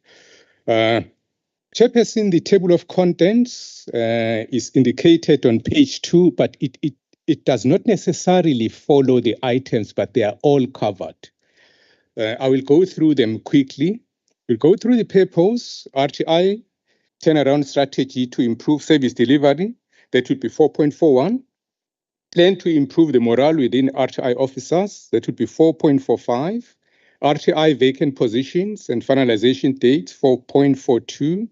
Chairperson, the table of contents is indicated on page 2, but it does not necessarily follow the items, but they are all covered. I will go through them quickly. We'll go through the purpose, RTI, turnaround strategy to improve service delivery. That would be 4.41. Plan to improve the morale within RTI officers. That would be 4.45. RTI vacant positions and finalization dates, 4.42.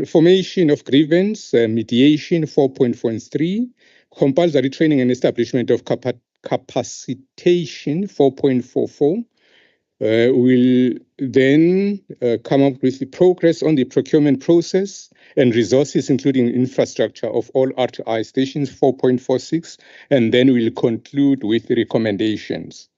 Formation of grievance, mediation, 4.43. Compulsory training and establishment of capacitation, 4.44. We'll then come up with the progress on the procurement process and resources, including infrastructure of all RTI stations, 4.46, and then we'll conclude with the recommendations.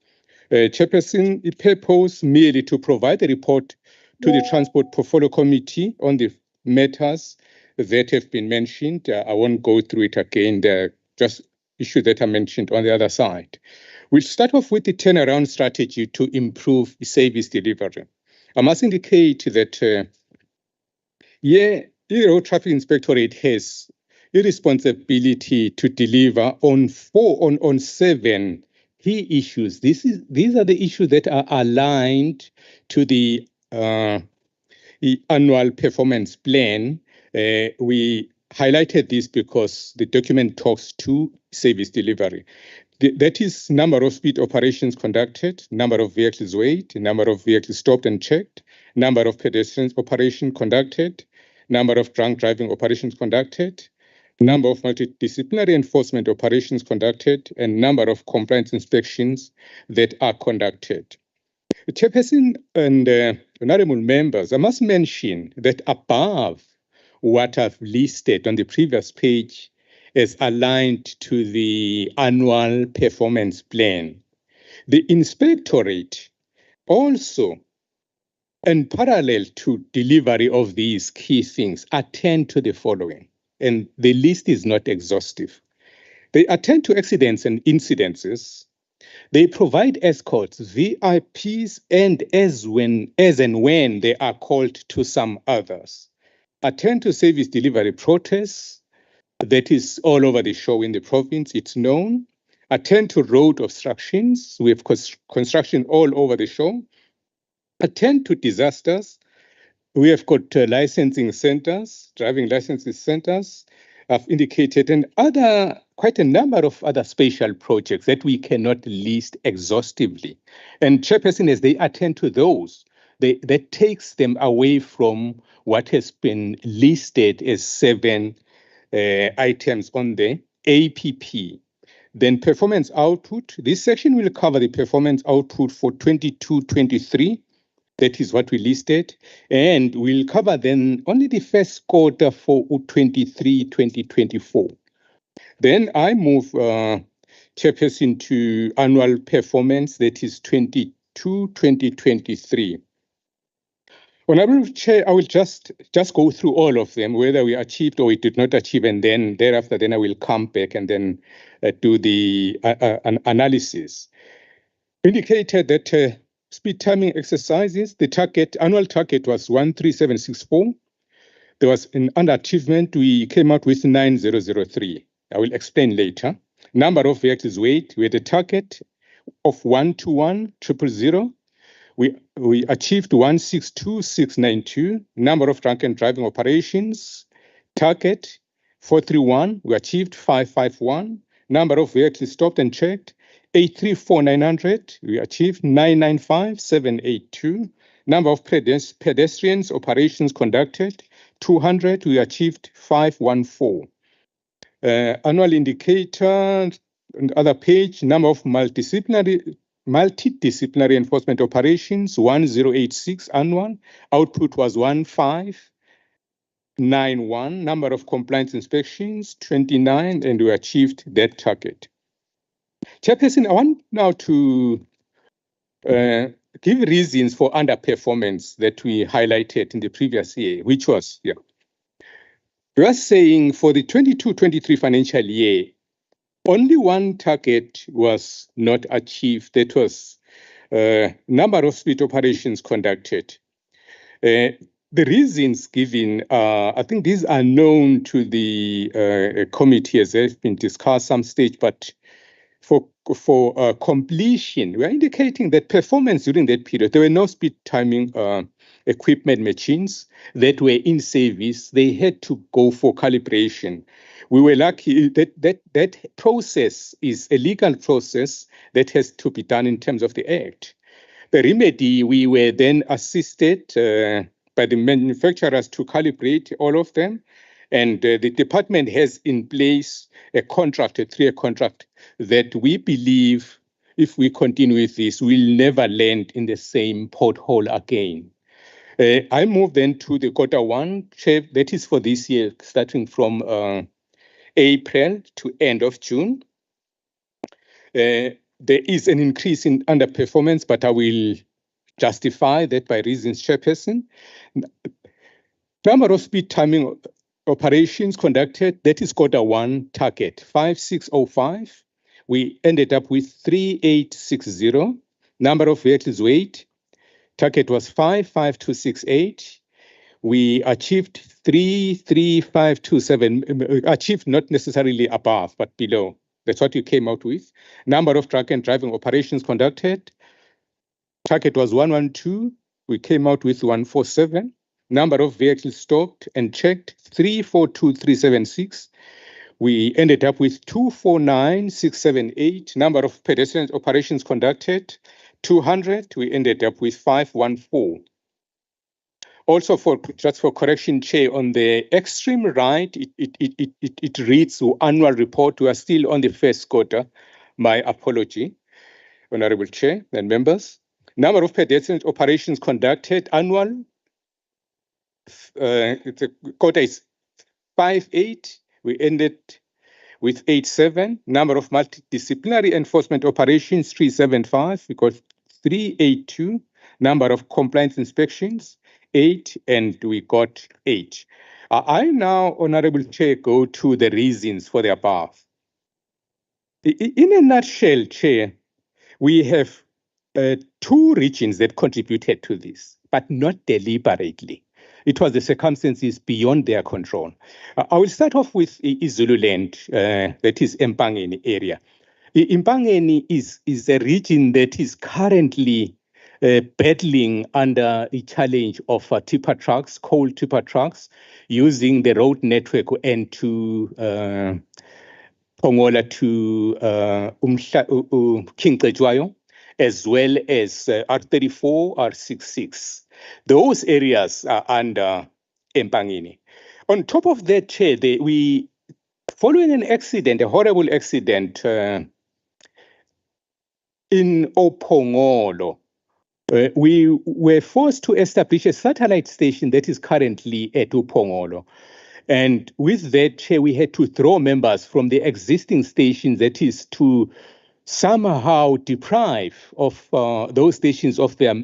Chairperson, the purpose merely to provide a report to the Transport Portfolio Committee on the matters that have been mentioned. I won't go through it again. They're just issues that are mentioned on the other side. We'll start off with the turnaround strategy to improve service delivery. I must indicate that the Road Traffic Inspectorate has a responsibility to deliver on 7 key issues. These are the issues that are aligned to the annual performance plan. We highlighted this because the document talks to service delivery. That is number of speed operations conducted, number of vehicles weighed, number of vehicles stopped and checked, number of pedestrians operation conducted, number of drunk driving operations conducted, number of multidisciplinary enforcement operations conducted, and number of compliance inspections that are conducted. Chairperson and honorable members, I must mention that above what I've listed on the previous page is aligned to the annual performance plan. The inspectorate Also, in parallel to delivery of these key things, attend to the following, and the list is not exhaustive. They attend to accidents and incidences. They provide escorts, VIPs, and as and when they are called to some others. Attend to service delivery protests, that is all over the show in the province, it's known. Attend to road obstructions, we have construction all over the show. Attend to disasters, we have got licensing centers, driving licensing centers, I've indicated, and quite a number of other special projects that we cannot list exhaustively. And Chairperson, as they attend to those, that takes them away from what has been listed as 7 items on the APP. Then performance output. This section will cover the performance output for 22-23. That is what we listed. And we'll cover then only the first quarter for 23-2024. Then I move Chairperson to annual performance, that is 22-2023. Honorable Chair, I will just go through all of them, whether we achieved or we did not achieve, and then thereafter, then I will come back and then do the analysis. Indicated that speed timing exercises, the annual target was 13764. There was an underachievement. We came out with 9003. I will explain later. Number of vehicles weight, we had a target of 121,000. We achieved 162,692. Number of drunken driving operations, target 431. We achieved 551. Number of vehicles stopped and checked, 834,900. We achieved 995,782. Number of pedestrians operations conducted, 200. We achieved 514. Annual indicator, on the other page, number of multidisciplinary enforcement operations, 1086 annual. Output was 1591. Number of compliance inspections, 29, and we achieved that target. Chairperson, I want now to give reasons for underperformance that we highlighted in the previous year, which was, we are saying for the 22-23 financial year, only one target was not achieved. That was number of speed operations conducted. The reasons given, I think these are known to the committee as they've been discussed some stage, but for completion, we are indicating that performance during that period, there were no speed timing equipment machines that were in service. They had to go for calibration. We were lucky that process is a legal process that has to be done in terms of the Act. The remedy, we were then assisted by the manufacturers to calibrate all of them. And the department has in place a 3-year contract that we believe if we continue with this, we'll never land in the same pothole again. I move then to the quarter one, Chair, that is for this year, starting from April to end of June. There is an increase in underperformance, but I will justify that by reasons, Chairperson. Number of speed timing operations conducted, that is quarter one target, 5605. We ended up with 3860. Number of vehicles weight, target was 55268. We achieved 33527, achieved not necessarily above, but below. That's what we came out with. Number of truck and driving operations conducted, target was 112. We came out with 147. Number of vehicles stopped and checked, 342,376. We ended up with 249,678. Number of pedestrian operations conducted, 200. We ended up with 514. Also, just for correction, Chair, on the extreme right, it reads annual report. We are still on the first quarter. My apology, Honorable Chair and members. Number of pedestrian operations conducted, annual. The quarter is 58. We ended with 87. Number of multidisciplinary enforcement operations, 375. We got 382. Number of compliance inspections, 8, and we got 8. I now, Honorable Chair, go to the reasons for the above. In a nutshell, Chair, we have 2 regions that contributed to this, but not deliberately. It was the circumstances beyond their control. I will start off with Zululand, that is Empangeni area. Empangeni is a region that is currently battling under the challenge of tipper trucks, coal tipper trucks, using the road network and to Phongola to King Cetshwayo, as well as R34, R66. Those areas are under Empangeni. On top of that, Chair, following an accident, a horrible accident in Phongola, we were forced to establish a satellite station that is currently at Phongola. And with that, Chair, we had to throw members from the existing stations, that is to somehow deprive of those stations of their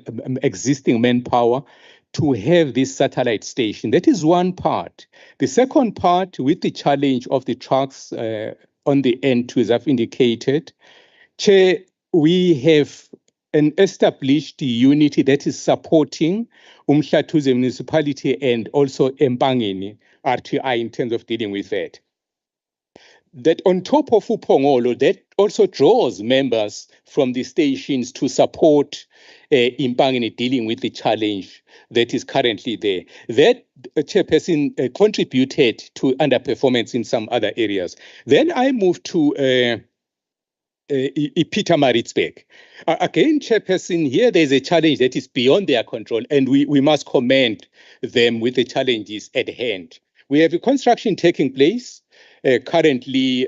existing manpower to have this satellite station. That is one part. The second part, with the challenge of the trucks on the N2, as I've indicated, Chair, we have an established unity that is supporting Umhlabuyalingana Municipality and also Empangeni RTI in terms of dealing with that. That on top of Phongola, that also draws members from the stations to support Empangeni dealing with the challenge that is currently there. That Chairperson contributed to underperformance in some other areas. Then I moved to Pietermaritzburg. Again, Chairperson, here there's a challenge that is beyond their control, and we must commend them with the challenges at hand. We have a construction taking place currently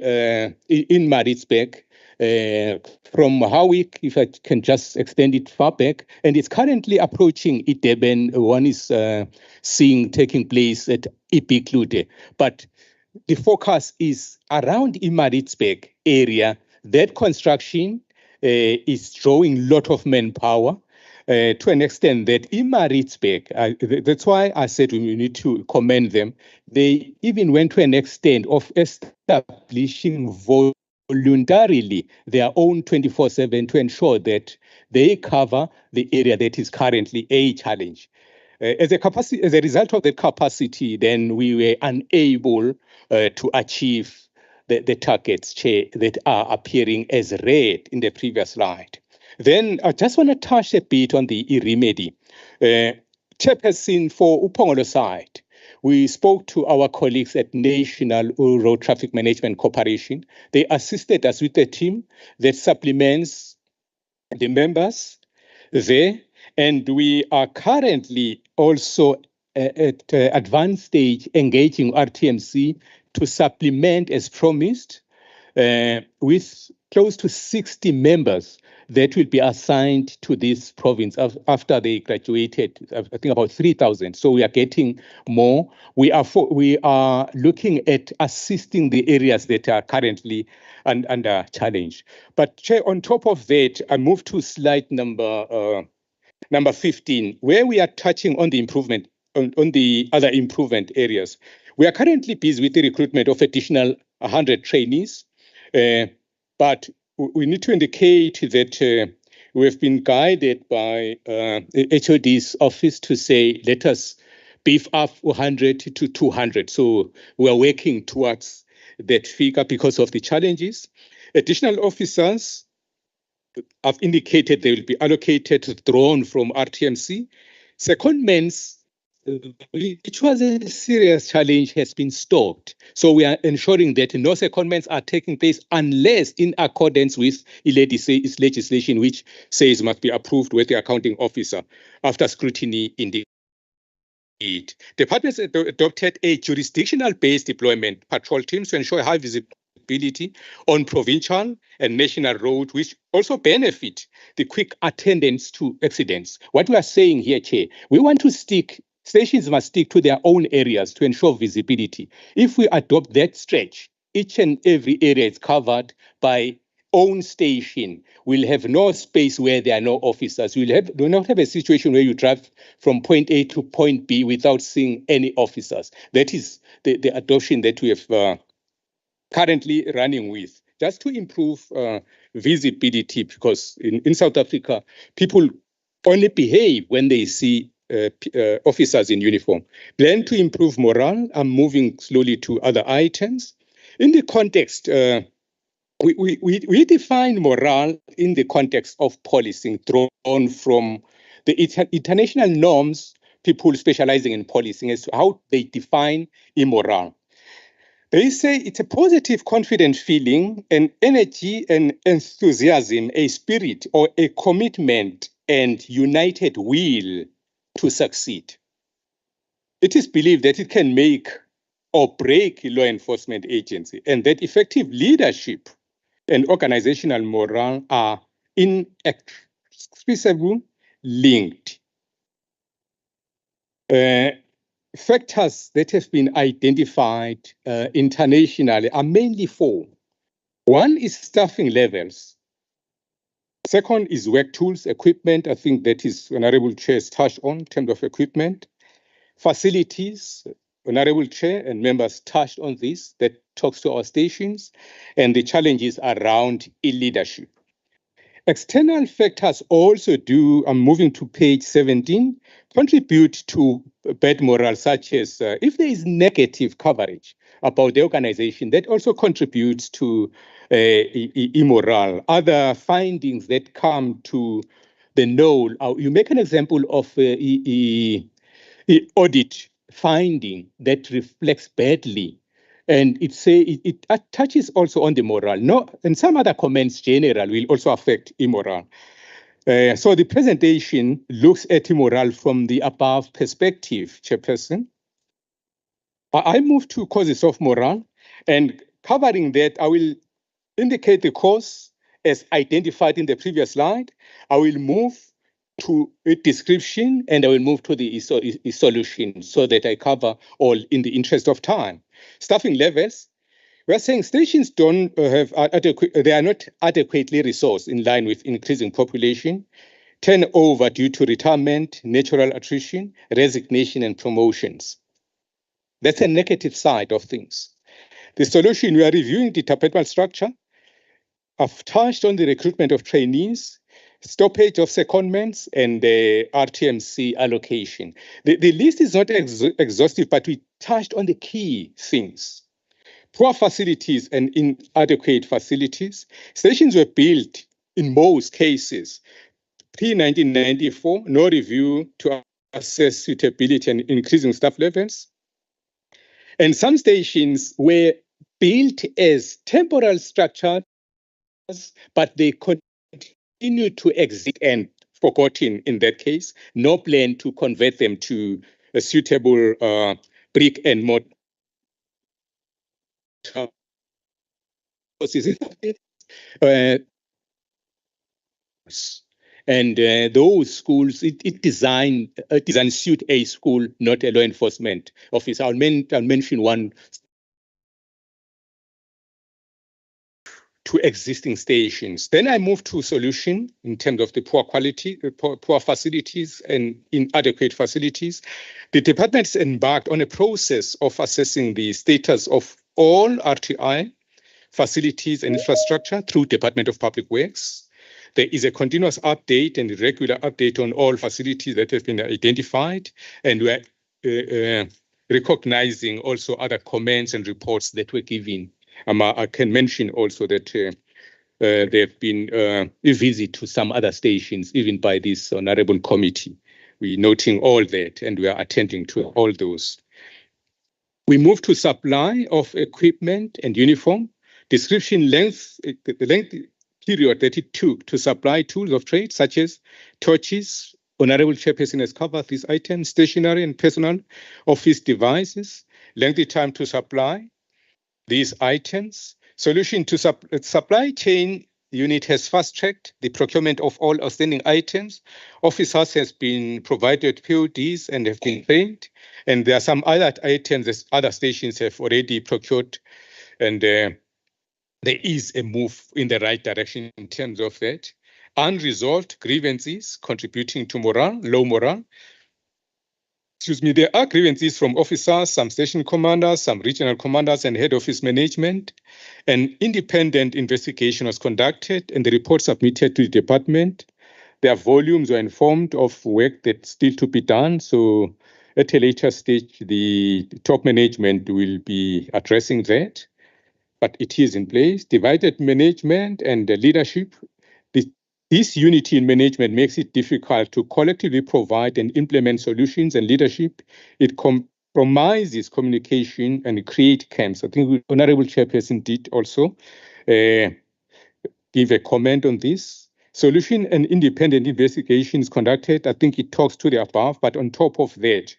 in Maritzburg from Howick, if I can just extend it far back, and it's currently approaching Ideben. One is seeing taking place at Ipiklude, but the focus is around Maritzburg area. That construction is drawing a lot of manpower to an extent that in Maritzburg, that's why I said we need to commend them. They even went to an extent of establishing voluntarily their own 24/7 to ensure that they cover the area that is currently a challenge. As a result of that capacity, then we were unable to achieve the targets, Chair, that are appearing as red in the previous slide. Then I just want to touch a bit on the remedy. Chairperson, for Phongola side, we spoke to our colleagues at National Road Traffic Management Corporation. They assisted us with a team that supplements the members there, and we are currently also at advanced stage engaging RTMC to supplement as promised with close to 60 members that will be assigned to this province after they graduated, I think about 3,000. So we are getting more. We are looking at assisting the areas that are currently under challenge. But Chair, on top of that, I move to slide number 15, where we are touching on the improvement, on the other improvement areas. We are currently busy with the recruitment of additional 100 trainees, but we need to indicate that we have been guided by HOD's office to say, let us beef up 100 to 200. So we are working towards that figure because of the challenges. Additional officers, I've indicated they will be allocated, drawn from RTMC. Secondments, which was a serious challenge, has been stopped. So we are ensuring that no secondments are taking place unless in accordance with its legislation, which says must be approved with the accounting officer after scrutiny indeed. Departments adopted a jurisdictional-based deployment patrol teams to ensure high visibility on provincial and national roads, which also benefit the quick attendance to accidents. What we are saying here, Chair, we want to stations must stick to their own areas to ensure visibility. If we adopt that stretch, each and every area is covered by own station will have no space where there are no officers. Do not have a situation where you drive from point A to point B without seeing any officers. That is the adoption that we have currently running with, just to improve visibility, because in South Africa, people only behave when they see officers in uniform. Then to improve morale, I'm moving slowly to other items. In the context, we define morale in the context of policing drawn from the international norms, people specializing in policing, as to how they define immoral. They say it's a positive, confident feeling, an energy and enthusiasm, a spirit or a commitment and united will to succeed. It is believed that it can make or break a law enforcement agency, and that effective leadership and organizational morale are inextricably linked. Factors that have been identified internationally are mainly four. One is staffing levels. Second is work tools, equipment. I think that is Honorable Chair's touched on in terms of equipment. Facilities, Honorable Chair and members touched on this, that talks to our stations and the challenges around leadership. External factors also do, I'm moving to page 17, contribute to bad morale, such as if there is negative coverage about the organization, that also contributes to immoral. Other findings that come to the knoll, you make an example of audit finding that reflects badly. And it touches also on the morale. No, and some other comments general will also affect immoral. So the presentation looks at immoral from the above perspective, Chairperson. I move to causes of morale, and covering that, I will indicate the cause as identified in the previous slide. I will move to a description, and I will move to the solution so that I cover all in the interest of time. Staffing levels, we're saying stations don't have they are not adequately resourced in line with increasing population, turnover due to retirement, natural attrition, resignation, and promotions. That's a negative side of things. The solution, we are reviewing the departmental structure. I've touched on the recruitment of trainees, stoppage of secondments, and the RTMC allocation. The list is not exhaustive, but we touched on the key things. Poor facilities and inadequate facilities. Stations were built in most cases pre-1994, no review to assess suitability and increasing staff levels. And some stations were built as temporal structures, but they continue to exist and forgotten in that case. No plan to convert them to a suitable brick and mortar. And those schools, it design suit a school, not a law enforcement office. I'll mention one to existing stations. Then I move to solution in terms of the poor quality, poor facilities and inadequate facilities. The department has embarked on a process of assessing the status of all RTI facilities and infrastructure through Department of Public Works. There is a continuous update and a regular update on all facilities that have been identified, and we're recognizing also other comments and reports that were given. I can mention also that there have been a visit to some other stations, even by this honorable committee. We're noting all that, and we are attending to all those. We move to supply of equipment and uniform. Description length, the length period that it took to supply tools of trade, such as torches. Honorable Chairperson has covered these items, stationery and personal office devices, lengthy time to supply these items. Solution to supply chain unit has fast-tracked the procurement of all outstanding items. Officers has been provided PODs and have been trained. And there are some other items that other stations have already procured. And there is a move in the right direction in terms of that. Unresolved grievances contributing to morale, low morale. Excuse me, there are grievances from officers, some station commanders, some regional commanders and head office management. An independent investigation was conducted and the report submitted to the department. Their volumes were informed of work that's still to be done. So at a later stage, the top management will be addressing that. But it is in place. Divided management and leadership. This unity in management makes it difficult to collectively provide and implement solutions and leadership. It compromises communication and create camps. I think Honorable Chairperson did also give a comment on this. Solution and independent investigations conducted. I think it talks to the above, but on top of that,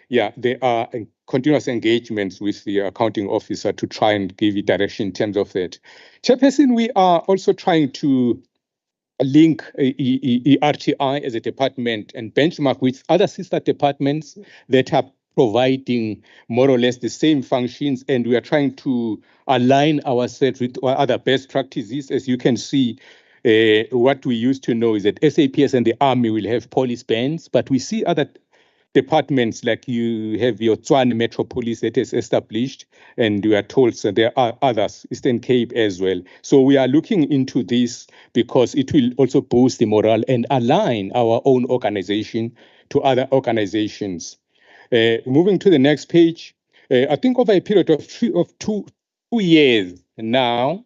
yeah, there are continuous engagements with the accounting officer to try and give it direction in terms of that. Chairperson, we are also trying to link RTI as a department and benchmark with other sister departments that are providing more or less the same functions, and we are trying to align ourselves with other best practices. As you can see, what we used to know is that SAPS and the Army will have police bands, but we see other departments like you have your Tshwane Metro Police that is established, and we are told that there are others, Eastern Cape as well. So we are looking into this because it will also boost the morale and align our own organization to other organizations. Moving to the next page, I think over a period of two years now,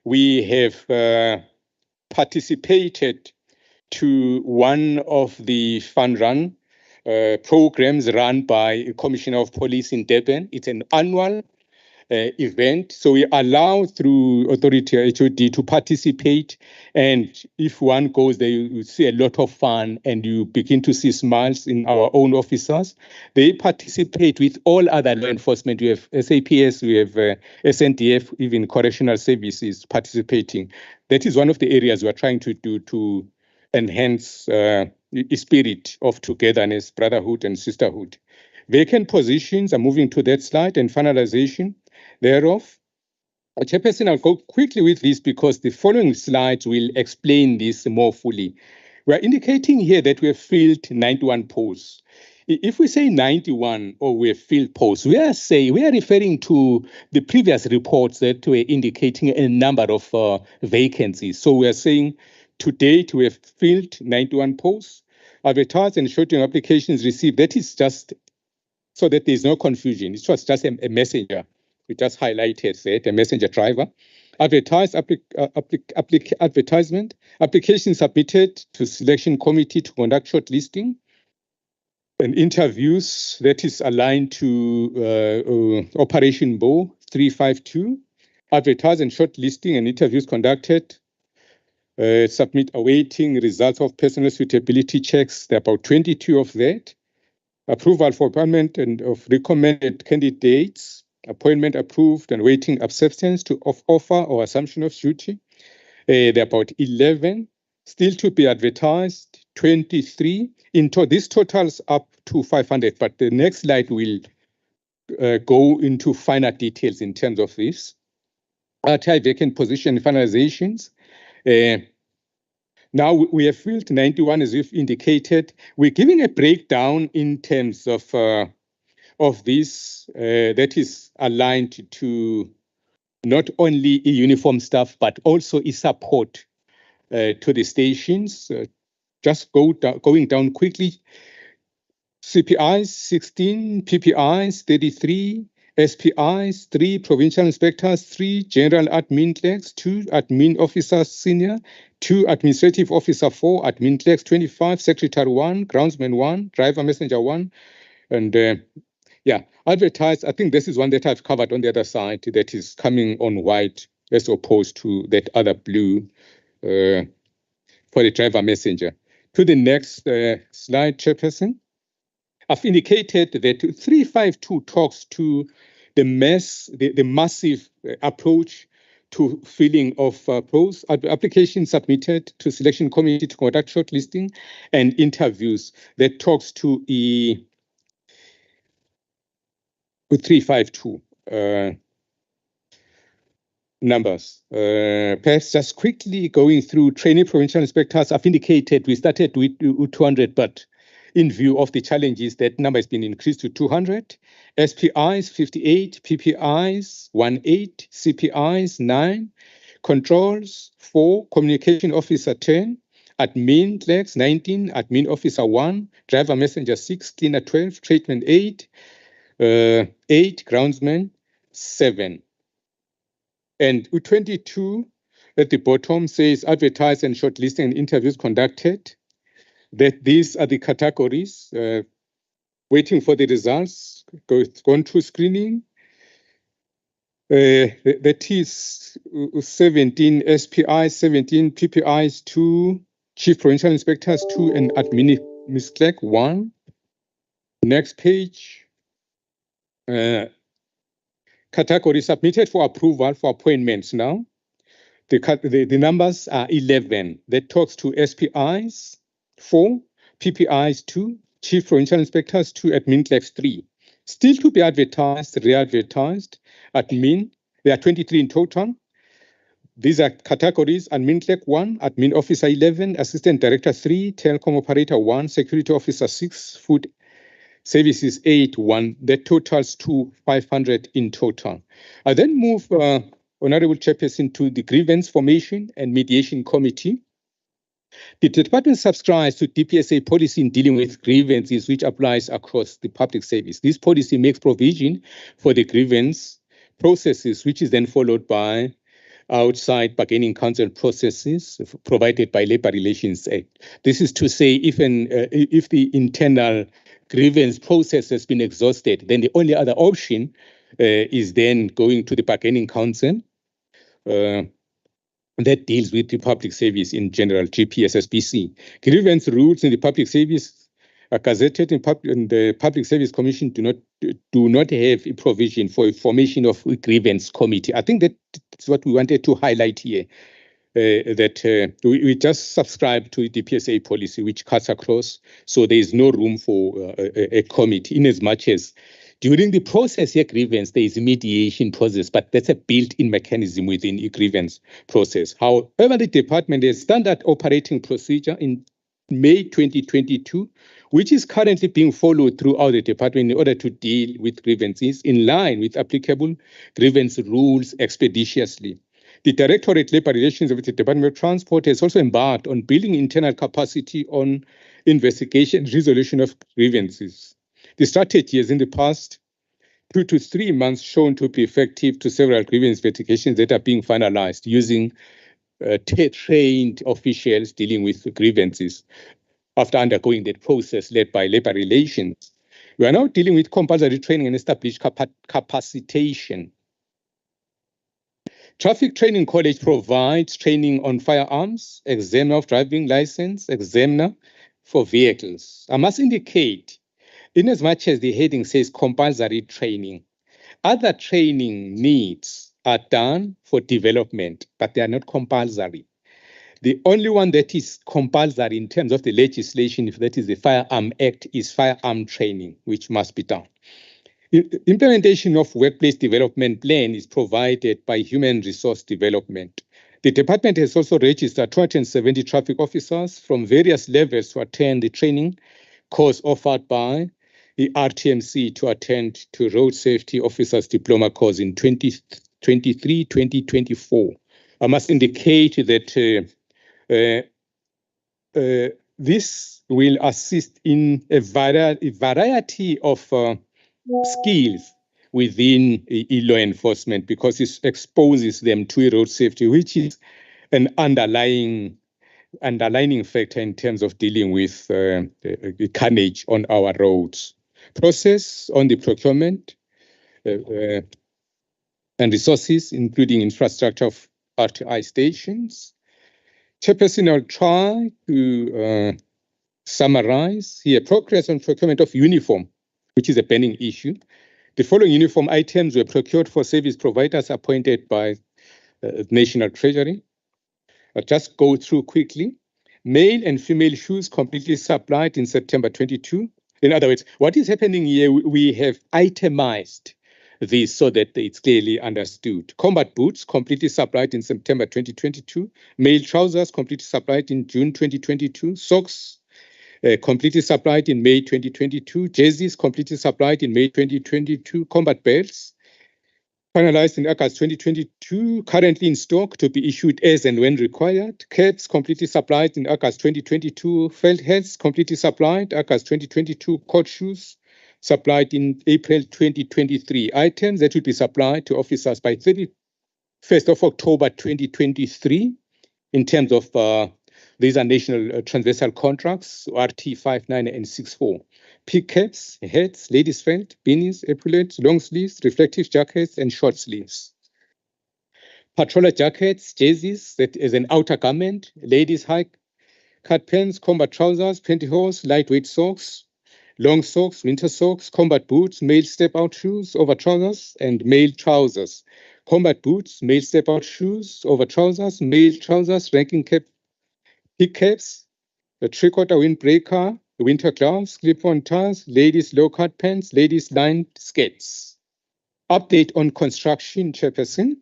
we have participated to one of the fund run programs run by Commissioner of Police in Durban. It's an annual event. So we allow through authority HOD to participate. And if one goes there, you see a lot of fun and you begin to see smiles in our own officers. They participate with all other law enforcement. We have SAPS, we have SNDF, even correctional services participating. That is one of the areas we are trying to do to enhance the spirit of togetherness, brotherhood, and sisterhood. Vacant positions are moving to that slide and finalization thereof. Chairperson, I'll go quickly with this because the following slides will explain this more fully. We are indicating here that we have filled 91 posts. If we say 91 or we have filled posts, we are referring to the previous reports that were indicating a number of vacancies. So we are saying to date we have filled 91 posts, advertised and shorting applications received. That is just so that there is no confusion. It was just a messenger. We just highlighted that, a messenger driver. Advertisement, application submitted to selection committee to conduct shortlisting and interviews that is aligned to Operation Bow 352. Advertise and shortlisting and interviews conducted. Submit awaiting results of personal suitability checks. There are about 22 of that. Approval for appointment and of recommended candidates. Appointment approved and waiting acceptance of offer or assumption of duty. There are about 11. Still to be advertised, 23. This totals up to 500, but the next slide will go into finer details in terms of this. RTI vacant position finalizations. Now we have filled 91 as we've indicated. We're giving a breakdown in terms of this that is aligned to not only uniform staff, but also support to the stations. Just going down quickly. CPIs 16, PPIs 33, SPIs 3, provincial inspectors 3, general admin clerks 2, admin officers senior 2, administrative officer 4, admin clerks 25, secretary 1, groundsman 1, driver messenger 1, and advertised. I think this is one that I've covered on the other side that is coming on white as opposed to that other blue for the driver messenger. To the next slide, Chairperson. I've indicated that 352 talks to the massive approach to filling of posts, applications submitted to selection committee to conduct shortlisting and interviews. That talks to 352. numbers. Perhaps just quickly going through training provincial inspectors. I've indicated we started with 200, but in view of the challenges, that number has been increased to 200. SPIs 58, PPIs 18, CPIs 9, controls 4, communication officer 10, admin clerks 19, admin officer 1, driver messenger 6, cleaner 12, tradesman 8, 8, groundsman 7. And 22 at the bottom says advertise and shortlisting and interviews conducted. That these are the categories. Waiting for the results, gone through screening. That is 17 SPIs, 17 PPIs, 2 chief provincial inspectors, 2 and admin clerk 1. Next page. Category submitted for approval for appointments now. The numbers are 11. That talks to SPIs 4, PPIs 2, chief provincial inspectors 2, admin clerks 3. Still to be advertised, re-advertised. Admin, there are 23 in total. These are categories: admin clerk 1, admin officer 11, assistant director 3, telecom operator 1, security officer 6, food services 8, 1. That totals to 500 in total. I then move, Honorable Chairperson, to the grievance formation and mediation committee. The department subscribes to DPSA policy in dealing with grievances, which applies across the public service. This policy makes provision for the grievance processes, which is then followed by outside bargaining council processes provided by Labour Relations Act. This is to say, if the internal grievance process has been exhausted, then the only other option is then going to the bargaining council that deals with the public service in general, GPSSBC. Grievance rules in the public service are gazetted in the Public Service Commission do not have a provision for a formation of a grievance committee. I think that's what we wanted to highlight here, that we just subscribe to the PSA policy, which cuts across, so there is no room for a committee, in as much as during the process of grievance, there is a mediation process, but that's a built-in mechanism within a grievance process. However, the department has standard operating procedure in May 2022, which is currently being followed throughout the department in order to deal with grievances in line with applicable grievance rules expeditiously. The Directorate Labour Relations of the Department of Transport has also embarked on building internal capacity on investigation and resolution of grievances. The strategy has in the past 2 to 3 months shown to be effective to several grievance investigations that are being finalized using trained officials dealing with grievances after undergoing that process led by Labour Relations. We are now dealing with compulsory training and established capacitation. Traffic Training College provides training on firearms, examiner of driving license, examiner for vehicles. I must indicate, in as much as the heading says compulsory training, other training needs are done for development, but they are not compulsory. The only one that is compulsory in terms of the legislation, if that is the Firearm Act, is firearm training, which must be done. Implementation of workplace development plan is provided by Human Resource Development. The department has also registered 270 traffic officers from various levels to attend the training course offered by the RTMC to attend to Road Safety Officers Diploma course in 2023-2024. I must indicate that this will assist in a variety of skills within law enforcement, because it exposes them to road safety, which is an underlying factor in terms of dealing with carnage on our roads. Process on the procurement and resources, including infrastructure of RTI stations. Chairperson, I'll try to summarize here. Progress on procurement of uniform, which is a pending issue. The following uniform items were procured for service providers appointed by National Treasury. I'll just go through quickly. Male and female shoes completely supplied in September 22. In other words, what is happening here, we have itemized this so that it's clearly understood. Combat boots completely supplied in September 2022. Male trousers completely supplied in June 2022. Socks completely supplied in May 2022. Jerseys completely supplied in May 2022. Combat belts finalized in August 2022, currently in stock to be issued as and when required. Caps completely supplied in August 2022. Felt hats completely supplied August 2022. Court shoes supplied in April 2023. Items that will be supplied to officers by 31st of October 2023 in terms of these are national transversal contracts, RT 59 and 64. Peak caps, hats, ladies' felt, beanies, epaulets, long sleeves, reflective jackets, and short sleeves. Patroller jackets, jerseys, that is an outer garment, ladies' high cut pants, combat trousers, pantyhose, lightweight socks, long socks, winter socks, combat boots, male step-out shoes over trousers, and male trousers. Combat boots, male step-out shoes over trousers, male trousers, ranking cap, peak caps, a three-quarter windbreaker, winter gloves, clip-on ties, ladies' low-cut pants, ladies' lined skirts. Update on construction, Chairperson.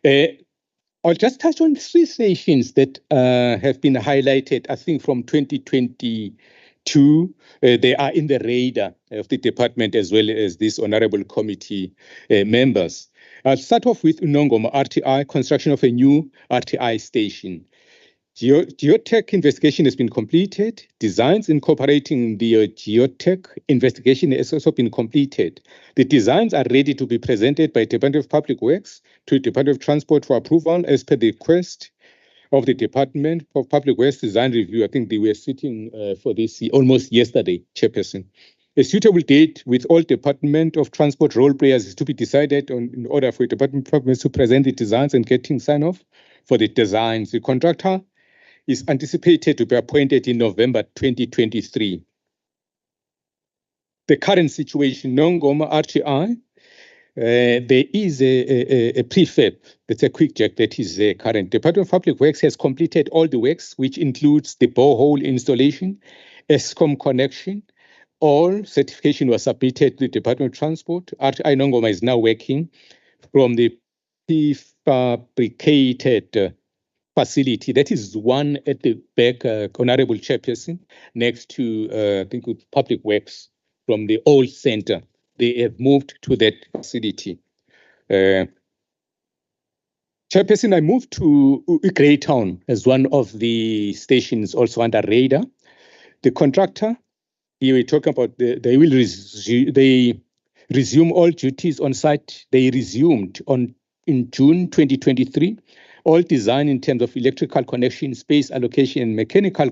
I'll just touch on 3 stations that have been highlighted, I think, from 2022. They are in the radar of the department as well as these honorable committee members. I'll start off with Unongoma RTI, construction of a new RTI station. Geotech investigation has been completed. Designs incorporating the geotech investigation has also been completed. The designs are ready to be presented by Department of Public Works to Department of Transport for approval as per the request of the Department of Public Works Design Review. I think they were sitting for this almost yesterday, Chairperson. A suitable date with all Department of Transport role players is to be decided on in order for the Department of Public Works to present the designs and getting sign-off for the designs. The contractor is anticipated to be appointed in November 2023. The current situation, Nongoma RTI, there is a prefab, that's a quick check that is current. Department of Public Works has completed all the works, which includes the borehole installation, ESCOM connection. All certification was submitted to the Department of Transport. RTI Nongoma is now working from the prefabricated facility. That is one at the back, Honorable Chairperson, next to, I think, Public Works from the old center. They have moved to that facility. Chairperson, I moved to Greytown as one of the stations also under radar. The contractor, we were talking about, they resume all duties on site. They resumed in June 2023. All design in terms of electrical connection, space allocation, and mechanical